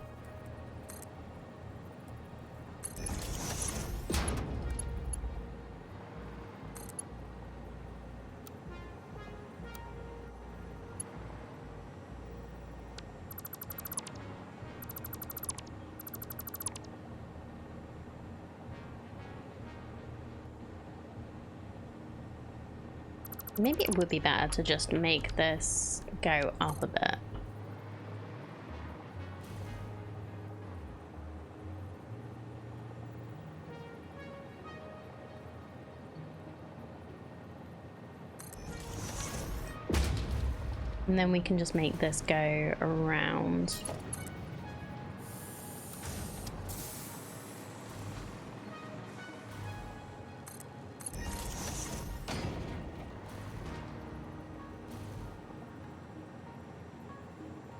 Maybe it would be better to just make this go up a bit. And then we can just make this go around.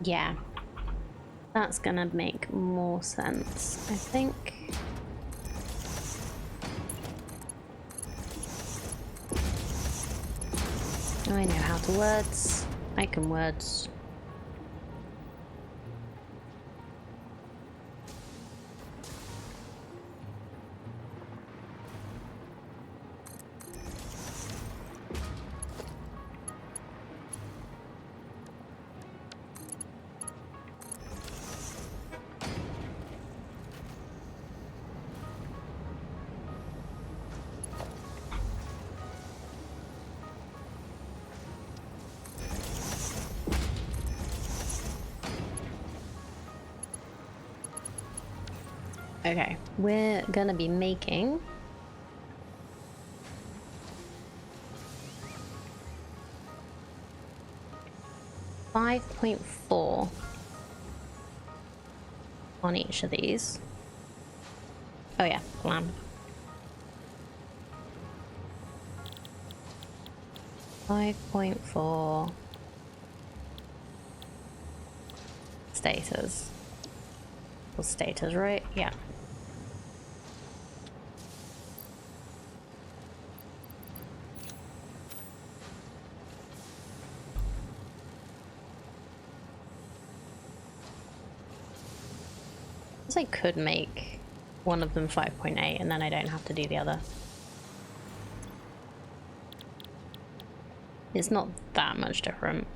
Yeah, that's gonna make more sense, I think. I know how to words. I can words. Okay, we're gonna be making $5.4 on each of these. Oh yeah, plan. 5.4 status. Or status, right? Yeah. I guess I could make one of them 5.8 and then I don't have to do the other. It's not that much different.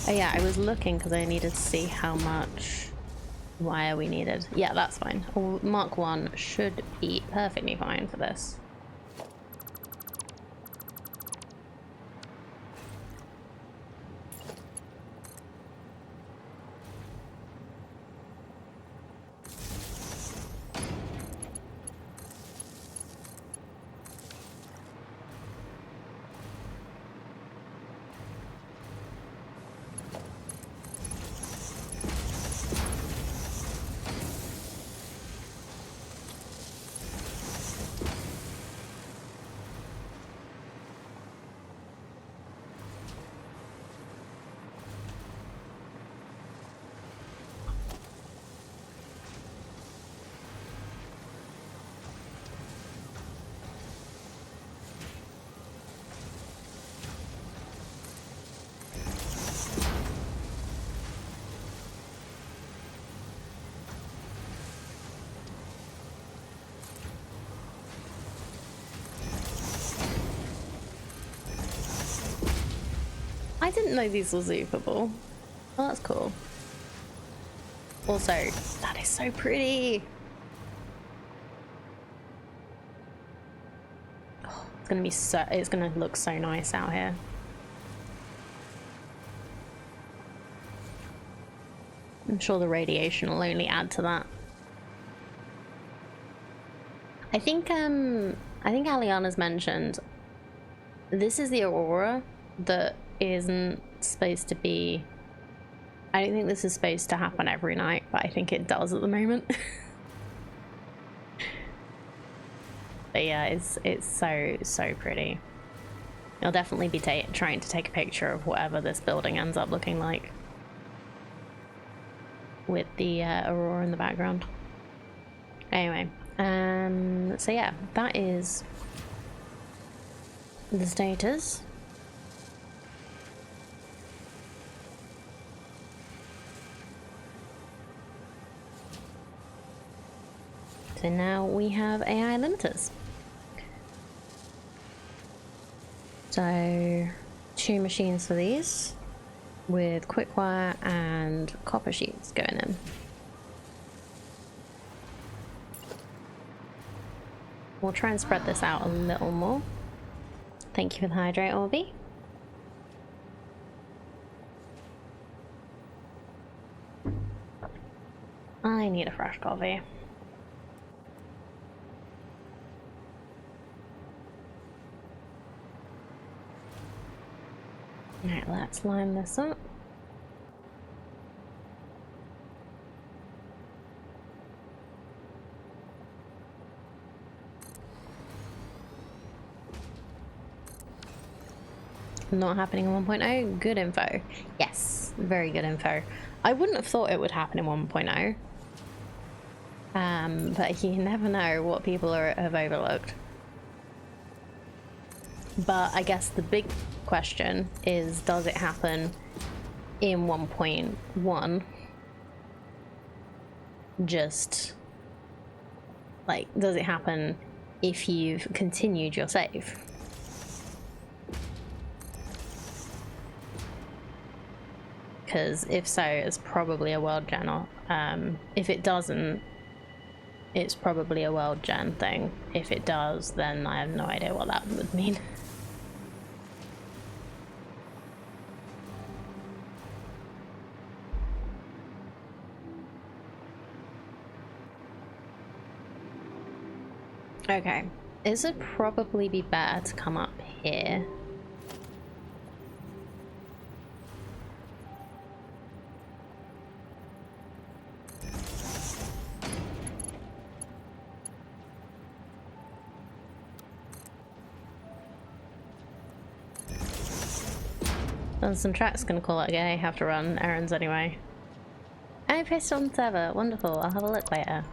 Oh yeah, I was looking because I needed to see how much wire we needed. Yeah, that's fine. Mark 1 should be perfectly fine for this. I didn't know these were zoopable. Oh, that's cool. Also, that is so pretty. Oh, it's gonna be it's gonna look so nice out here. I'm sure the radiation will only add to that. I think Aliana's mentioned this is the aurora that isn't supposed to be. I don't think this is supposed to happen every night, but I think it does at the moment. But yeah, it's so pretty. I'll definitely be trying to take a picture of whatever this building ends up looking like with the aurora in the background. Anyway, so yeah, that is the status. So now we have AI limiters. So 2 machines for these with quick wire and copper sheets going in. We'll try and spread this out a little more. Thank you for the hydrate, Orby. I need a fresh coffee. Alright, let's line this up. Not happening in 1.0. Good info. Yes, very good info. I wouldn't have thought it would happen in 1.0. But you never know what people have overlooked. But I guess the big question is, does it happen in 1.1? Just like, does it happen if you've continued your save? Because if so, it's probably a world gen, or if it doesn't, it's probably a world gen thing. If it does, then I have no idea what that would mean. Okay, this would probably be better to come up here. And some track's gonna call it again. I have to run errands anyway. I posted on the server. Wonderful. I'll have a look later.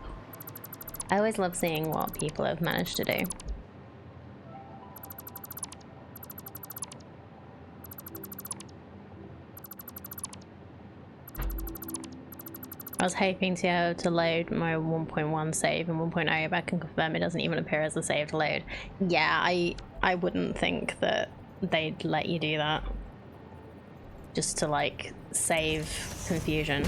I always love seeing what people have managed to do. I was hoping to be able to load my 1.1 save in 1.0, but I can confirm it doesn't even appear as a saved load. Yeah, I wouldn't think that they'd let you do that. Just to, like, save confusion.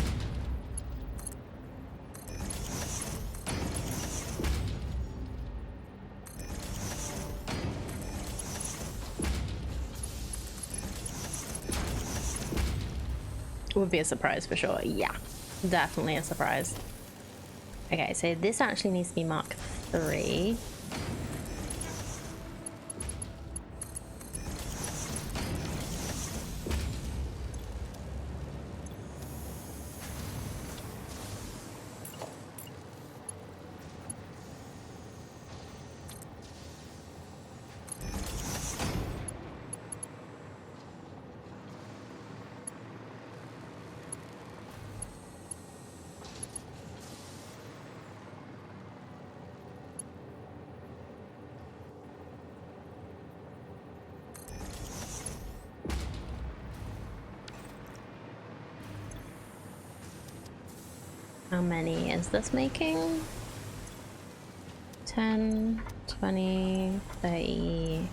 Would be a surprise for sure. Yeah, definitely a surprise. Okay, so this actually needs to be Mark 3. How many is this making? 10, 20, 30,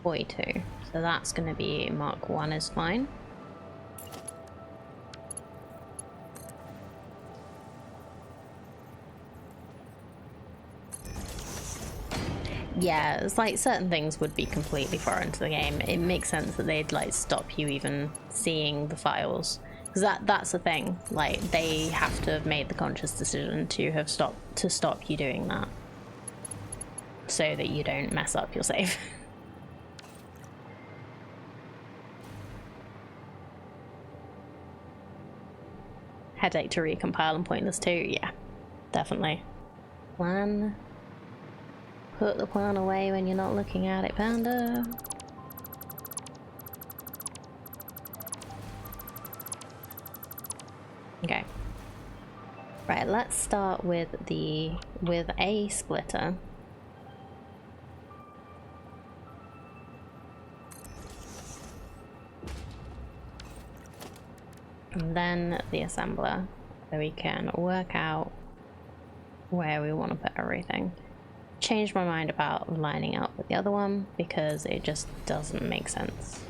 42. So that's going to be Mark 1 is fine. Yeah, it's like certain things would be completely foreign to the game. It makes sense that they'd like stop you even seeing the files. Because that's the thing, like they have to have made the conscious decision to stop you doing that, so that you don't mess up your save. Headache to recompile and pointless too. Yeah, definitely. Plan. Put the plan away when you're not looking at it, Panda. Okay. Right, let's start with a splitter. And then the assembler, so we can work out where we want to put everything. Changed my mind about lining up with the other one because it just doesn't make sense.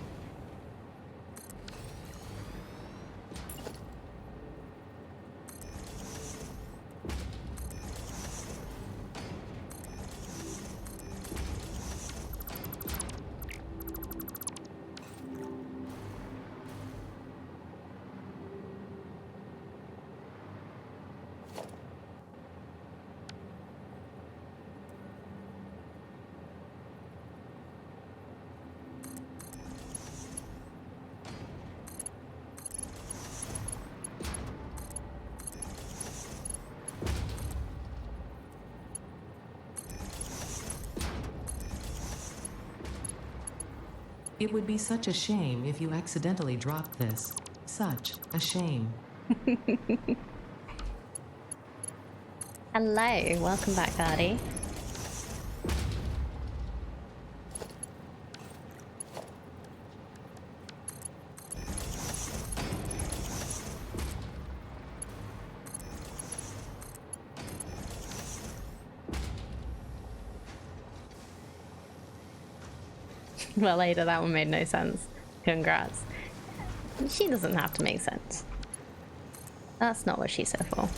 It would be such a shame if you accidentally dropped this. Such a shame. Hello, welcome back, Daddy. Well, Ada, that one made no sense. Congrats. She doesn't have to make sense. That's not what she's here for.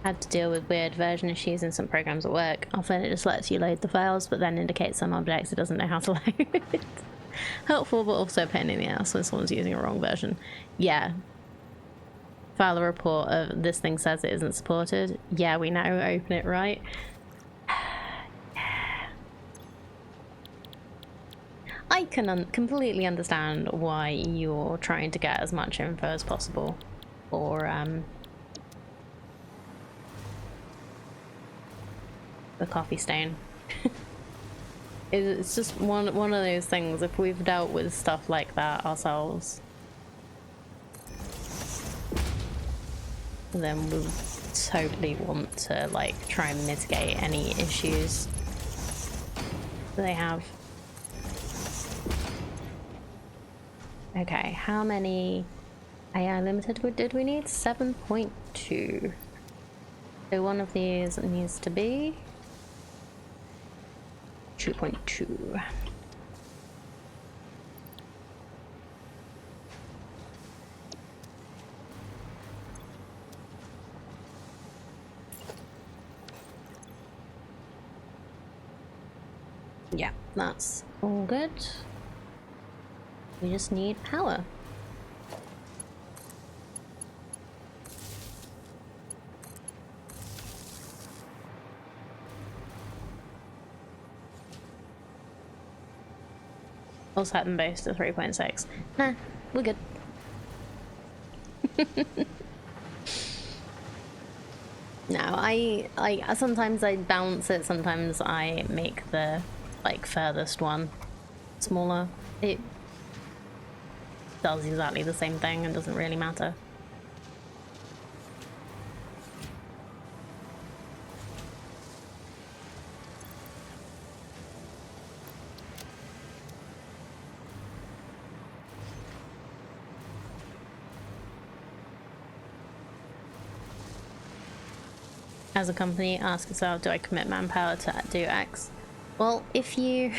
Had to deal with weird version issues in some programs at work. Often it just lets you load the files, but then indicates some objects it doesn't know how to load. Helpful, but also a pain in the ass when someone's using a wrong version. Yeah. File a report of this thing says it isn't supported. Yeah, we now open it, right? I can completely understand why you're trying to get as much info as possible for the coffee stain. It's just one of those things. If we've dealt with stuff like that ourselves, then we totally want to like try and mitigate any issues they have. Okay, how many AI limited did we need? 7.2. So one of these needs to be 2.2. Yeah, that's all good. We just need power. We'll set them both to 3.6. Nah, we're good. No, I sometimes I balance it, sometimes I make the like furthest one smaller. It does exactly the same thing and doesn't really matter. As a company, ask yourself, do I commit manpower to do X? Well, if you'd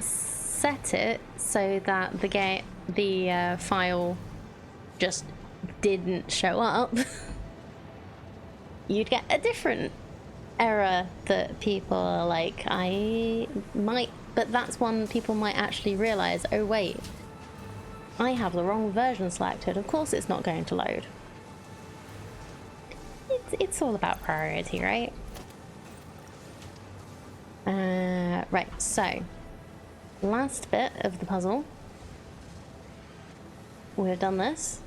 set it so that the file just didn't show up, you'd get a different error that people are like, but that's one people might actually realize, oh wait, I have the wrong version selected, of course it's not going to load. It's all about priority, right? Right, so last bit of the puzzle. We've done this.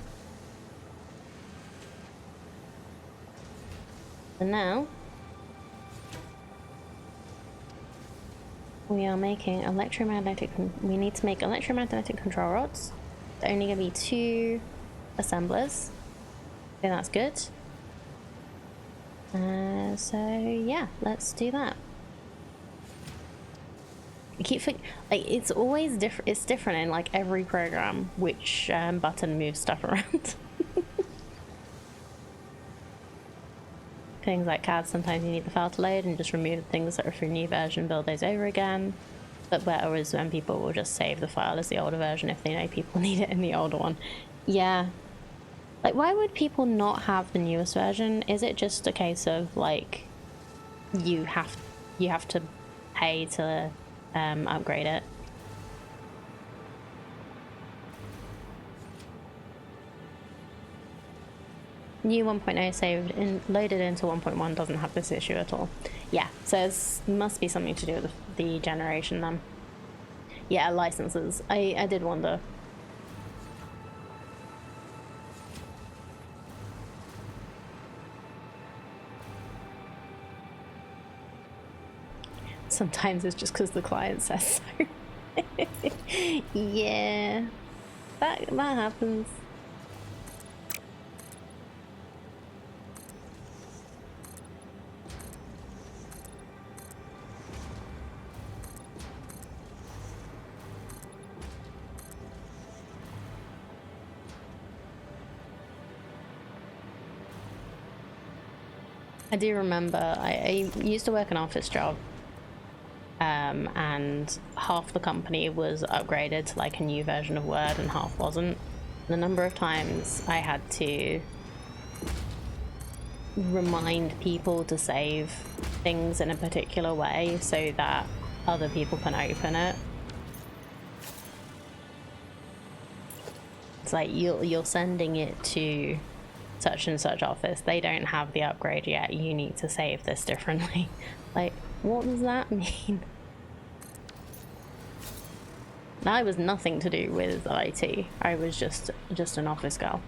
And now we are making we need to make electromagnetic control rods. There's only going to be 2 assemblers. So that's good. So yeah, let's do that. I keep thinking, like, it's always different. It's different in like every program which button moves stuff around. Things like CAD, sometimes you need the file to load and just remove things that are for a new version, build those over again. But better is when people will just save the file as the older version if they know people need it in the older one. Yeah. Like, why would people not have the newest version? Is it just a case of like you have to pay to upgrade it? New 1.0 saved and loaded into 1.1 doesn't have this issue at all. Yeah, so it must be something to do with the generation then. Yeah, licenses. I did wonder. Sometimes it's just because the client says so. Yeah, that happens. I do remember I used to work an office job, and half the company was upgraded to like a new version of Word and half wasn't. The number of times I had to remind people to save things in a particular way so that other people can open it. It's like you're sending it to such and such office. They don't have the upgrade yet. You need to save this differently. Like, what does that mean? I was nothing to do with IT. I was just an office girl.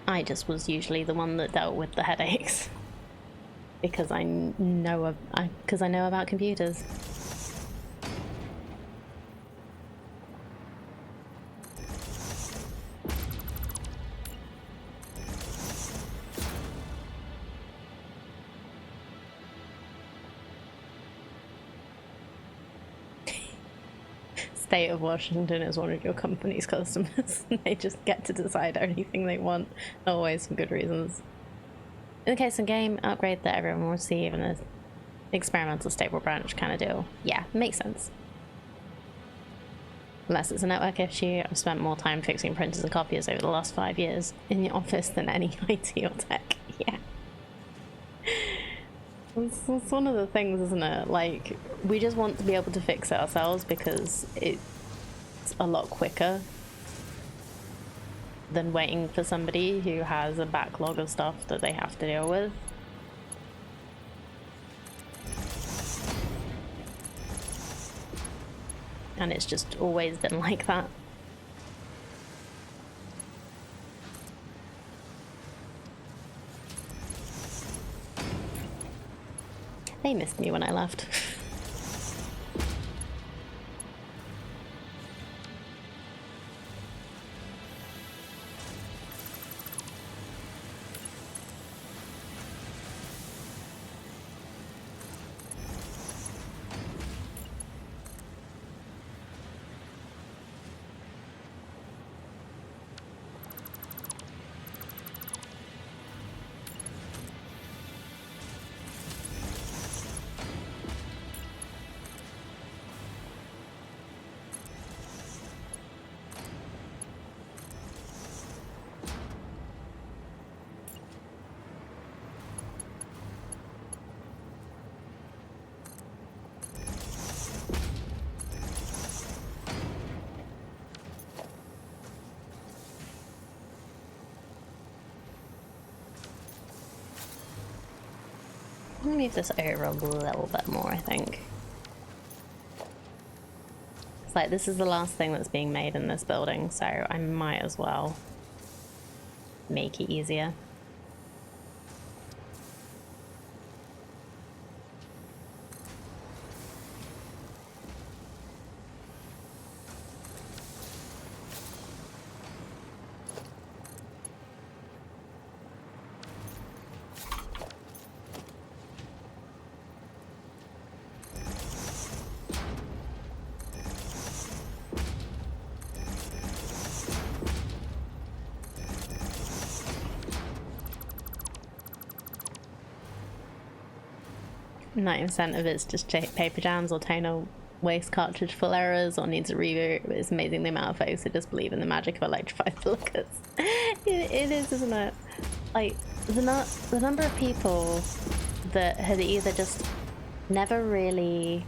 I just was usually the one that dealt with the headaches because I know about computers. State of Washington is one of your company's customers. They just get to decide anything they want, always for good reasons. In the case of game, upgrade that everyone will receive in an experimental stable branch kind of deal. Yeah, makes sense. Unless it's a network issue, I've spent more time fixing printers and copiers over the last 5 years in the office than any IT or tech. Yeah. It's one of the things, isn't it? Like, we just want to be able to fix it ourselves because it's a lot quicker than waiting for somebody who has a backlog of stuff that they have to deal with. And it's just always been like that. They missed me when I left. I'm gonna move this over a little bit more, I think. It's like this is the last thing that's being made in this building, so I might as well make it easier. %of it's just paper jams or toner waste cartridge full errors or needs a reboot. It's amazing the amount of folks who just believe in the magic of electrified silicas. It is, isn't it? Like, the number of people that had either just never really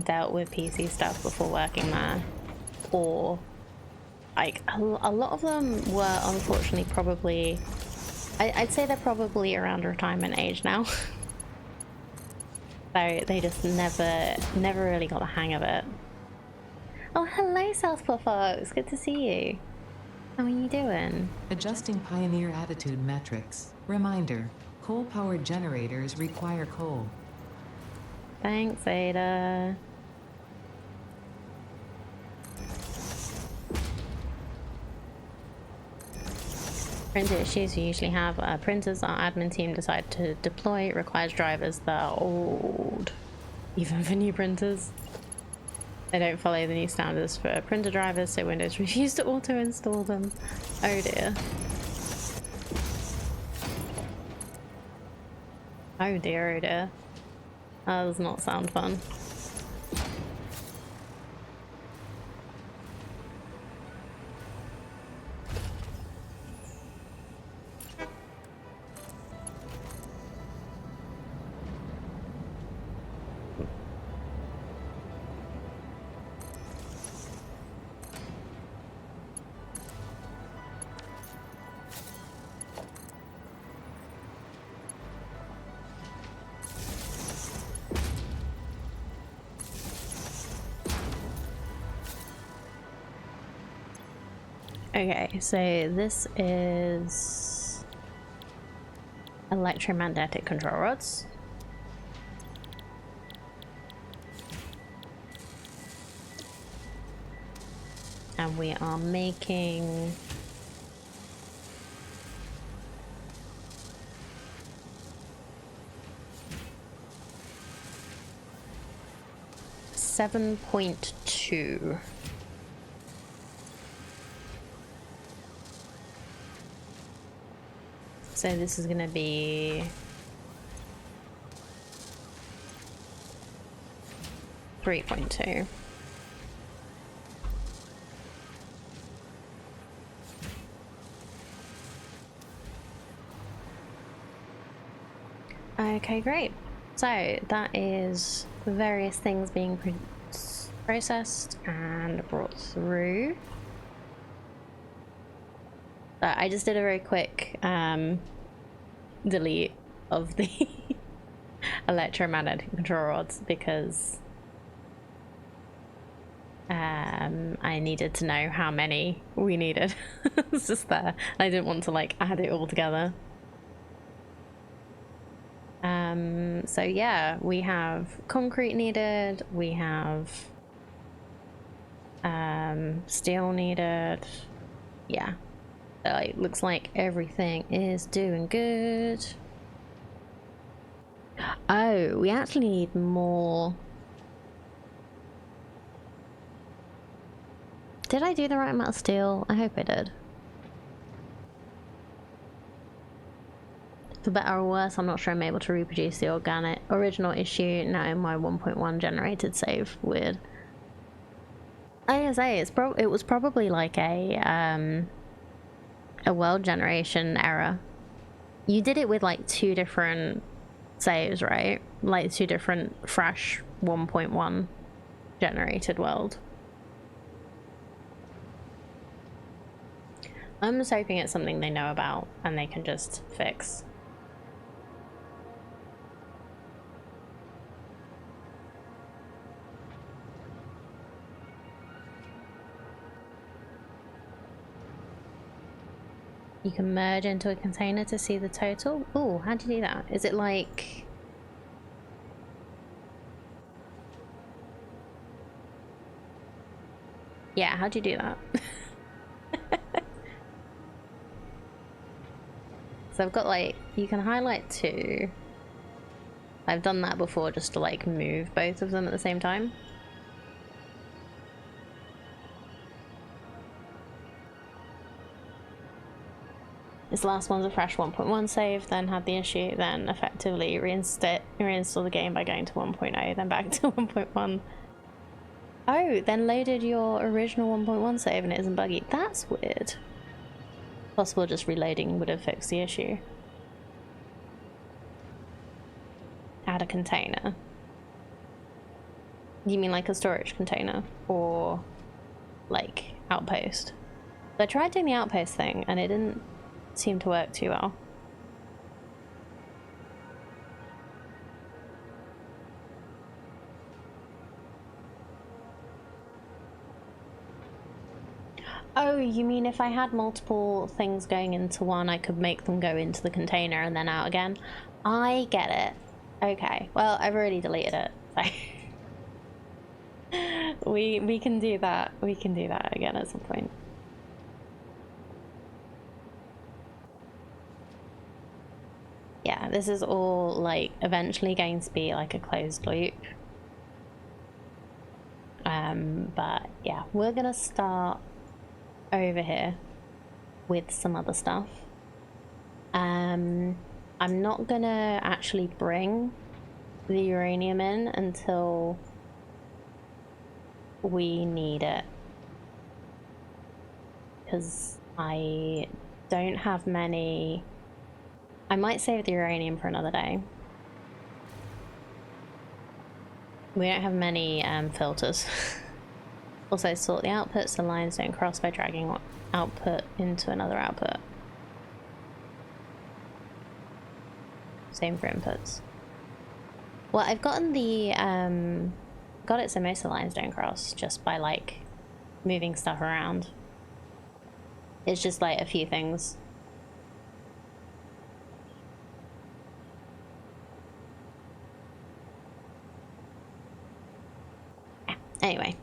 dealt with PC stuff before working there, or like a lot of them were unfortunately probably, I'd say they're probably around retirement age now. So they just never really got the hang of it. Oh, hello, Southpaw folks. Good to see you. How are you doing? Adjusting Pioneer attitude metrics. Reminder. Coal-powered generators require coal. Thanks, Ada. Printer issues we usually have. Printers our admin team decide to deploy. It requires drivers that are old. Even for new printers. They don't follow the new standards for printer drivers, so Windows refuse to auto-install them. Oh dear. Oh dear, oh dear. That does not sound fun. Okay, so this is electromagnetic control rods. And we are making 7.2. So this is going to be 3.2. Okay, great. So that is various things being processed and brought through. I just did a very quick delete of the electromagnetic control rods because I needed to know how many we needed. It's just there. I didn't want to like add it all together. So yeah, we have concrete needed, we have steel needed. Yeah. It looks like everything is doing good. Oh, we actually need more. Did I do the right amount of steel? I hope I did. For better or worse, I'm not sure I'm able to reproduce the original issue now in my 1.1 generated save. Weird. I gotta say, it was probably like a world generation error. You did it with like 2 different saves, right? Like 2 different fresh 1.1 generated world. I'm just hoping it's something they know about and they can just fix. You can merge into a container to see the total. Oh, how'd you do that? Is it like... Yeah, how'd you do that? So I've got like, you can highlight 2. I've done that before just to like move both of them at the same time. This last one's a fresh 1.1 save, then had the issue, then effectively reinstall the game by going to 1.0, then back to 1.1. Oh, then loaded your original 1.1 save and it isn't buggy. That's weird. Possible just reloading would have fixed the issue. Add a container. You mean like a storage container? Or like outpost? So I tried doing the outpost thing and it didn't seem to work too well. Oh you mean if I had multiple things going into one, I could make them go into the container and then out again? I get it. Okay, well, I've already deleted it, so we can do that. We can do that again at some point. Yeah, this is all like eventually going to be like a closed loop. But yeah, we're gonna start over here with some other stuff. I'm not gonna actually bring the uranium in until we need it, because I don't have many. I might save the uranium for another day. We don't have many filters. Also, sort the outputs, the lines don't cross by dragging output into another output. Same for inputs. Well, I've gotten the got it so most of the lines don't cross just by like moving stuff around. It's just like a few things. Anyway,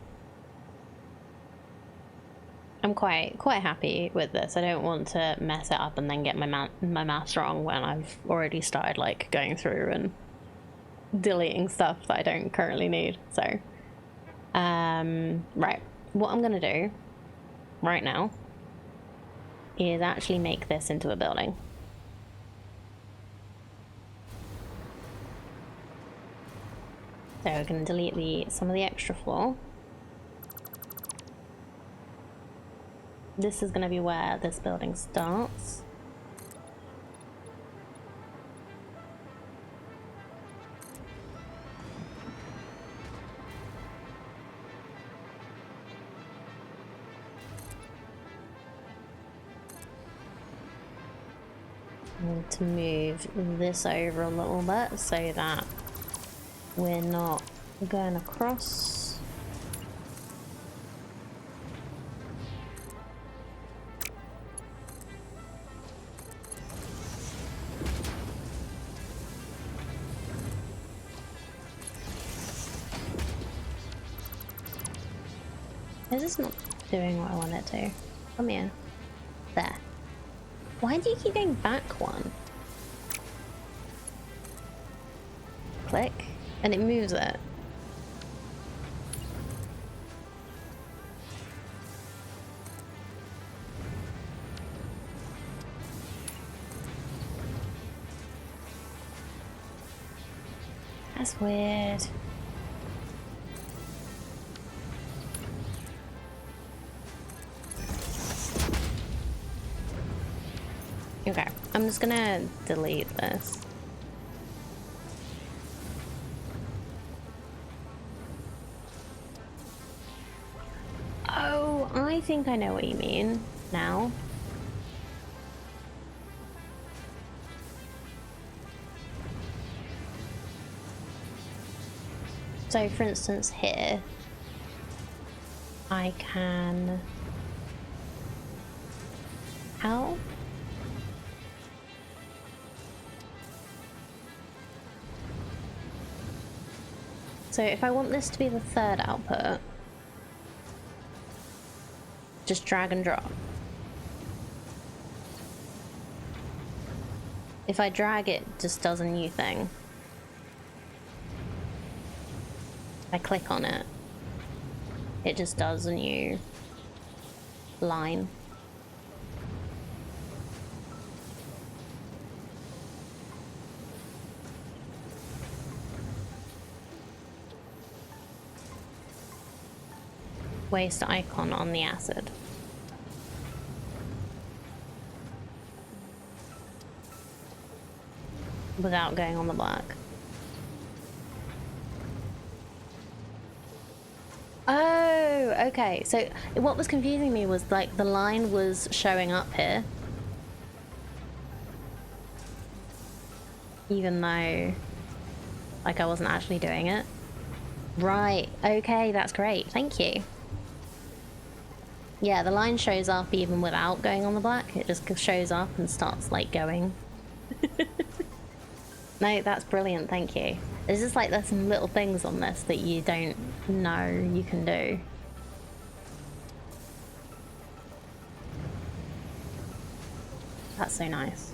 I'm quite happy with this. I don't want to mess it up and then get my maths wrong when I've already started like going through and deleting stuff that I don't currently need. So, right, what I'm gonna do right now is actually make this into a building. So we're gonna delete some of the extra floor. This is gonna be where this building starts. I need to move this over a little bit so that we're not going across. Is this not doing what I want it to? Come here. There. Why do you keep going back one? Click. And it moves it. That's weird. Okay, I'm just gonna delete this. Oh, I think I know what you mean now. So for instance here, I can... How? So if I want this to be the third output, just drag and drop. If I drag it, just does a new thing. I click on it, it just does a new line. Waste icon on the acid. Without going on the black. Oh, okay. So what was confusing me was like the line was showing up here, even though like I wasn't actually doing it. Right. Okay, that's great. Thank you. Yeah, the line shows up even without going on the black. It just shows up and starts like going. No, that's brilliant, thank you. There's just like, there's some little things on this that you don't know you can do. That's so nice.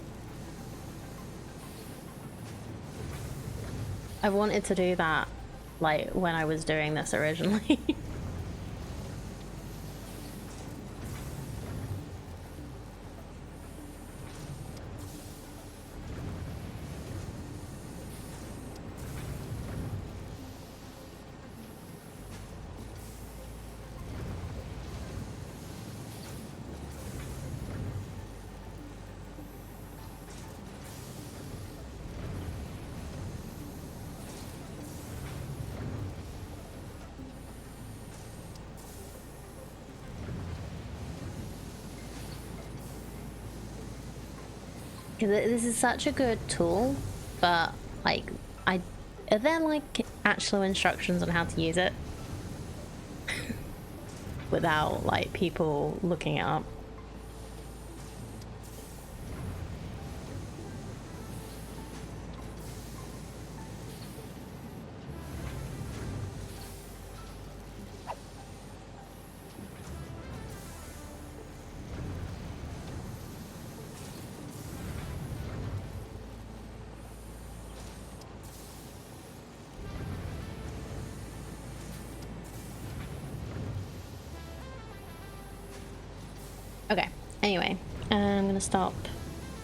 I wanted to do that like when I was doing this originally. This is such a good tool, but like, are there like actual instructions on how to use it without like people looking it up? Okay, anyway, I'm gonna stop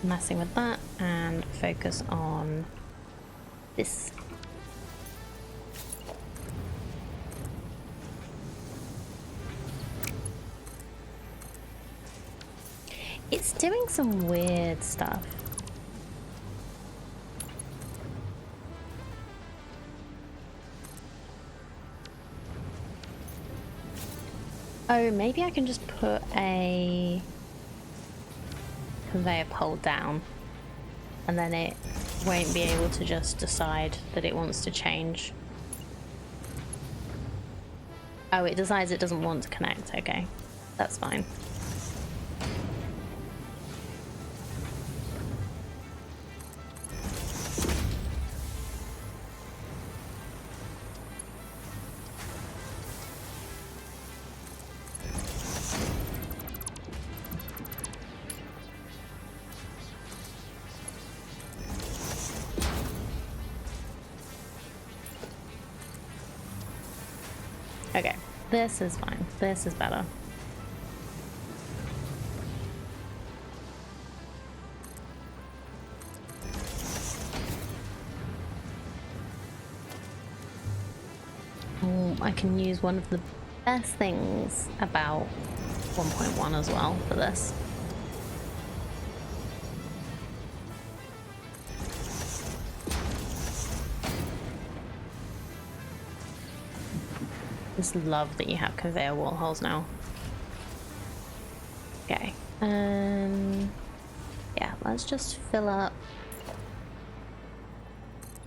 messing with that and focus on this. It's doing some weird stuff. Oh, maybe I can just put a conveyor pole down and then it won't be able to just decide that it wants to change. Oh, it decides it doesn't want to connect. Okay, that's fine. Okay, this is fine. This is better. Oh, I can use one of the best things about 1.1 as well for this. Just love that you have conveyor wall holes now. Okay, yeah, let's just fill up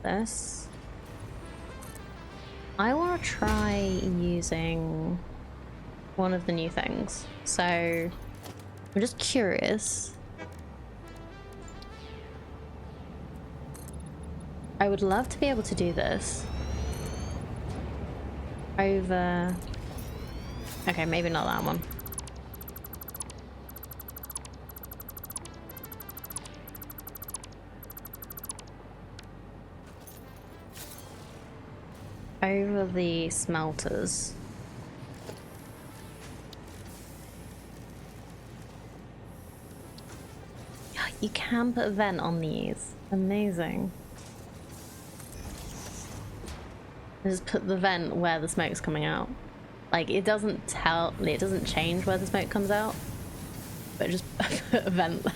this. I want to try using one of the new things, so I'm just curious. I would love to be able to do this over... Okay, maybe not that one. Over the smelters. You can put a vent on these. Amazing. Just put the vent where the smoke's coming out. Like, it doesn't change where the smoke comes out, but just put a vent.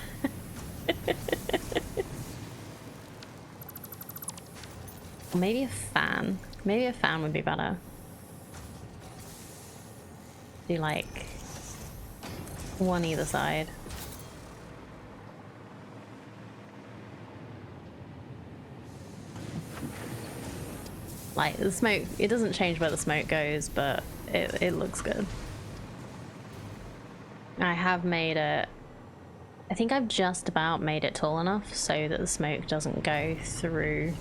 Or maybe a fan. Maybe a fan would be better. Do like one either side. Like, the smoke, it doesn't change where the smoke goes, but it looks good. I have made it... I think I've just about made it tall enough so that the smoke doesn't go through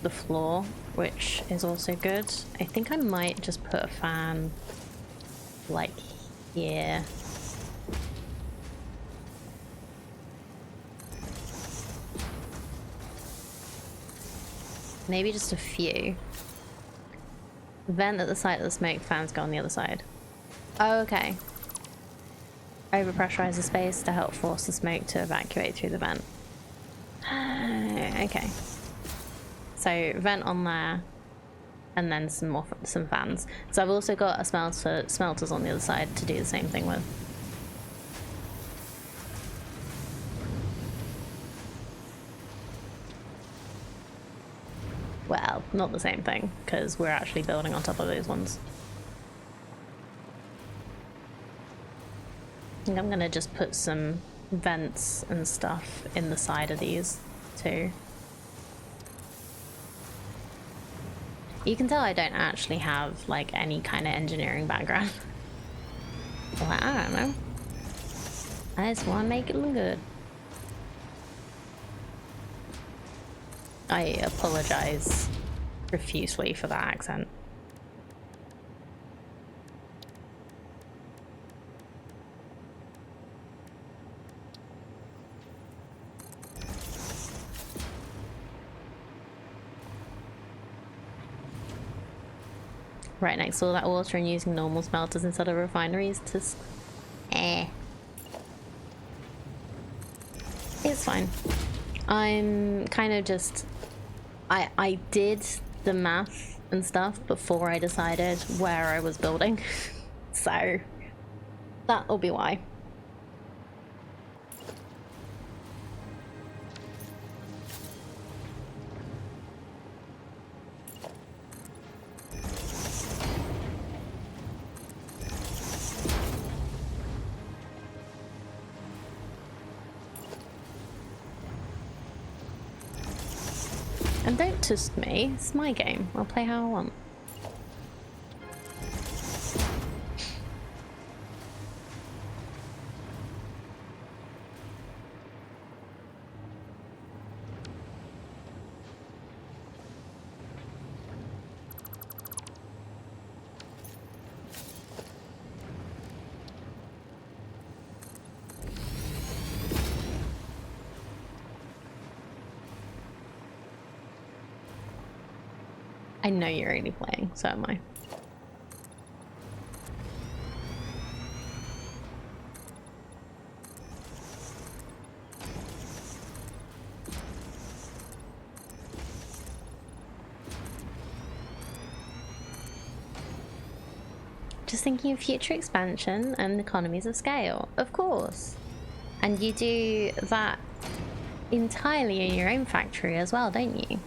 the floor, which is also good. I think I might just put a fan like here. Maybe just a few. Vent at the side of the smoke, fans go on the other side. Oh, okay. Overpressurize the space to help force the smoke to evacuate through the vent. Okay. So vent on there, and then some fans. So I've also got a smelters on the other side to do the same thing with. Well, not the same thing, because we're actually building on top of those ones. I think I'm gonna just put some vents and stuff in the side of these too. You can tell I don't actually have like any kind of engineering background. Well, I don't know. I just want to make it look good. I apologize profusely for that accent. Right next to all that water and using normal smelters instead of refineries to... It's fine. I'm kind of just... I did the math and stuff before I decided where I was building. So that'll be why. And don't test me, it's my game. I'll play how I want. I know you're already playing, so am I. Just thinking of future expansion and economies of scale, of course. And you do that entirely in your own factory as well, don't you?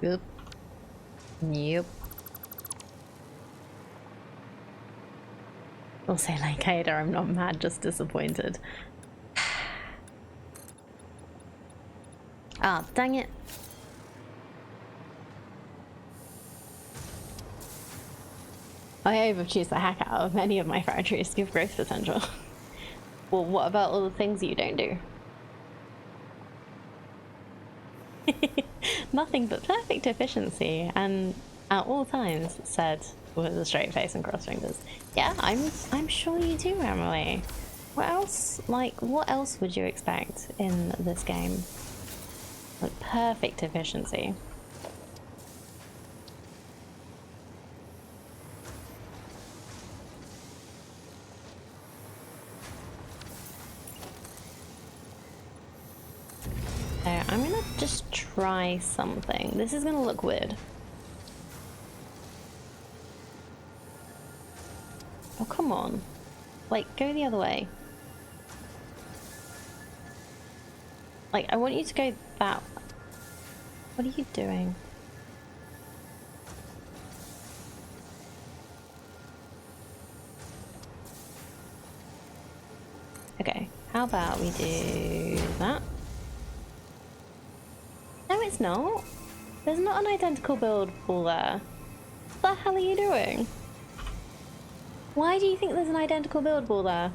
Yep. Yep. I'll say like Ada, I'm not mad, just disappointed. Ah, oh, dang it. I overchoose the heck out of many of my factories to give growth potential. Well, what about all the things you don't do? Nothing but perfect efficiency, and at all times said with a straight face and crossed fingers. Yeah, I'm sure you do, Emily. What else? Like, what else would you expect in this game? Like, perfect efficiency. So I'm gonna just try something. This is gonna look weird. Oh, come on. Like, go the other way. Like, I want you to go that... What are you doing? Okay, how about we do that? it's not. There's not an identical buildable there. What the hell are you doing? Why do you think there's an identical buildable there?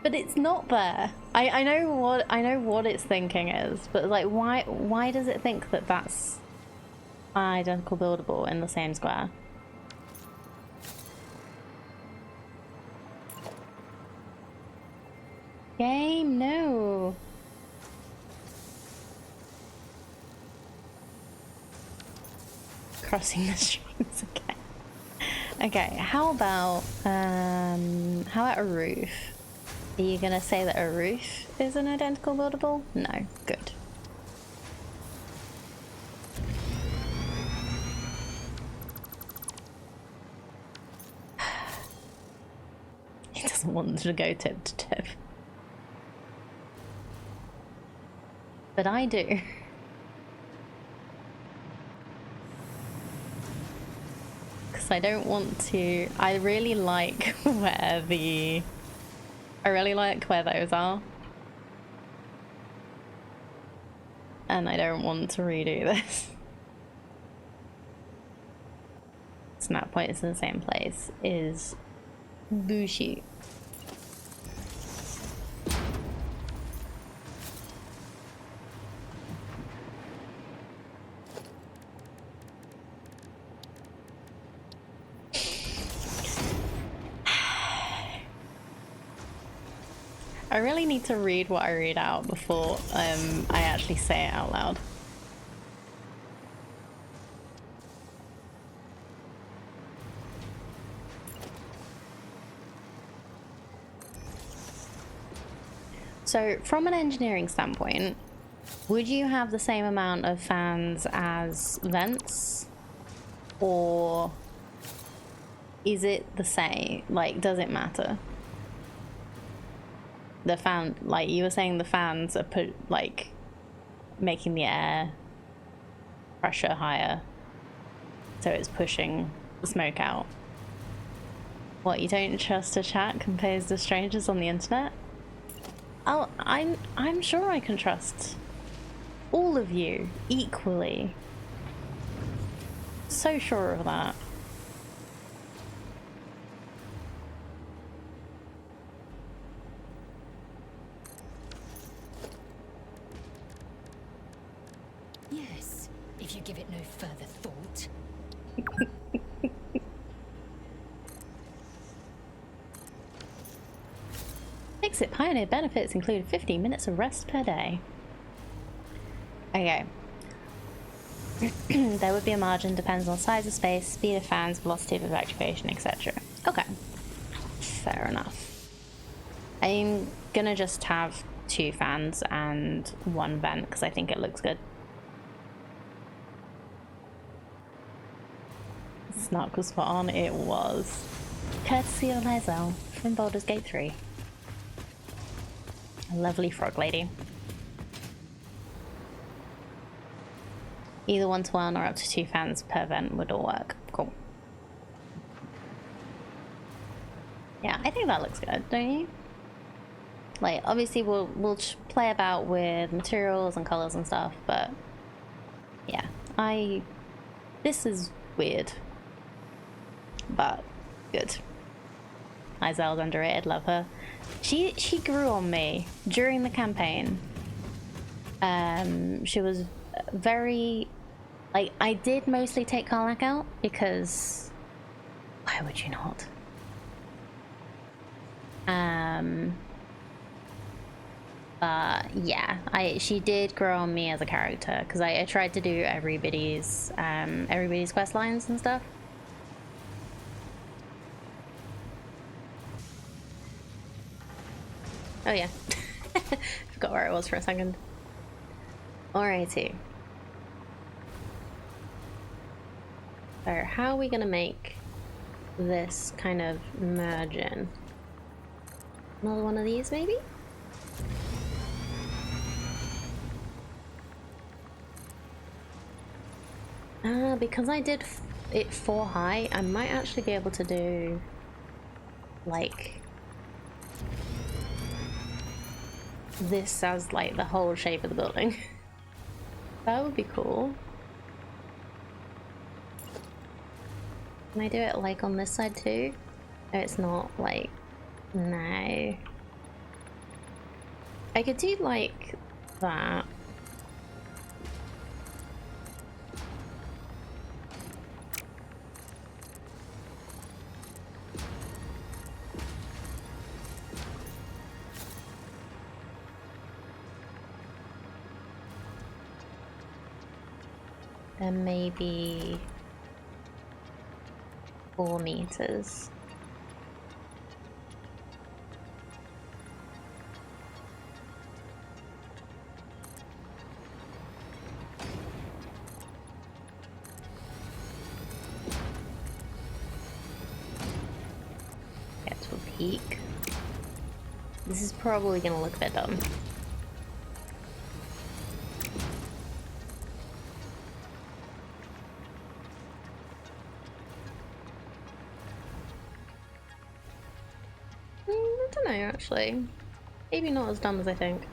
But it's not there. I know what its thinking is, but like why does it think that that's an identical buildable in the same square? Game, no. Crossing the streams again. Okay, how about a roof? Are you gonna say that a roof is an identical buildable? No. Good. He doesn't want to go tip to tip. But I do. Because I don't want to... I really like where the... I really like where those are. And I don't want to redo this. Snap points in the same place is bushy. I really need to read what I read out before I actually say it out loud. So, from an engineering standpoint, would you have the same amount of fans as vents? Or is it the same? Like, does it matter? The fan, like you were saying, the fans are making the air pressure higher, so it's pushing the smoke out. What, you don't trust a chat composed of strangers on the internet? Oh, I'm sure I can trust all of you equally. So sure of that. Yes, if you give it no further thought. Exit Pioneer benefits include 15 minutes of rest per day. Okay. There would be a margin, depends on size of space, speed of fans, velocity of evacuation, etc. Okay. Fair enough. I'm gonna just have 2 fans and 1 vent because I think it looks good. Snark was spot on, it was. Courtesy of Lizelle from Baldur's Gate 3. A lovely frog lady. Either 1-to-1 or up to 2 fans per vent would all work. Cool. Yeah, I think that looks good, don't you? Like, obviously we'll play about with materials and colors and stuff, but yeah, this is weird, but good. Izelle's underrated, love her. She grew on me during the campaign. She was very, like, I did mostly take Karlach out because why would you not? But yeah, she did grow on me as a character because I tried to do everybody's quest lines and stuff. Oh yeah, forgot where I was for a second. Alrighty. So how are we gonna make this kind of merge in? Another one of these maybe? Because I did it 4 high, I might actually be able to do like this as like the whole shape of the building. That would be cool. Can I do it like on this side too? No, it's not like, no. I could do like that. Then maybe 4 meters. Get to a peak. This is probably gonna look a bit dumb. I don't know, actually. Maybe not as dumb as I think.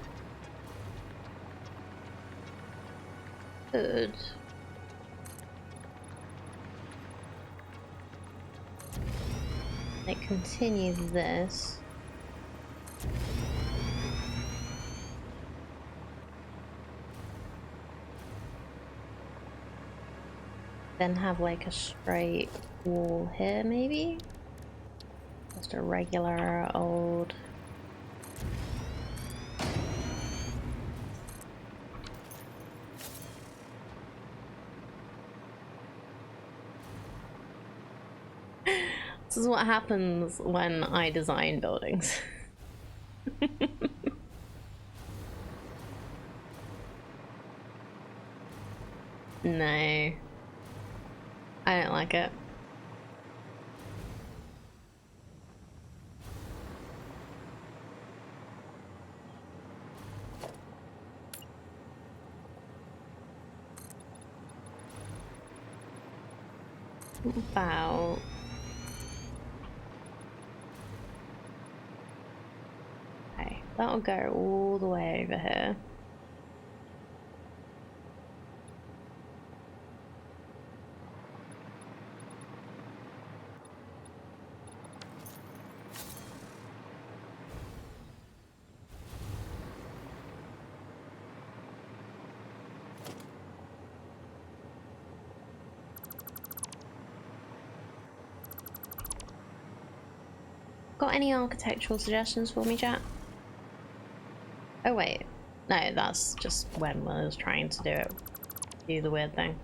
Good. It continues this. Then have like a straight wall here, maybe? Just a regular old... This is what happens when I design buildings. No. I don't like it. About... Okay, that'll go all the way over here. Got any architectural suggestions for me, chat? Oh wait, no, that's just when I was trying to do the weird thing.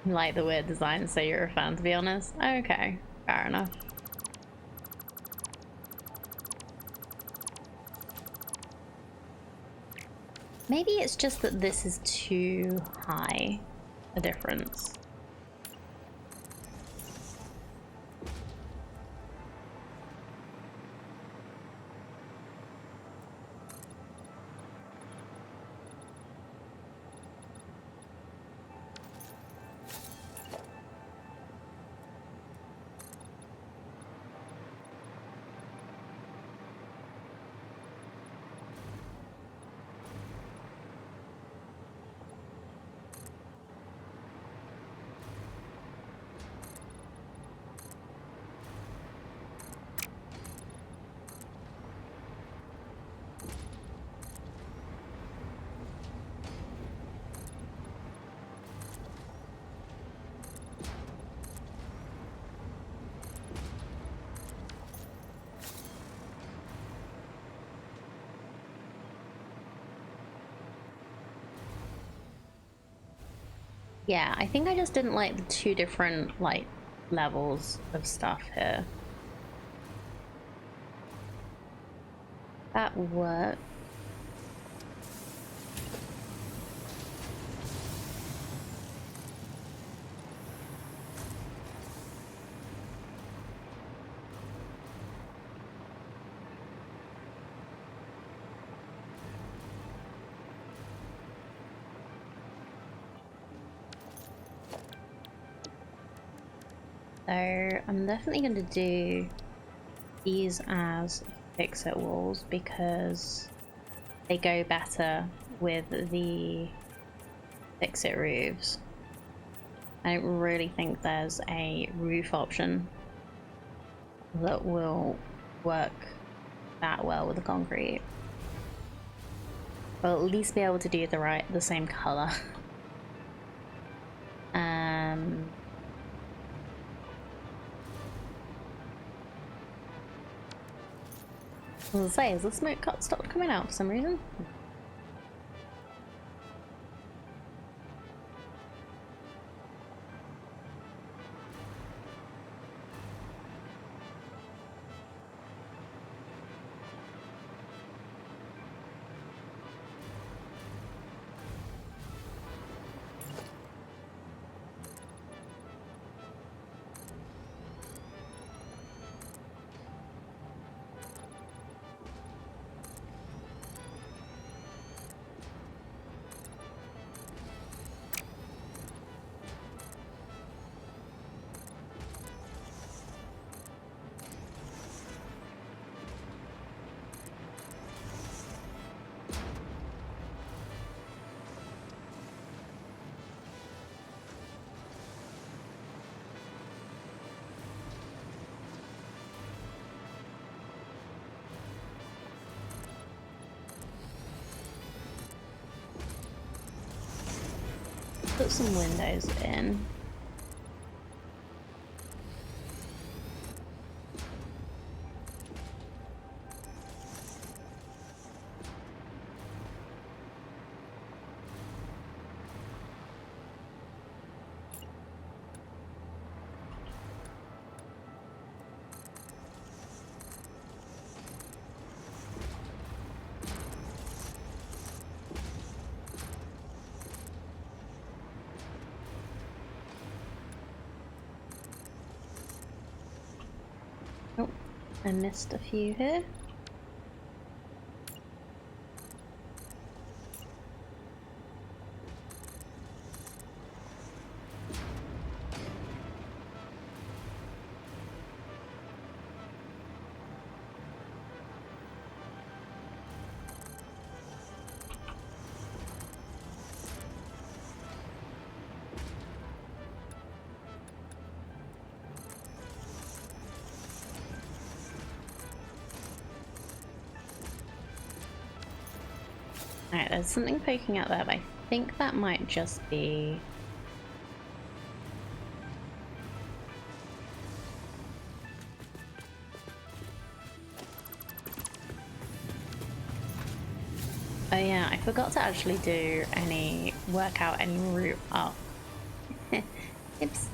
Like the weird design, so you're a fan, to be honest. Okay, fair enough. Maybe it's just that this is too high a difference. Yeah, I think I just didn't like the 2 different, like, levels of stuff here. That will work. So I'm definitely going to do these as fix-it walls because they go better with the fix-it roofs. I don't really think there's a roof option that will work that well with the concrete. But at least be able to do the same color. I was gonna say, has the smoke cut stopped coming out for some reason? Put some windows in. Oh, I missed a few here. Alright, there's something poking out there, but I think that might just be... Oh yeah, I forgot to actually work out any route up. Oops.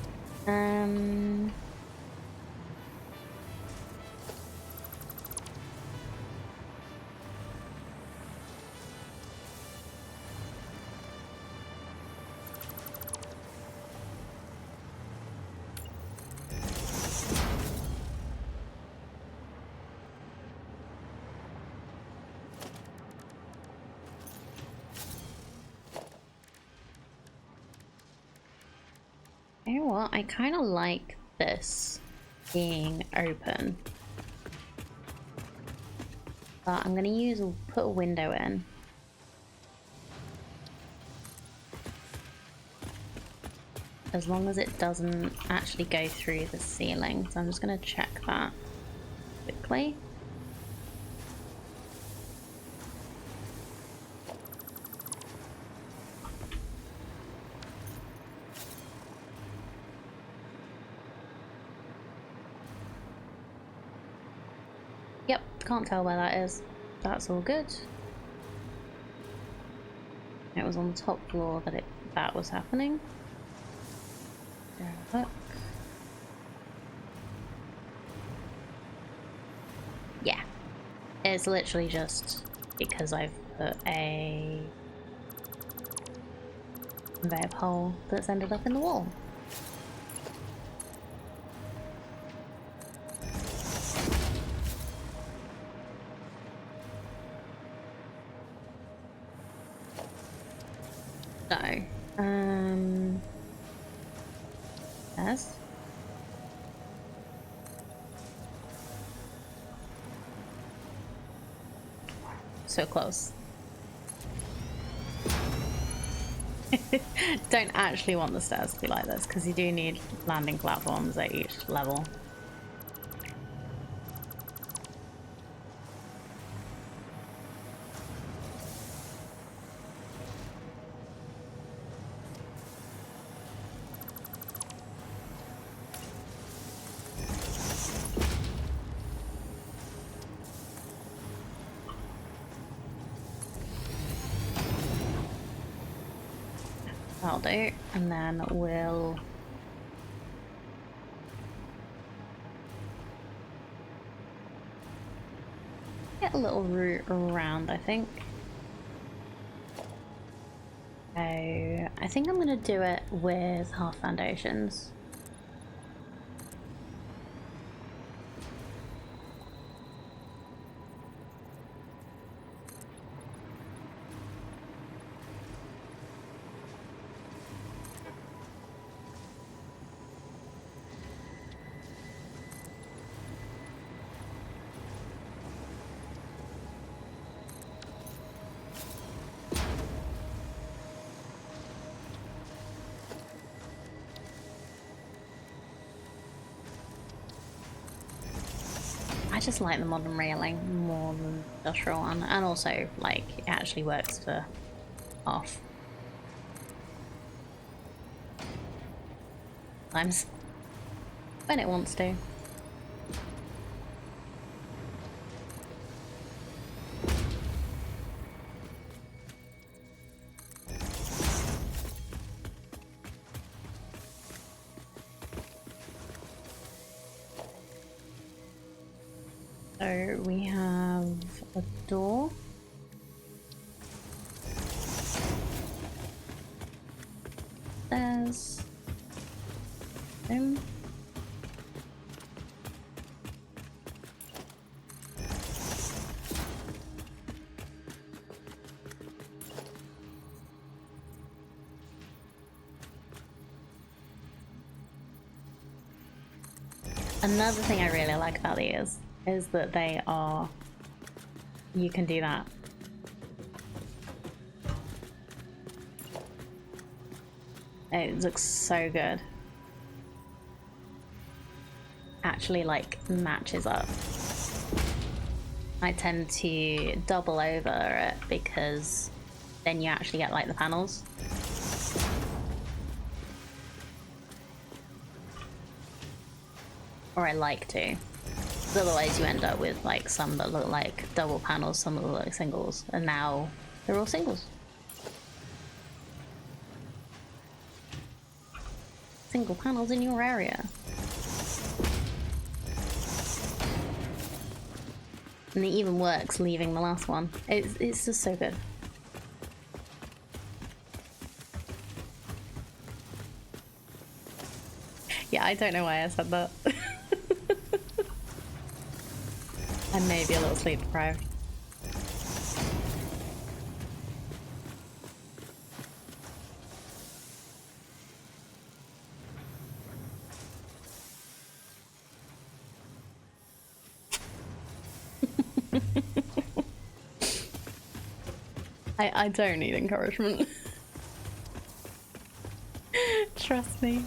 You know what? I kind of like this being open. But I'm gonna put a window in. As long as it doesn't actually go through the ceiling. So I'm just gonna check that quickly. Yep, can't tell where that is. That's all good. It was on the top floor that was happening. Look. Yeah. It's literally just because I've put a conveyor pole that's ended up in the wall. So, yes. So close. Don't actually want the stairs to be like this, because you do need landing platforms at each level. That'll do, and then we'll get a little route around, I think. So I think I'm gonna do it with half foundations. I just like the modern railing more than the industrial one, and also like it actually works for off times when it wants to. So we have a door. There's him. Another thing I really like about these is that they are, you can do that. It looks so good. Actually like matches up. I tend to double over it because then you actually get like the panels. Or I like to. Otherwise you end up with like some that look like double panels, some that look like singles, and now they're all singles. Single panels in your area. And it even works leaving the last one. It's just so good. Yeah, I don't know why I said that. I may be a little sleep deprived. I don't need encouragement. Trust me.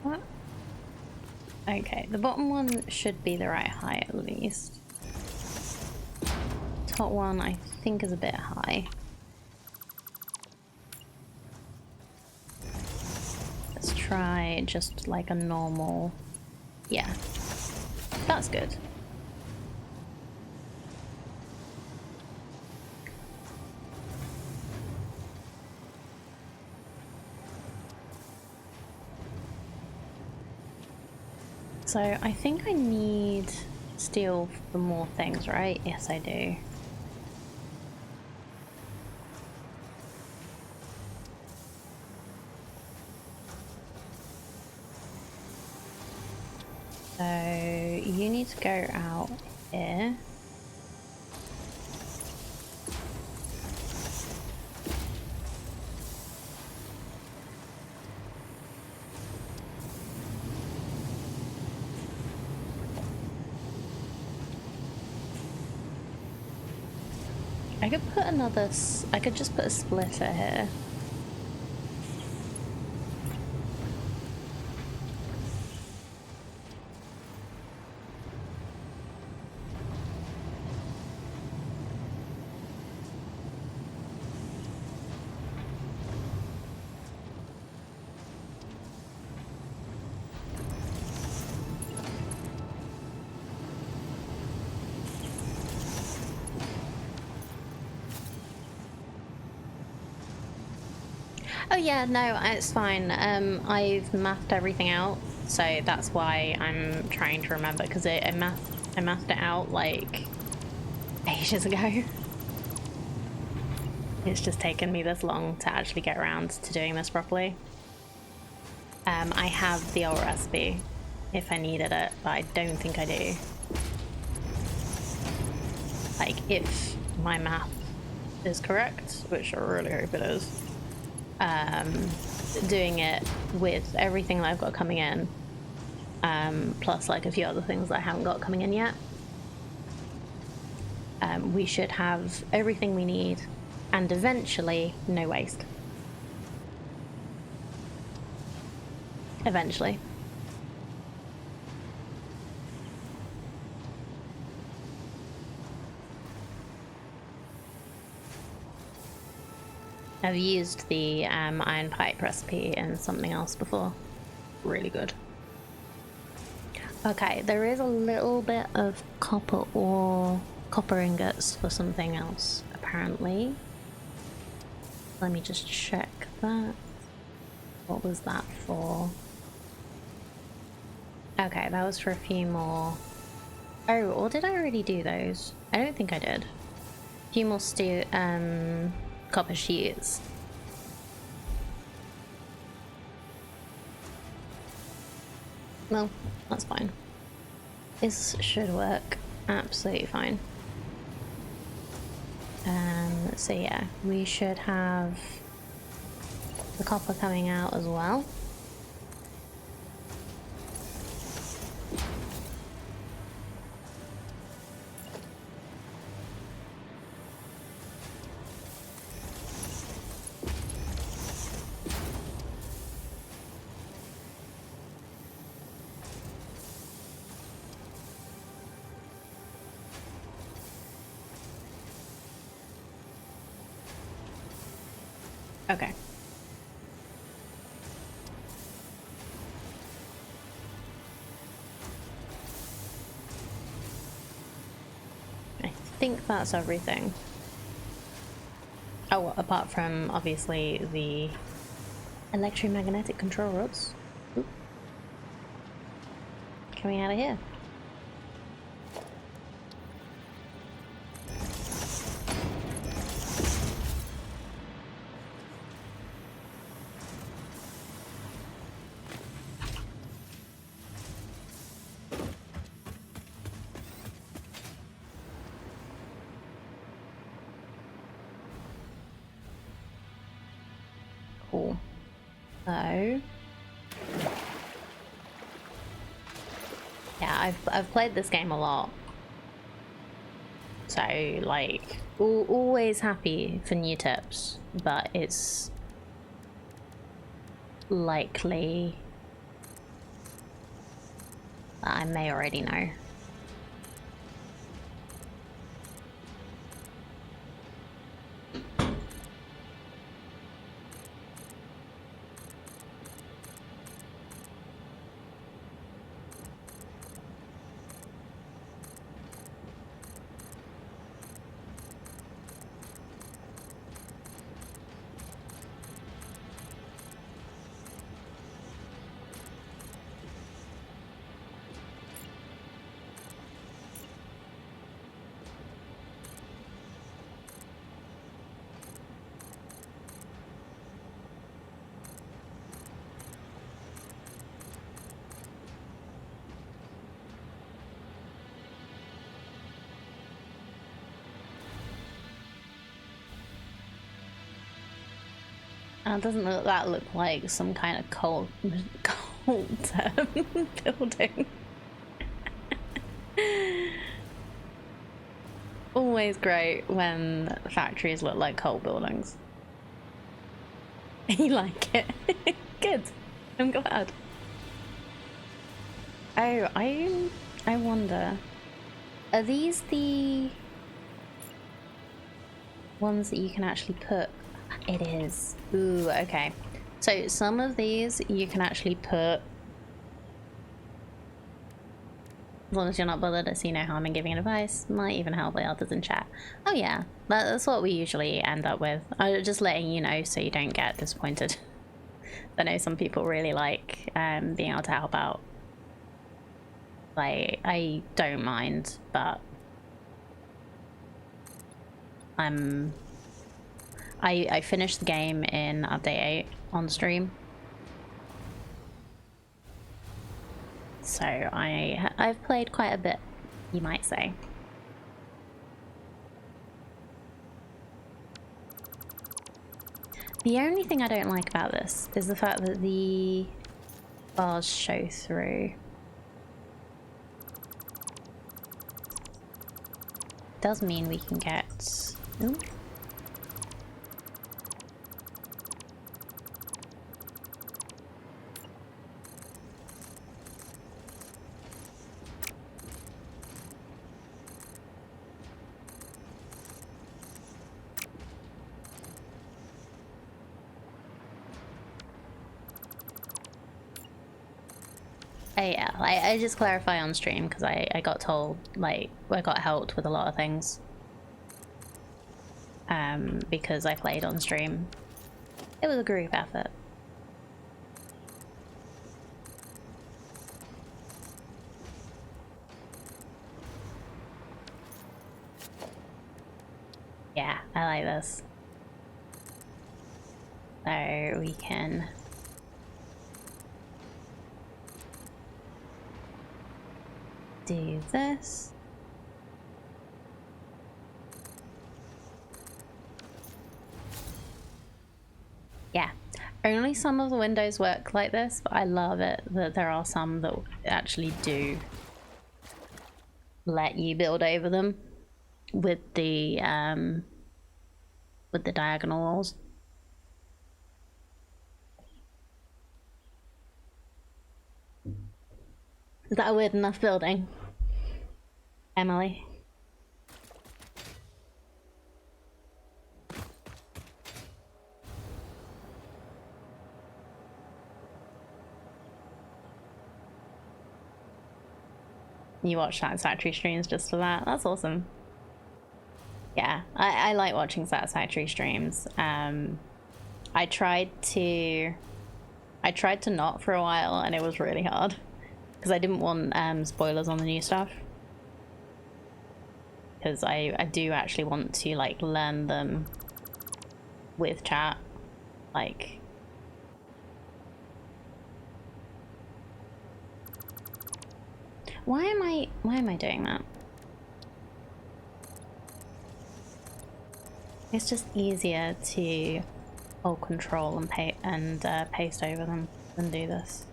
What? Okay, the bottom one should be the right height at least. Top one I think is a bit high. Let's try just like a normal, yeah, that's good. So I think I need steel for more things, right? Yes, I do. So you need to go out here. I could put another, I could just put a splitter here. Oh yeah, no, it's fine. I've mathed everything out, so that's why I'm trying to remember, because I mathed it out like ages ago. It's just taken me this long to actually get around to doing this properly. I have the old recipe if I needed it, but I don't think I do. Like, if my math is correct, which I really hope it is. Doing it with everything that I've got coming in, plus like a few other things that I haven't got coming in yet, we should have everything we need and eventually no waste. Eventually. I've used the iron pipe recipe in something else before. Really good. Okay, there is a little bit of copper ore, copper ingots for something else, apparently. Let me just check that. What was that for? Okay, that was for a few more. Oh, or did I already do those? I don't think I did. A few more steel, copper sheets. Well, that's fine. This should work absolutely fine. So yeah, we should have the copper coming out as well. Okay. I think that's everything. Oh, apart from obviously the electromagnetic control rods. Oop. Coming out of here. Cool. So yeah, I've played this game a lot. So like always happy for new tips, but it's likely that I may already know. Doesn't that look like some kind of cult building? Always great when factories look like cult buildings. You like it? Good. I'm glad. Oh, I wonder. Are these the ones that you can actually put? It is. Ooh, okay. So some of these you can actually put, as long as you're not bothered, I see no harm in giving advice. Might even help by others in chat. Oh yeah, that's what we usually end up with. I'm just letting you know so you don't get disappointed. I know some people really like being able to help out. Like, I don't mind, but I finished the game in update 8 on stream. So I've played quite a bit, you might say. The only thing I don't like about this is the fact that the bars show through. Does mean we can get... Ooh. Oh yeah, I just clarify on stream because I got told, like, I got helped with a lot of things. Because I played on stream. It was a group effort. Yeah, I like this. So we can... do this. Yeah, only some of the windows work like this, but I love it that there are some that actually do let you build over them with the diagonal walls. Is that a weird enough building, Emily? You watch Satisfactory streams just for that? That's awesome. Yeah, I like watching Satisfactory streams. I tried to not for a while, and it was really hard because I didn't want spoilers on the new stuff. Because I do actually want to like learn them with chat, like. Why am I doing that? It's just easier to hold control and paste over them than do this.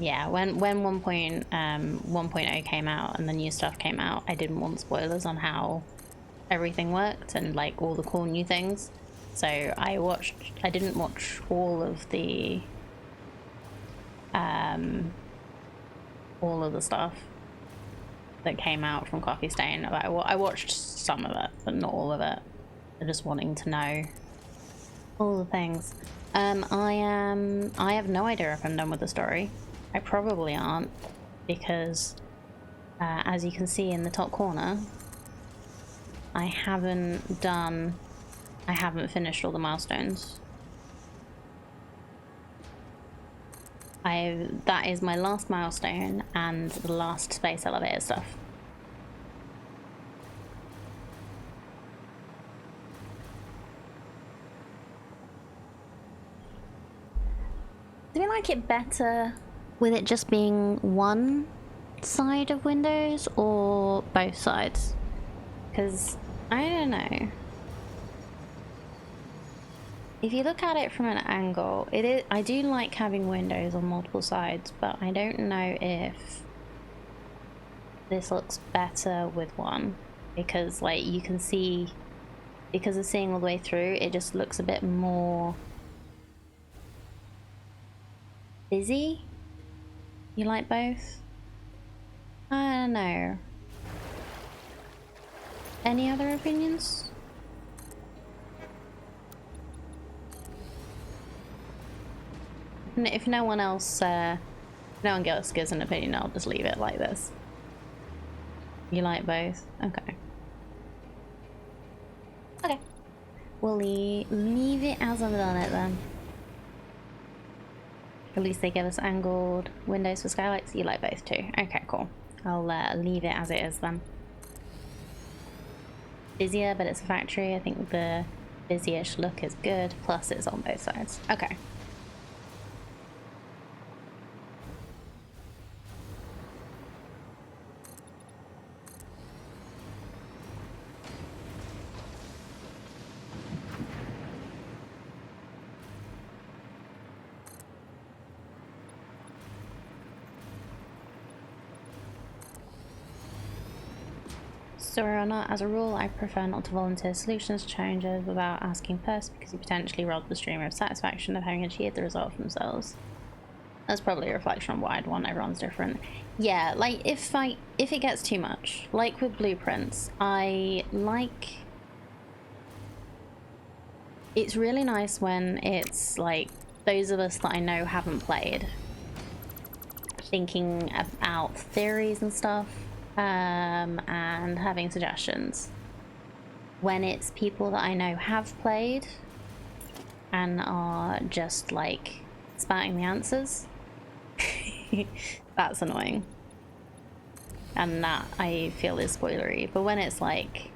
Yeah, when 1.0 came out and the new stuff came out, I didn't want spoilers on how everything worked and like all the cool new things. So I didn't watch all of the stuff that came out from Coffee Stain. I watched some of it, but not all of it. I'm just wanting to know all the things. I have no idea if I'm done with the story. I probably aren't, because as you can see in the top corner, I haven't finished all the milestones. That is my last milestone and the last space elevator stuff. To be like it better with it just being one side of windows or both sides. Because, I don't know. If you look at it from an angle, I do like having windows on multiple sides, but I don't know if this looks better with one. Because, like, you can see, because of seeing all the way through, it just looks a bit more busy. You like both? I don't know. Any other opinions? If no one else, no one else gives an opinion, I'll just leave it like this. You like both? Okay. Okay. We'll leave it as I've done it then. At least they give us angled windows for skylights. You like both too. Okay, cool. I'll leave it as it is then. Busier, but it's a factory. I think the busy-ish look is good. Plus it's on both sides. Okay. Story or not, as a rule, I prefer not to volunteer solutions to challenges without asking first because you potentially rob the streamer of satisfaction of having achieved the result for themselves. That's probably a reflection on why I'd want. Everyone's different. Yeah, like if it gets too much, like with blueprints, it's really nice when it's like those of us that I know haven't played thinking about theories and stuff. And having suggestions. When it's people that I know have played and are just like spouting the answers, that's annoying. And that I feel is spoilery. But when it's like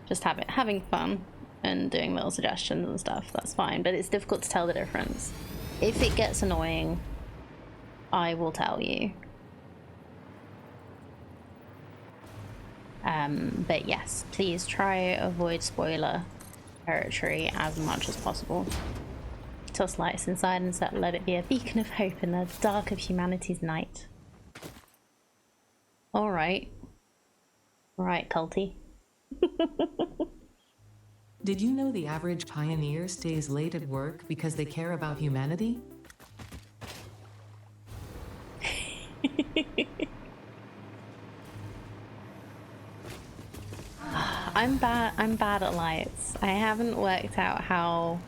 just having fun and doing little suggestions and stuff, that's fine. But it's difficult to tell the difference. If it gets annoying, I will tell you. But yes, please try avoid spoiler territory as much as possible. Toss lights inside and let it be a beacon of hope in the dark of humanity's night. Alright. Alright, culty. Did you know the average pioneer stays late at work because they care about humanity? I'm bad at lights. I haven't worked out how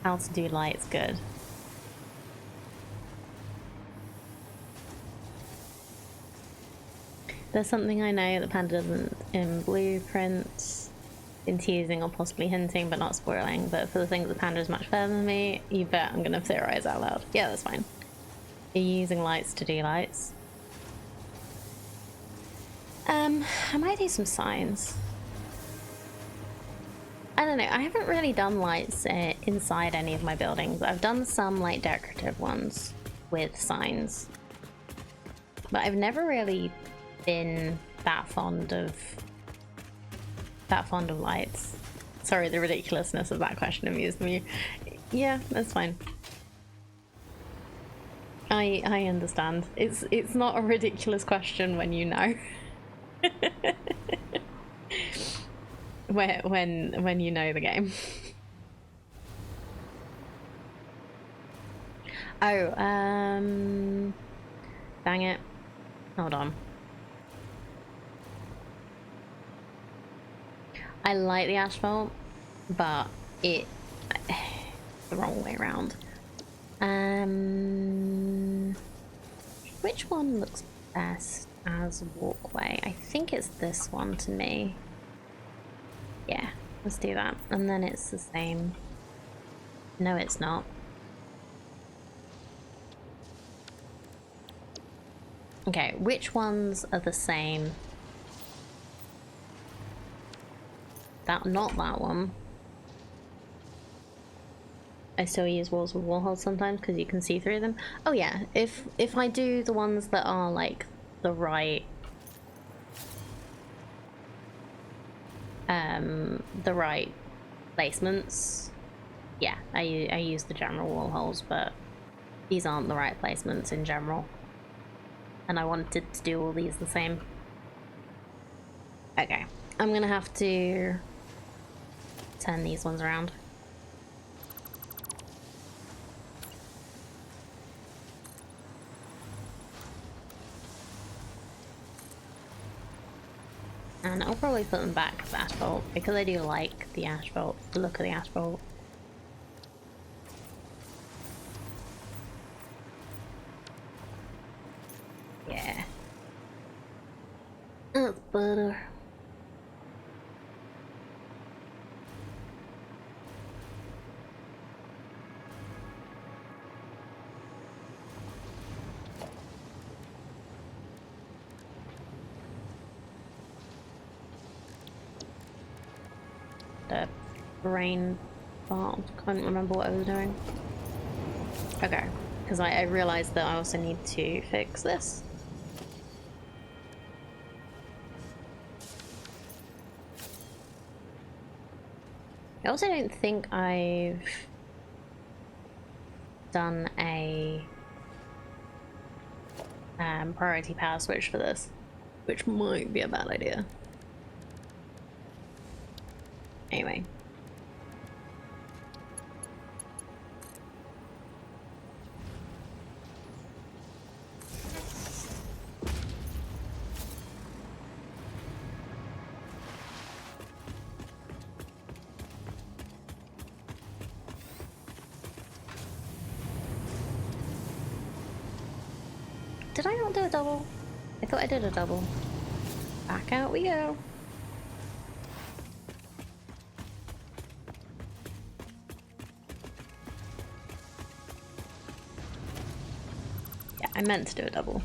to do lights good. There's something I know that Panda doesn't in blueprints, in teasing or possibly hinting but not spoiling, but for the things that Panda is much further than me, you bet I'm gonna theorize out loud. Yeah, that's fine. You're using lights to do lights. I might do some signs. I don't know, I haven't really done lights inside any of my buildings. I've done some like decorative ones with signs, but I've never really been that fond of lights. Sorry, the ridiculousness of that question amused me. Yeah, that's fine. I understand. It's not a ridiculous question when you know. when you know the game. Oh, dang it. Hold on. I like the asphalt, but it's the wrong way around. Which one looks best as walkway? I think it's this one to me. Yeah, let's do that. And then it's the same. No, it's not. Okay, which ones are the same? Not that one. I still use walls with wall holes sometimes because you can see through them. Oh yeah, if I do the ones that are like the right placements, yeah, I use the general wall holes, but these aren't the right placements in general. And I wanted to do all these the same. Okay, I'm gonna have to turn these ones around. And I'll probably put them back as asphalt because I do like the asphalt, the look of the asphalt. Yeah. That's better. The brain part, couldn't remember what I was doing. Okay, because I realized that I also need to fix this. I also don't think I've done a priority power switch for this, which might be a bad idea. Anyway. Did I not do a double? I thought I did a double. Back out we go. Yeah, I meant to do a double.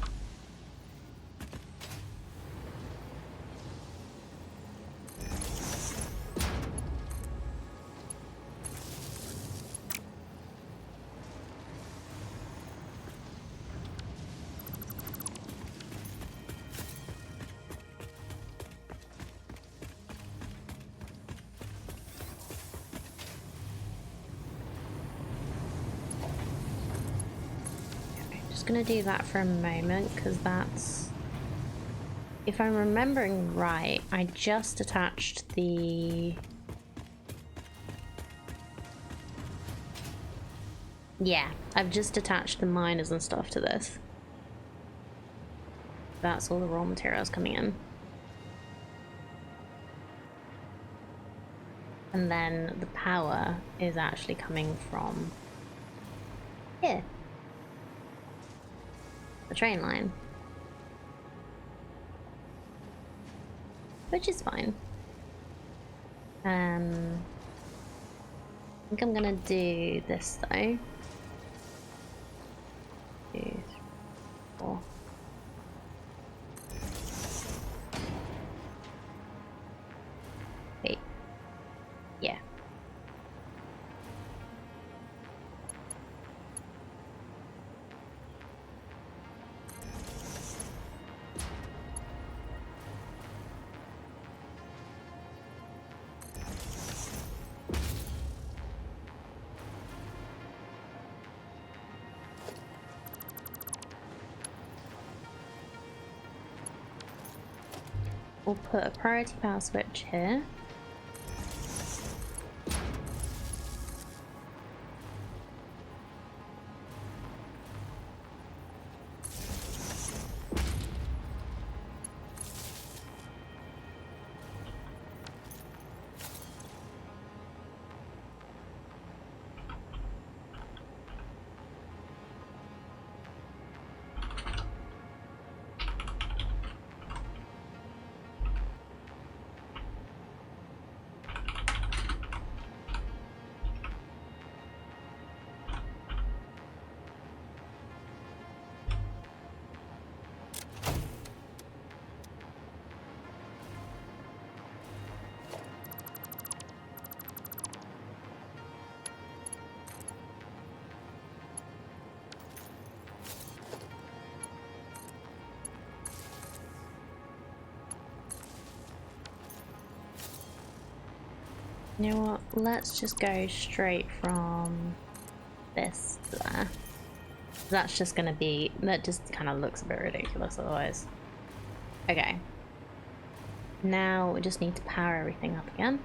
Gonna do that for a moment because that's, if I'm remembering right, I just attached the, yeah, I've just attached the miners and stuff to this. That's all the raw materials coming in. And then the power is actually coming from here. The train line. Which is fine. I think I'm gonna do this though. 2, 3, 4. Wait. Yeah. We'll put a priority power switch here. You know what? Let's just go straight from this to there. That's just gonna be, that just kind of looks a bit ridiculous otherwise. Okay. Now we just need to power everything up again.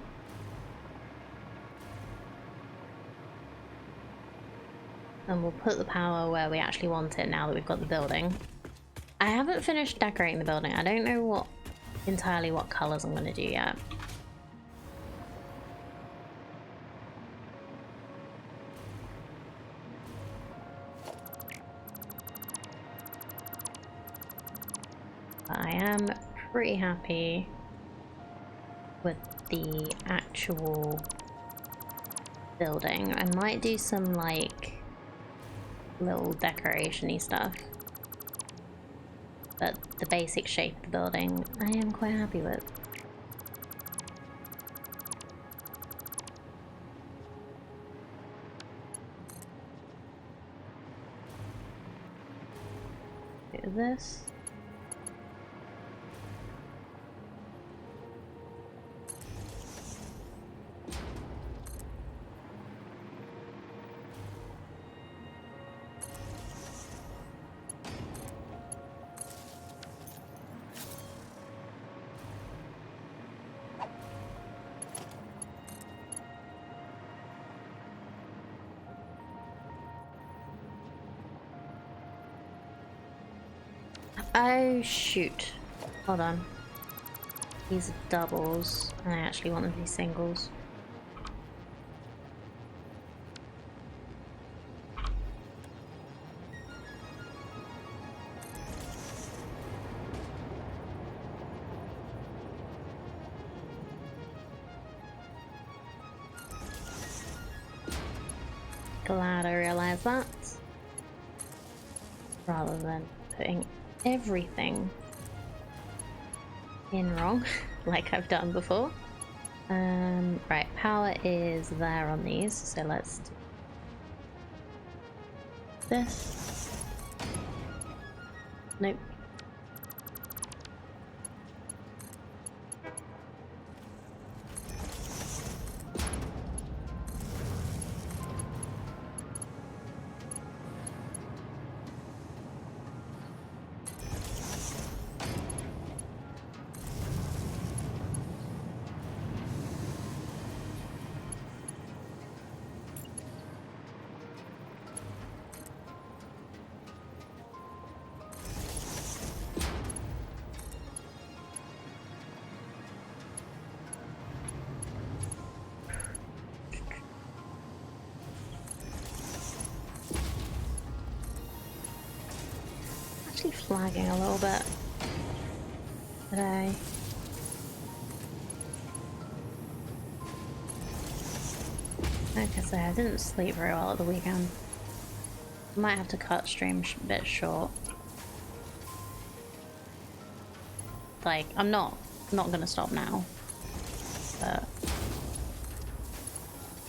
And we'll put the power where we actually want it now that we've got the building. I haven't finished decorating the building. I don't know entirely what colors I'm gonna do yet. I am pretty happy with the actual building. I might do some like little decoration-y stuff, but the basic shape of the building I am quite happy with. Do this. Oh shoot, hold on, these are doubles and I actually want them to be singles. Glad I realized that, rather than putting everything in wrong like I've done before. Right, power is there on these, so let's do this. Nope. Flagging a little bit today. Like I say, I didn't sleep very well at the weekend. Might have to cut stream a bit short. Like, I'm not gonna stop now, but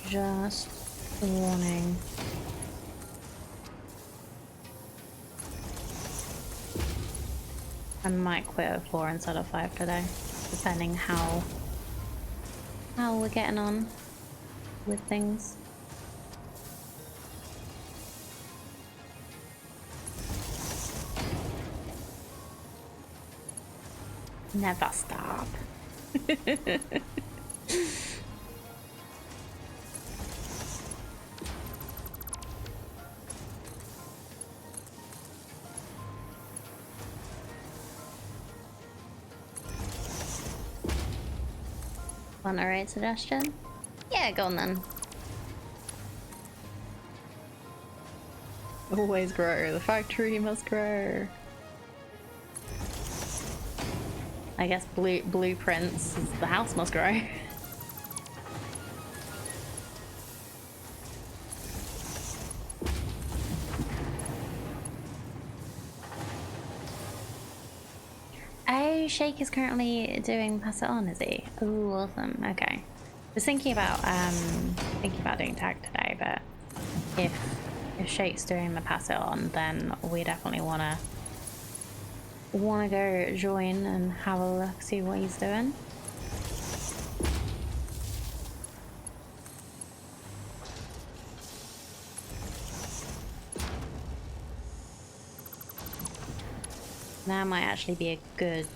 just a warning. I might quit at 4 instead of 5 today, depending how we're getting on with things. Never stop. Want a raid suggestion? Yeah, go on then. Always grow. The factory must grow. I guess blueprints. The house must grow. Oh, Shake is currently doing Pass It On, is he? Oh, awesome. Okay. I was thinking about doing tag today, but if Shake's doing the Pass It On, then we definitely wanna go join and have a look, see what he's doing. That might actually be a good,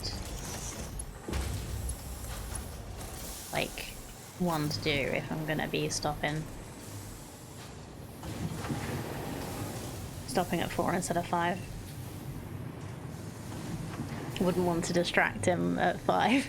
like, one to do if I'm gonna be stopping at 4 instead of 5. Wouldn't want to distract him at 5.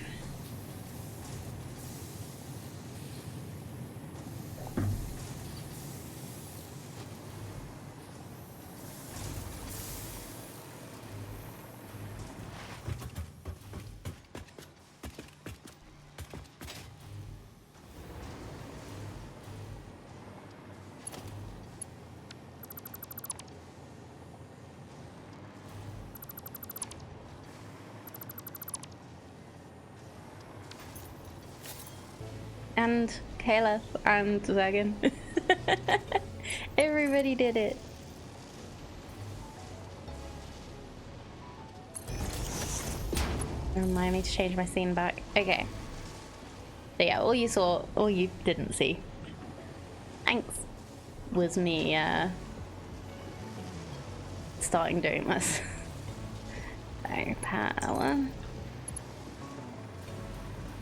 And Caleb and Zagan. Everybody did it. Remind me to change my scene back. Okay. So yeah, all you didn't see, thanks, was me starting doing this. So power.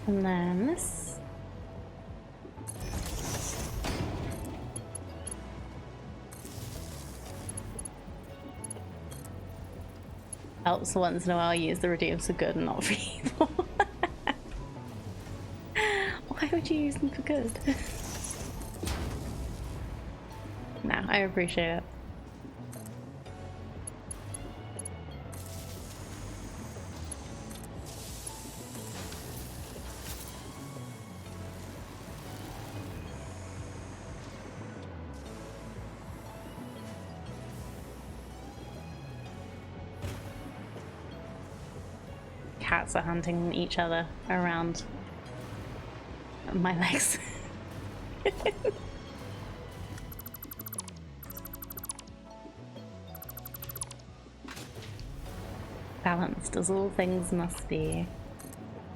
And then this. Helps once in a while use the redeems for good and not for evil. Why would you use them for good? No, I appreciate it. Cats are hunting each other around my legs. Balanced as all things must be.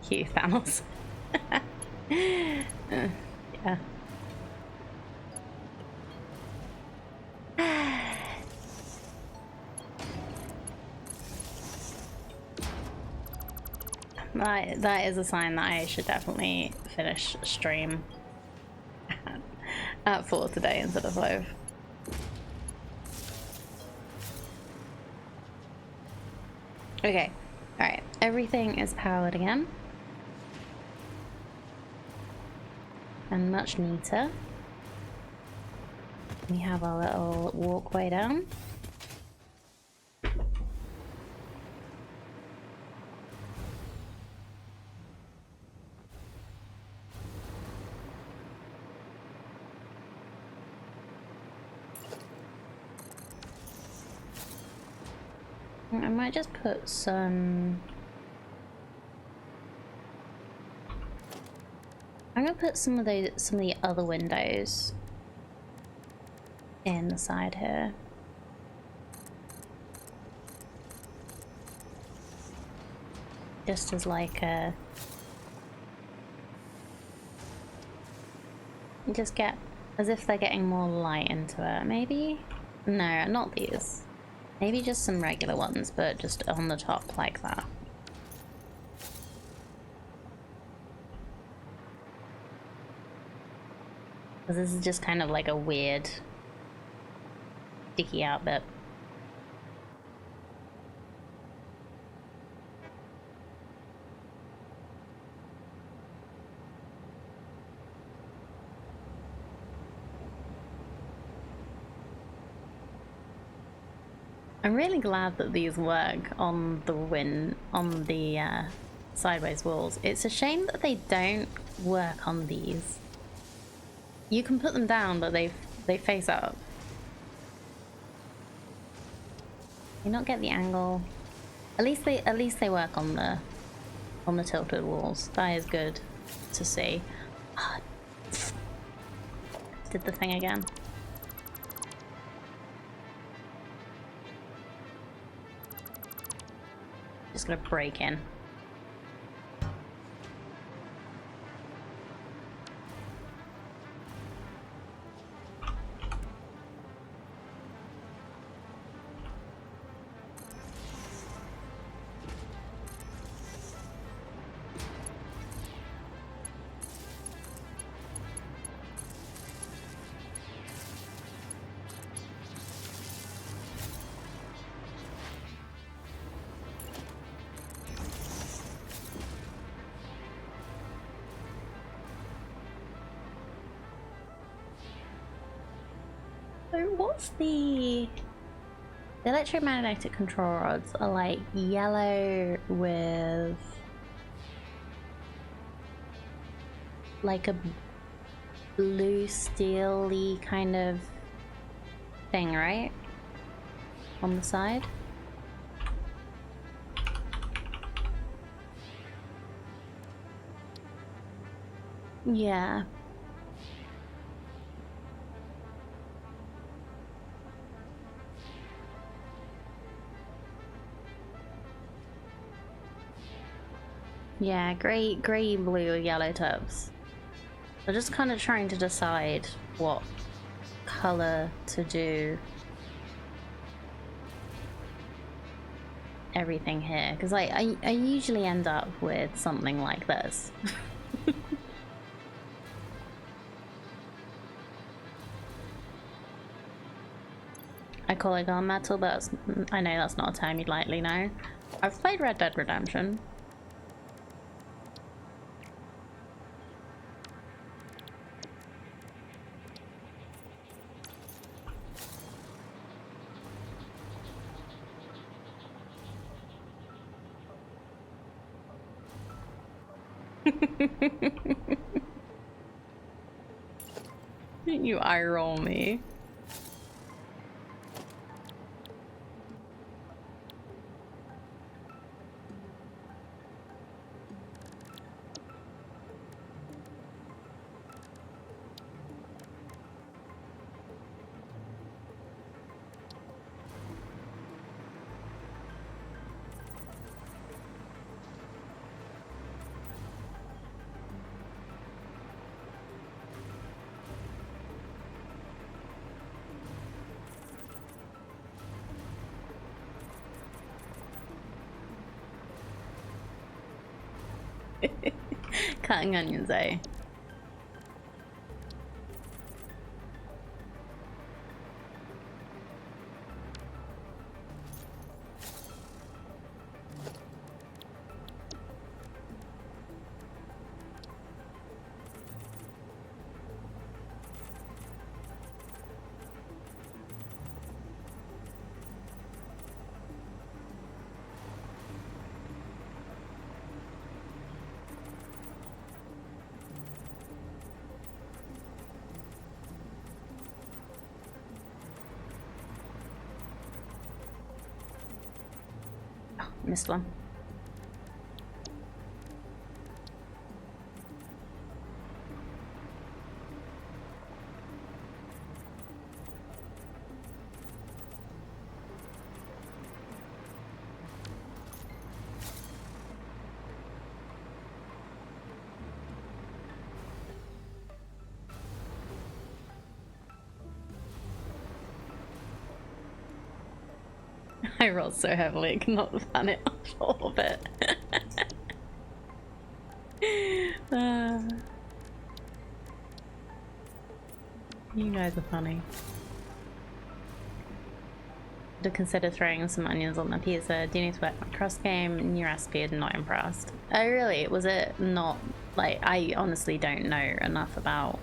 Cue Thanos. Yeah. That is a sign that I should definitely finish stream at 4 today instead of 5. Okay, alright, everything is powered again. And much neater. We have our little walkway down. I might just put some... I'm gonna put some of the other windows in the side here. Just as like a... Just get... as if they're getting more light into it, maybe? No, not these. Maybe just some regular ones, but just on the top like that. Because this is just kind of like a weird sticky out bit. I'm really glad that these work on the sideways walls. It's a shame that they don't work on these. You can put them down, but they face up. You not get the angle. At least they work on the tilted walls. That is good to see. Did the thing again. Just gonna break in. So what's the electromagnetic control rods are like yellow with like a blue steely kind of thing, right? On the side. Yeah. Yeah, grey, blue, yellow tips. I'm just kind of trying to decide what color to do everything here, because like I usually end up with something like this. I call it gunmetal, but I know that's not a term you'd likely know. I've played Red Dead Redemption. You eye roll me. Cutting onions, eh? Missed one. I rolled so heavily, I could not fan it off a little bit. You guys are funny. To consider throwing some onions on the pizza. Do you need to work on cross game? New recipe, not impressed. Oh really? Was it not like I honestly don't know enough about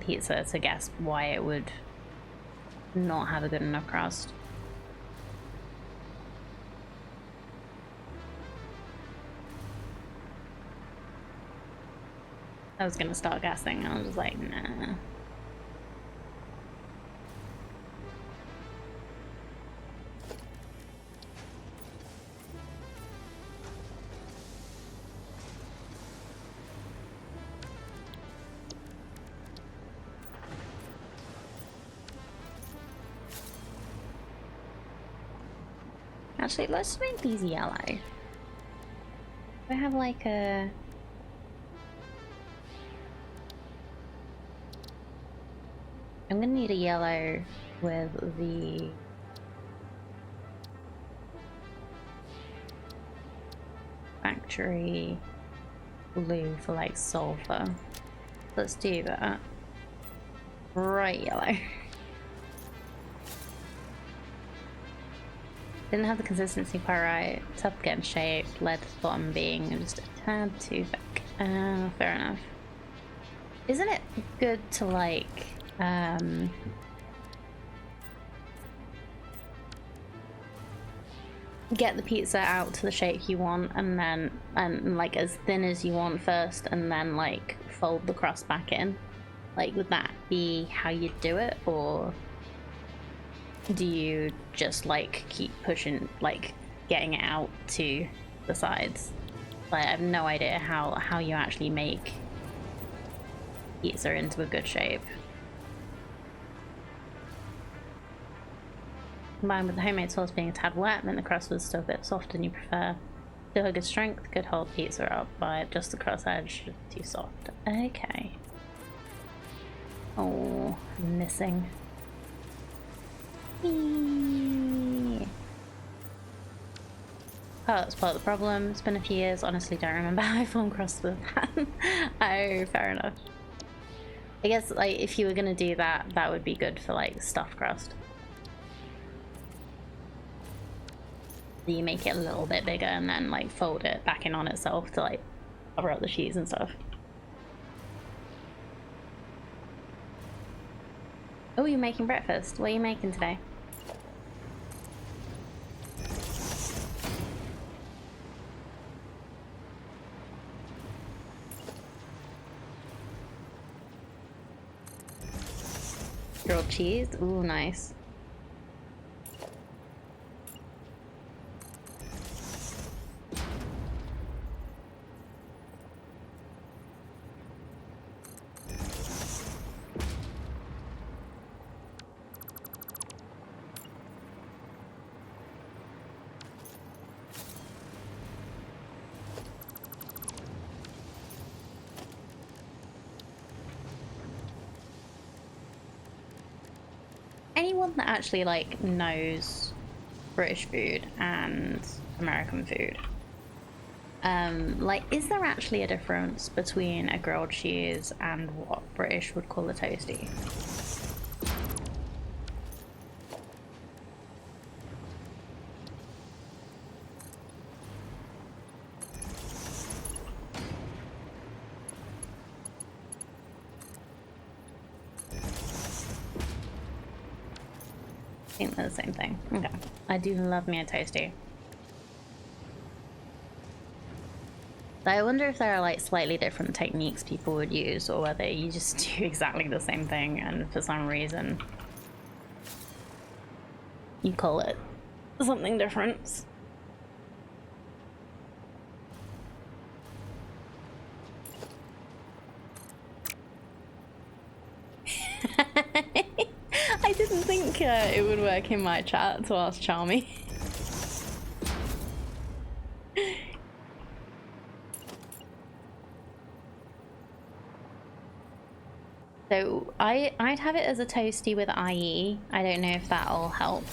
pizza to guess why it would not have a good enough crust. I was gonna start guessing, I was just like, nah. Actually, let's make these yellow. I have like a... I'm gonna need a yellow with the... factory blue for like sulfur. Let's do that. Bright yellow. Didn't have the consistency quite right. Tough to get in shape. Lead bottom being just a tad too thick. Fair enough. Isn't it good to like Get the pizza out to the shape you want, and then like as thin as you want first, and then like fold the crust back in. Like, would that be how you do it, or do you just like keep pushing, like getting it out to the sides? Like, I have no idea how you actually make pizza into a good shape. Combined with the homemade sauce being a tad wet, meant the crust was still a bit softer than you prefer. Still had good strength, could hold pizza up, but just the crust edge too soft. Okay. Oh, missing. Eee. Oh, that's part of the problem. It's been a few years, honestly don't remember how I formed crust with that. Oh, fair enough. I guess like if you were gonna do that, that would be good for like stuffed crust. You make it a little bit bigger and then like fold it back in on itself to like cover up the cheese and stuff. Oh, you're making breakfast. What are you making today? Grilled cheese? Ooh, nice. Anyone that actually like knows British food and American food, like, is there actually a difference between a grilled cheese and what British would call a toasty? I think they're the same thing. Okay. I do love me a toasty. I wonder if there are like slightly different techniques people would use, or whether you just do exactly the same thing and for some reason you call it something different. I didn't think it would work in my chat to ask Charmy. So I'd have it as a toasty with IE. I don't know if that'll help.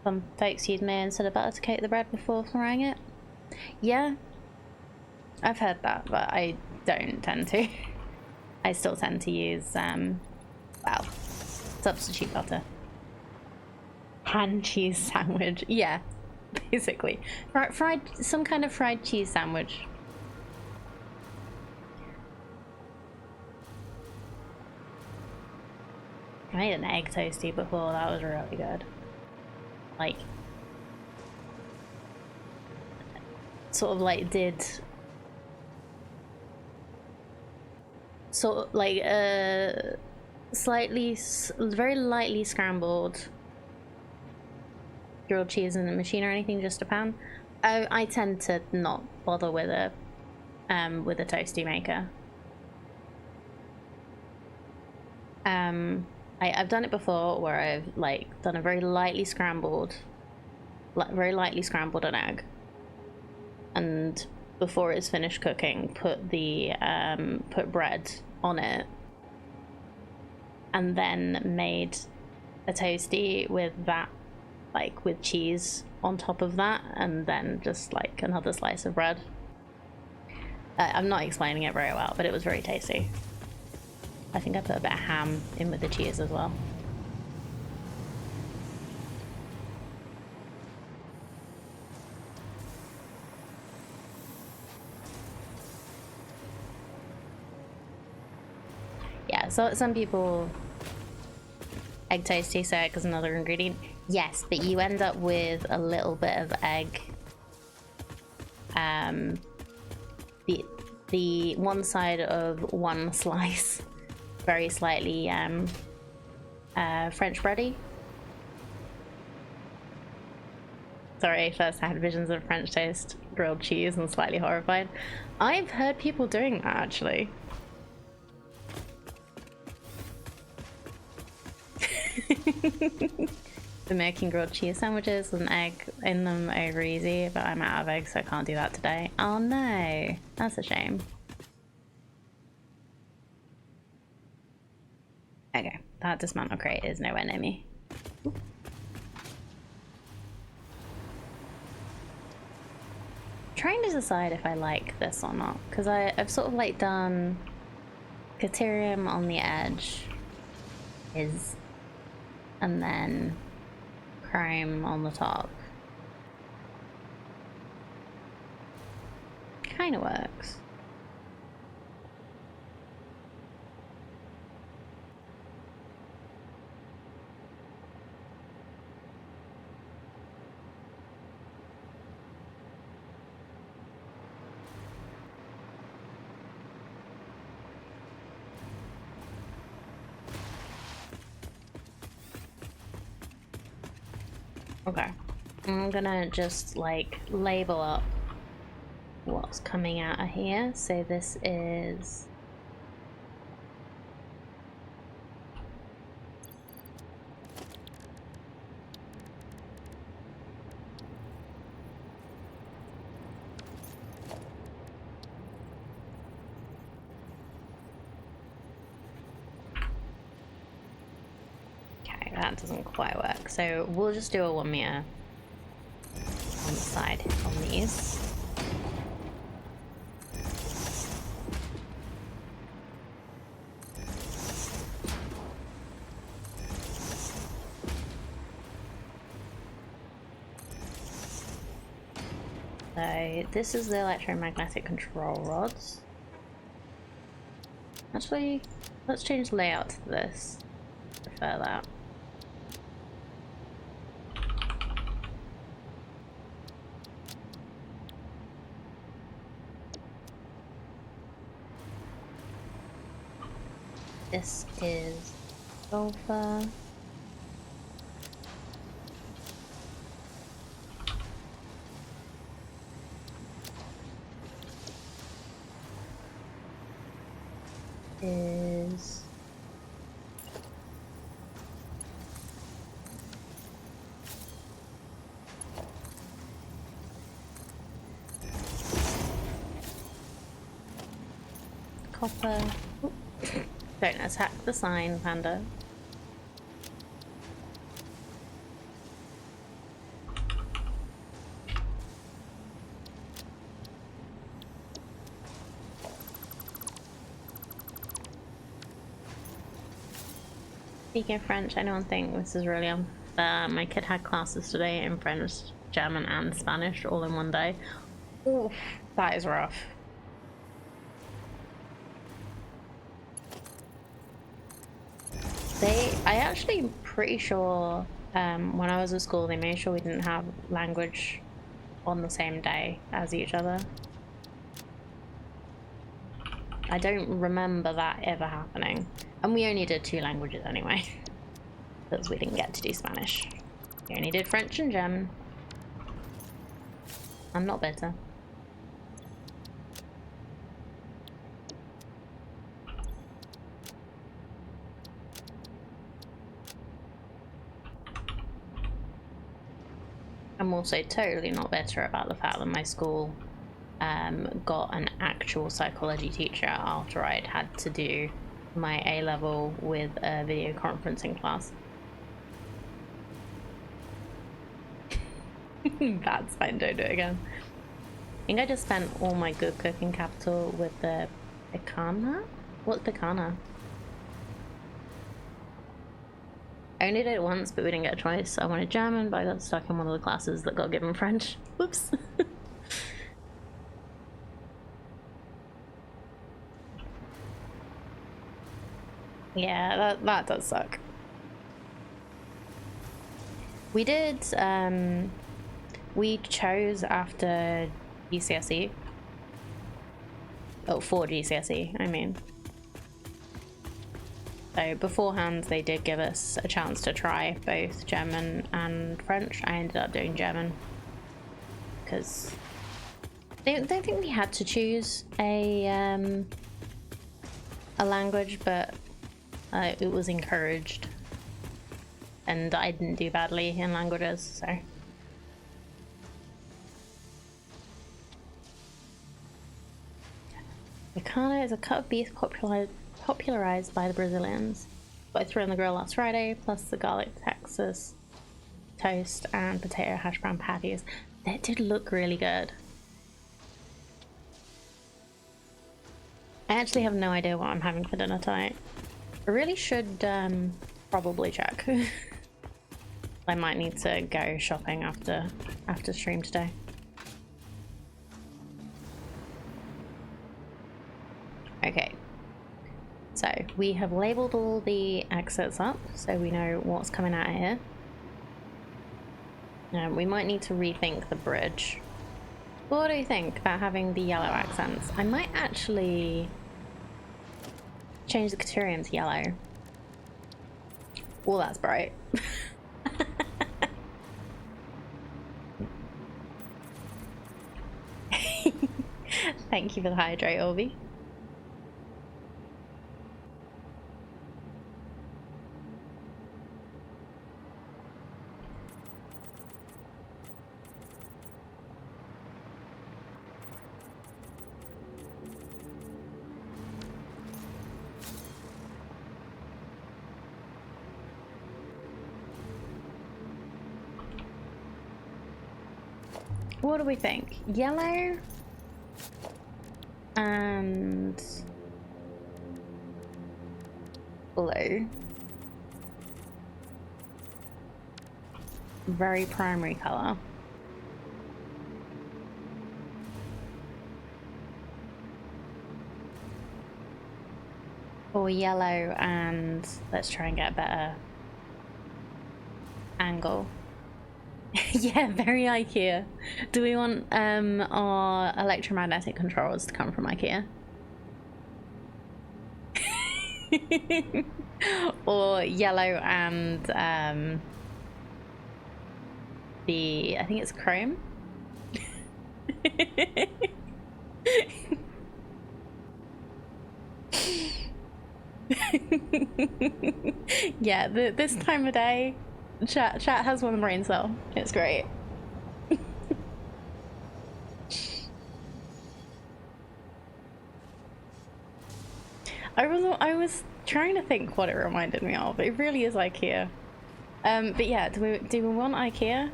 Some folks use mayo instead of butter to coat the bread before frying it. Yeah, I've heard that, but I don't tend to. I still tend to use, well, substitute butter. Pan cheese sandwich. Yeah, basically. Fried, some kind of fried cheese sandwich. I made an egg toasty before, that was really good. Like, sort of like did sort of like slightly, very lightly scrambled grilled cheese in the machine or anything, just a pan. I tend to not bother with a toasty maker. I've done it before where I've like done a very lightly scrambled an egg, and before it's finished cooking, put the put bread on it, and then made a toasty with that, like with cheese on top of that, and then just like another slice of bread. I'm not explaining it very well, but it was very tasty. I think I put a bit of ham in with the cheese as well. Yeah, so some people egg toast tastes egg as another ingredient. Yes, but you end up with a little bit of egg. The one side of one slice, very slightly French bready. Sorry, first I had visions of French toast, grilled cheese, and slightly horrified. I've heard people doing that actually. The making grilled cheese sandwiches with an egg in them over easy, but I'm out of eggs, so I can't do that today. Oh no, that's a shame. Okay, that dismantle crate is nowhere near me. Trying to decide if I like this or not, because I've sort of like done Caterium on the edge and then Chrome on the top. Kind of works. Okay, I'm gonna just like label up what's coming out of here. So this is okay, that doesn't quite work. So we'll just do a 1 meter on the side on these. So this is the electromagnetic control rods. Actually, let's change the layout to this. Prefer that. This is sulfur. Is copper. Oop. Don't attack the sign, Panda. Speaking of French, anyone think this is really unfair? My kid had classes today in French, German, and Spanish all in one day. Oof, that is rough. I actually pretty sure when I was at school they made sure we didn't have language on the same day as each other. I don't remember that ever happening. And we only did 2 languages anyway, because we didn't get to do Spanish. We only did French and German. I'm not bitter. I'm also totally not bitter about the fact that my school got an actual psychology teacher after I'd had to do my A-level with a video conferencing class. That's fine, don't do it again. I think I just spent all my good cooking capital with the picana? What's picana? I only did it once, but we didn't get a choice. I wanted German, but I got stuck in one of the classes that got given French. Whoops. Yeah, that does suck. We did, we chose after GCSE. Oh, for GCSE, I mean. So beforehand, they did give us a chance to try both German and French. I ended up doing German because I don't think we had to choose a language, but it was encouraged, and I didn't do badly in languages, so. Bacana is a cut of beef popularized by the Brazilians. What I threw on the grill last Friday, plus the garlic Texas toast and potato hash brown patties. That did look really good. I actually have no idea what I'm having for dinner tonight. I really should probably check. I might need to go shopping after stream today. Okay, so we have labeled all the exits up so we know what's coming out of here. We might need to rethink the bridge. What do you think about having the yellow accents? I might actually change the Caterium to yellow. Oh, that's bright. Thank you for the hydrate, Orby. What do we think? Yellow and blue. Very primary color. Or yellow and let's try and get a better angle. Yeah, very IKEA. Do we want our electromagnetic controllers to come from IKEA? Or yellow and I think it's chrome. Yeah, this time of day, chat has one brain cell. It's great. I was trying to think what it reminded me of. It really is IKEA. But yeah, do we want IKEA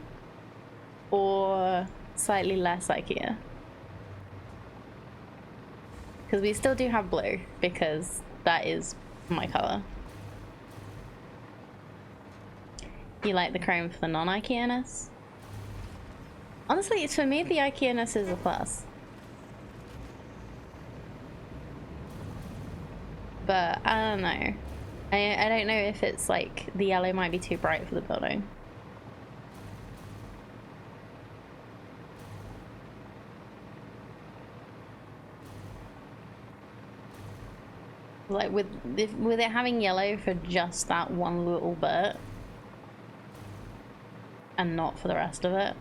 or slightly less IKEA? Because we still do have blue, because that is my color. You like the chrome for the non-IKEA-ness? Honestly, for me, the IKEA-ness is a plus. But I don't know. I don't know if it's like the yellow might be too bright for the building. Like with it having yellow for just that one little bit and not for the rest of it.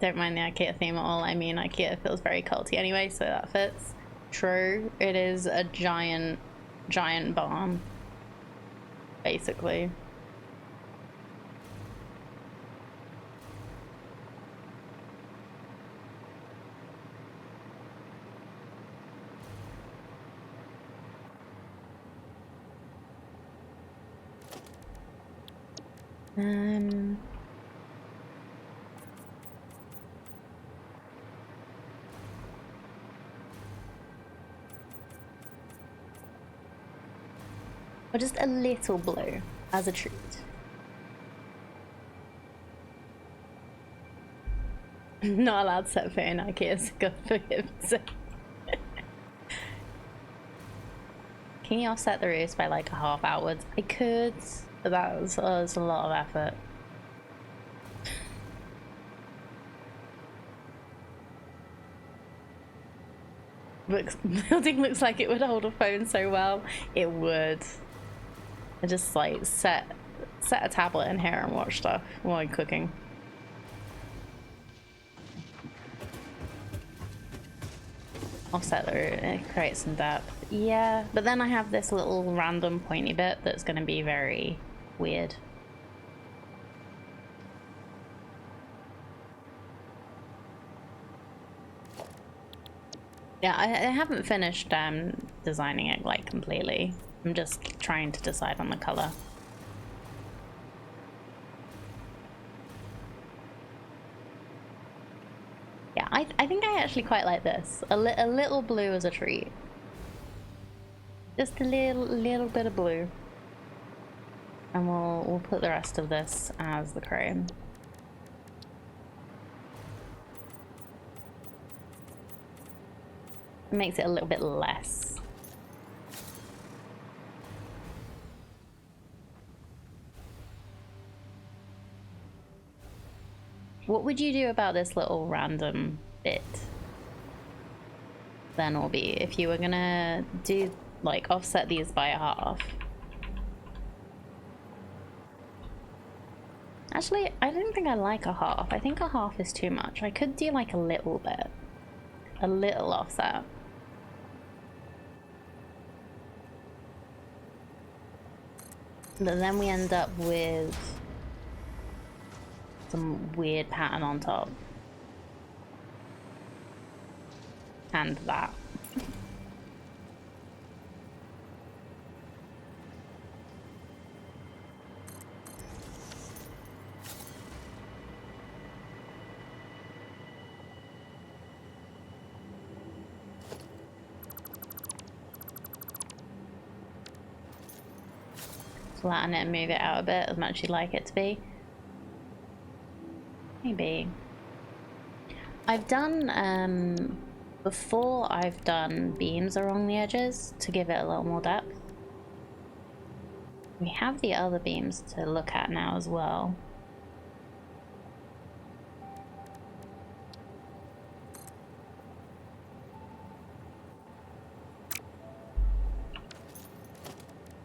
Don't mind the IKEA theme at all. I mean, IKEA feels very culty anyway, so that fits. True, it is a giant barn, basically. Or just a little blue as a treat. Not allowed to set foot in IKEA, God forgive me. Can you offset the roofs by like a half outwards? I could, but that was a lot of effort. Building looks like it would hold a phone so well. It would. I just like set a tablet in here and watch stuff while I'm cooking. Offset the root, it creates some depth. Yeah, but then I have this little random pointy bit that's going to be very weird. Yeah, I haven't finished designing it like completely. I'm just trying to decide on the color. Yeah, I think I actually quite like this. A little blue as a treat. Just a little bit of blue. And we'll put the rest of this as the chrome. It makes it a little bit less. What would you do about this little random bit? Then will be if you were gonna do like offset these by a half. Actually, I don't think I like a half. I think a half is too much. I could do like a little bit. A little offset. But then we end up with some weird pattern on top. And that. Flatten it and move it out a bit as much as you'd like it to be. Maybe. I've done, before I've done beams along the edges to give it a little more depth. We have the other beams to look at now as well.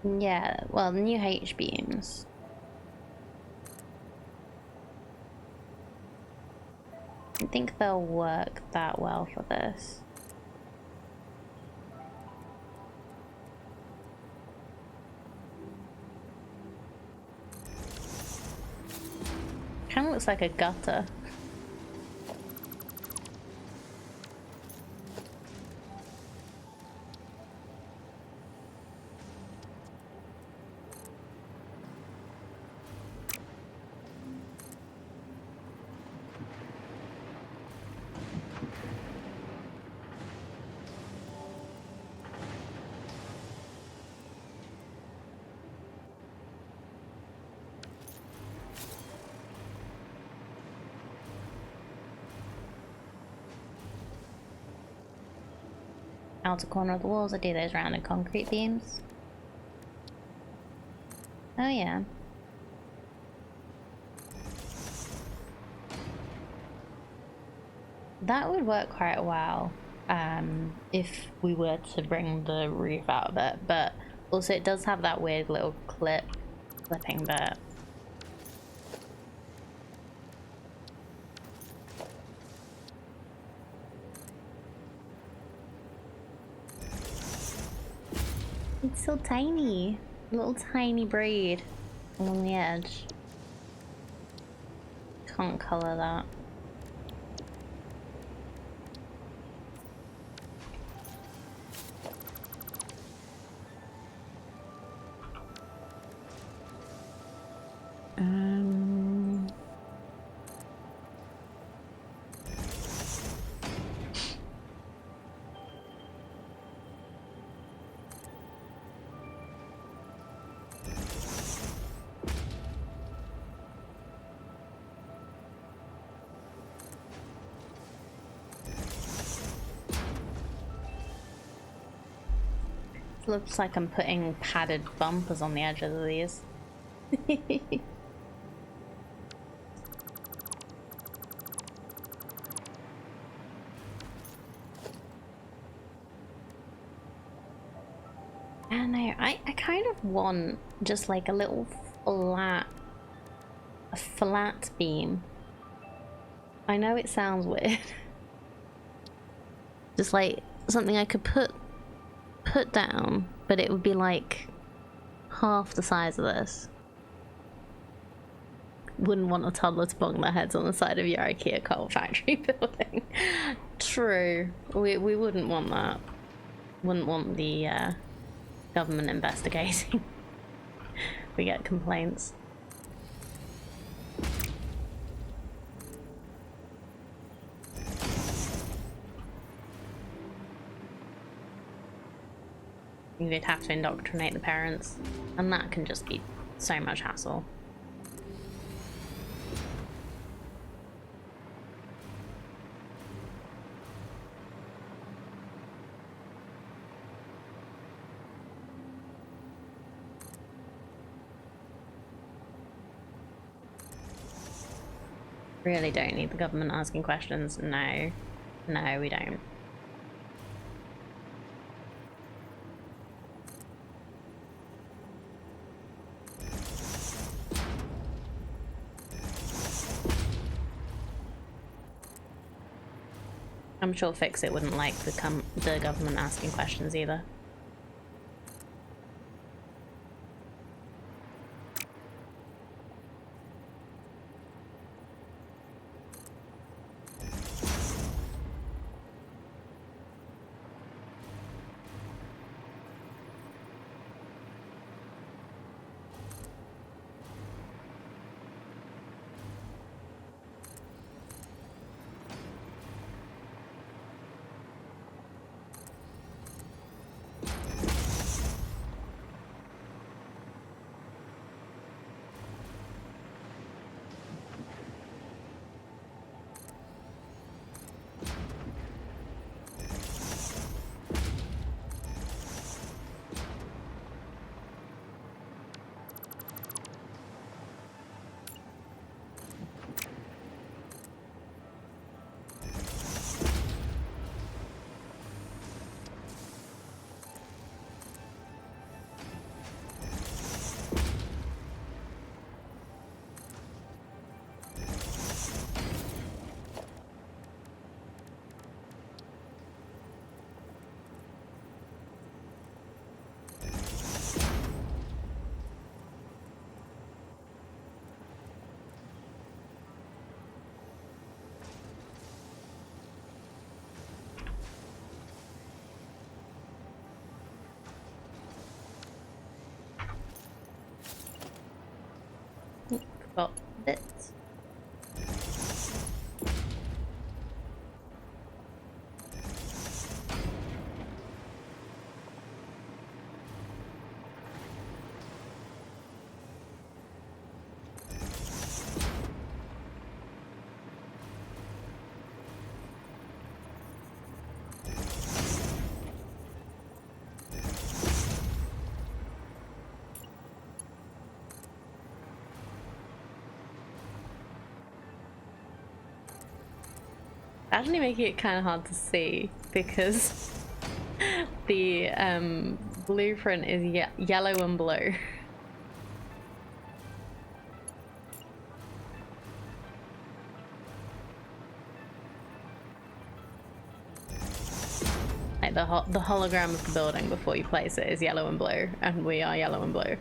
Yeah, well, new H beams. I don't think they'll work that well for this. Kind of looks like a gutter. Outer corner of the walls, I do those rounded concrete beams. Oh yeah. That would work quite well if we were to bring the roof out of it, but also it does have that weird little clipping bit. It's so tiny. Little tiny braid along the edge. Can't colour that. Looks like I'm putting padded bumpers on the edges of these. I don't know, I kind of want just like a little flat beam. I know it sounds weird. Just like something I could put down, but it would be like half the size of this. Wouldn't want a toddler to bong their heads on the side of your IKEA coal factory building. True. We wouldn't want that. Wouldn't want the government investigating. We get complaints. You'd have to indoctrinate the parents, and that can just be so much hassle. Really don't need the government asking questions. No, we don't. I'm sure Fix-It wouldn't like the government asking questions either. Got bits. Actually making it kind of hard to see because the blueprint is yellow and blue. Like the hologram of the building before you place it is yellow and blue, and we are yellow and blue.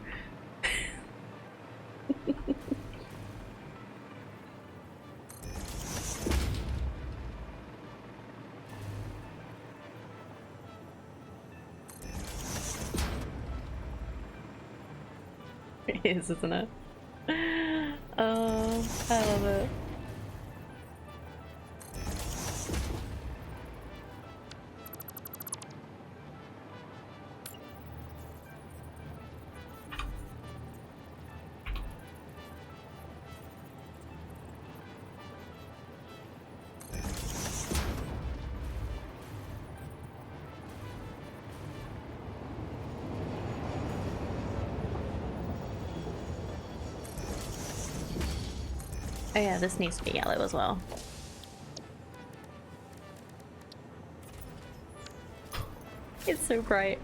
It is, isn't it? Oh, I love it. Oh yeah, this needs to be yellow as well. It's so bright.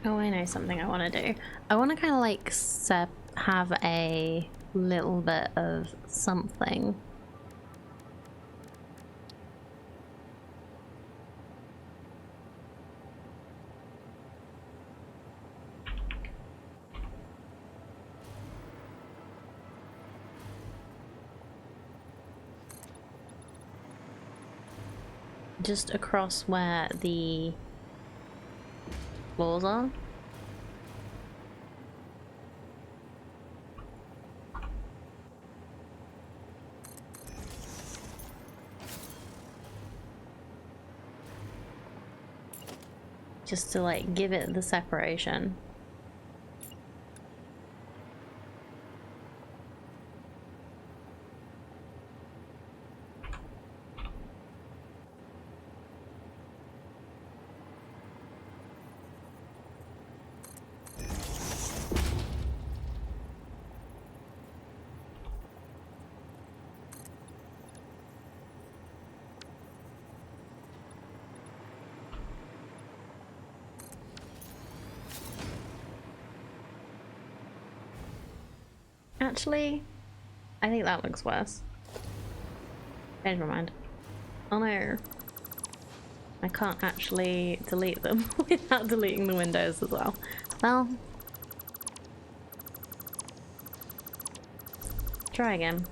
Oh, I know something I want to do. I want to kind of like have a little bit of something. Just across where the floors are. Just to like give it the separation. Actually, I think that looks worse. Never mind. Oh no. I can't actually delete them without deleting the windows as well. Well, try again.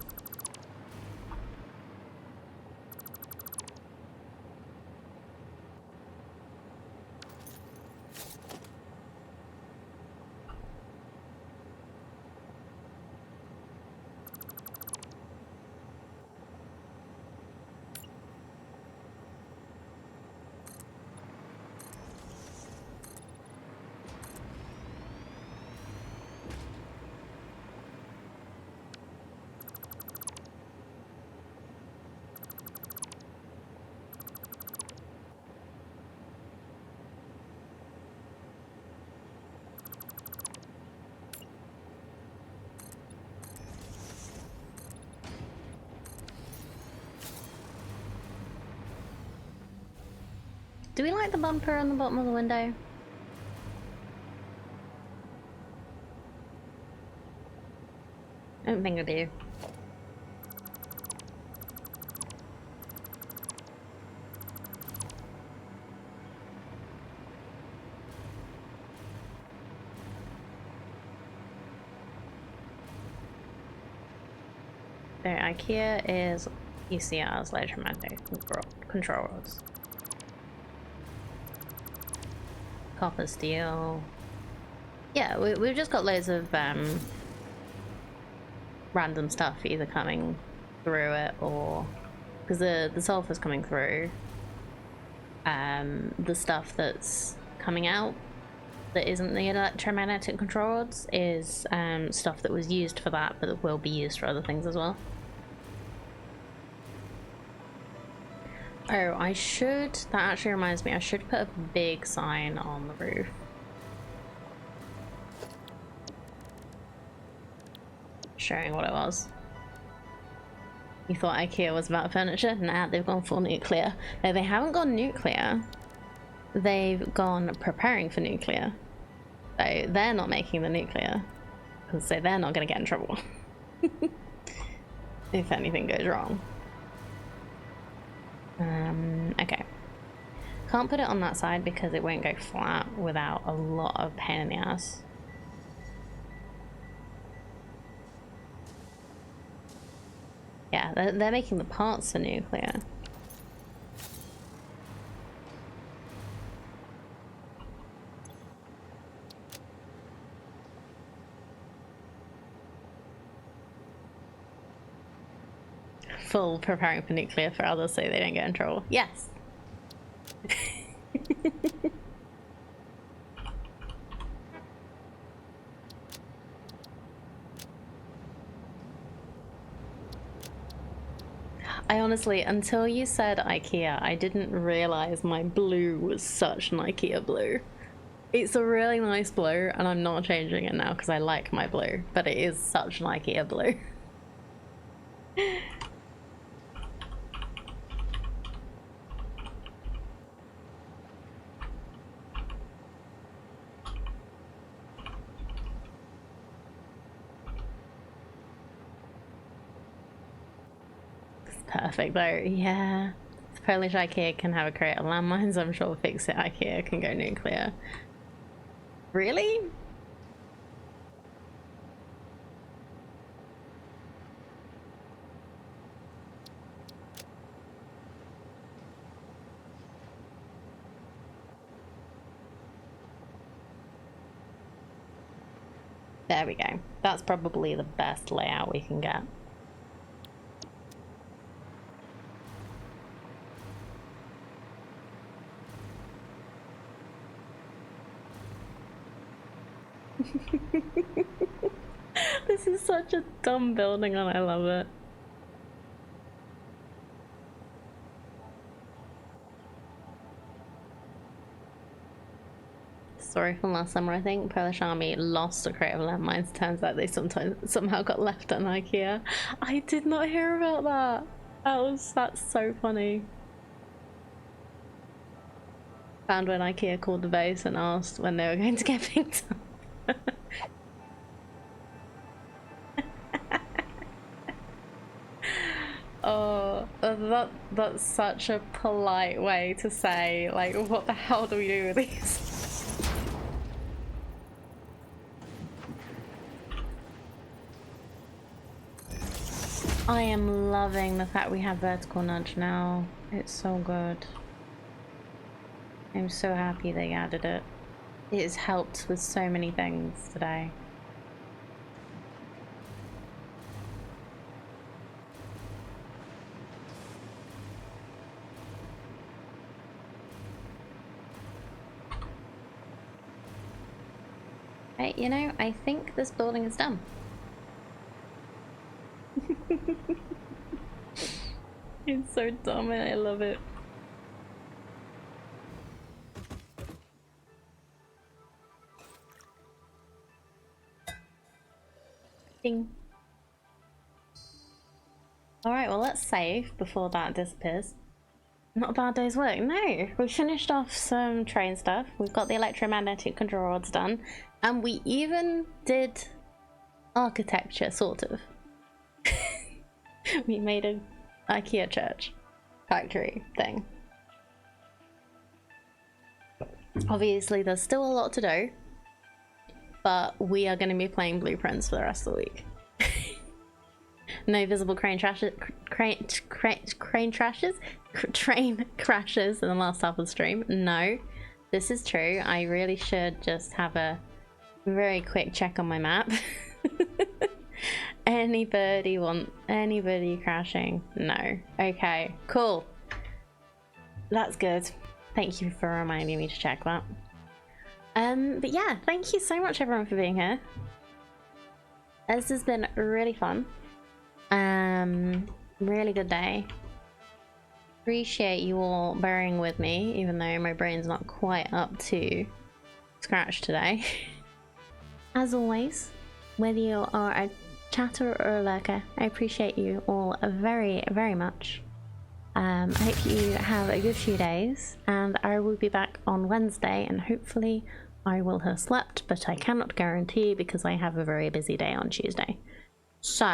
Do we like the bumper on the bottom of the window? I don't think I do. So IKEA is ECR's electromagnetic controllers. Copper, steel. Yeah, we've just got loads of random stuff either coming through it or because the sulfur's coming through. The stuff that's coming out that isn't the electromagnetic control rods is stuff that was used for that, but that will be used for other things as well. Oh, I should, that actually reminds me, I should put a big sign on the roof. Showing what it was. You thought IKEA was about furniture? Nah, they've gone full nuclear. No, they haven't gone nuclear. They've gone preparing for nuclear. So they're not making the nuclear. So they're not going to get in trouble. If anything goes wrong. Okay. Can't put it on that side because it won't go flat without a lot of pain in the ass. Yeah, they're making the parts for nuclear. Full preparing for nuclear for others so they don't get in trouble. Yes. I honestly, until you said IKEA, I didn't realize my blue was such an IKEA blue. It's a really nice blue, and I'm not changing it now because I like my blue, but it is such an IKEA blue. Perfect though, yeah. If Polish IKEA can have a crate of landmines, I'm sure Fix-It IKEA can go nuclear. Really? There we go. That's probably the best layout we can get. This is such a dumb building and I love it. Story from last summer, I think. Polish army lost a crate of landmines. Turns out they somehow got left at IKEA. I did not hear about that. That's so funny. Found when IKEA called the base and asked when they were going to get picked up. Oh, that's such a polite way to say, like, what the hell do we do with these? I am loving the fact we have vertical nudge now. It's so good. I'm so happy they added it. It has helped with so many things today. Hey, you know, I think this building is done. It's so dumb and I love it. Ding. Alright, well let's save before that disappears. Not a bad day's work. No, we finished off some train stuff. We've got the electromagnetic control rods done, and we even did architecture, sort of. We made an IKEA church factory thing. Obviously, there's still a lot to do, but we are going to be playing blueprints for the rest of the week. No visible train crashes in the last half of the stream. No, this is true. I really should just have a very quick check on my map. Anybody crashing? No. Okay, cool. That's good. Thank you for reminding me to check that. But yeah, thank you so much everyone for being here. This has been really fun. Really good day. Appreciate you all bearing with me, even though my brain's not quite up to scratch today. As always, whether you are a chatter or a lurker, I appreciate you all very, very much. I hope you have a good few days, and I will be back on Wednesday, and hopefully I will have slept, but I cannot guarantee because I have a very busy day on Tuesday. So,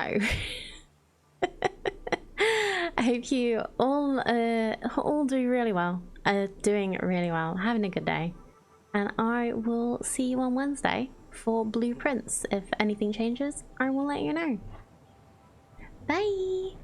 I hope you all do really well, doing really well, having a good day, and I will see you on Wednesday for blueprints. If anything changes, I will let you know. Bye!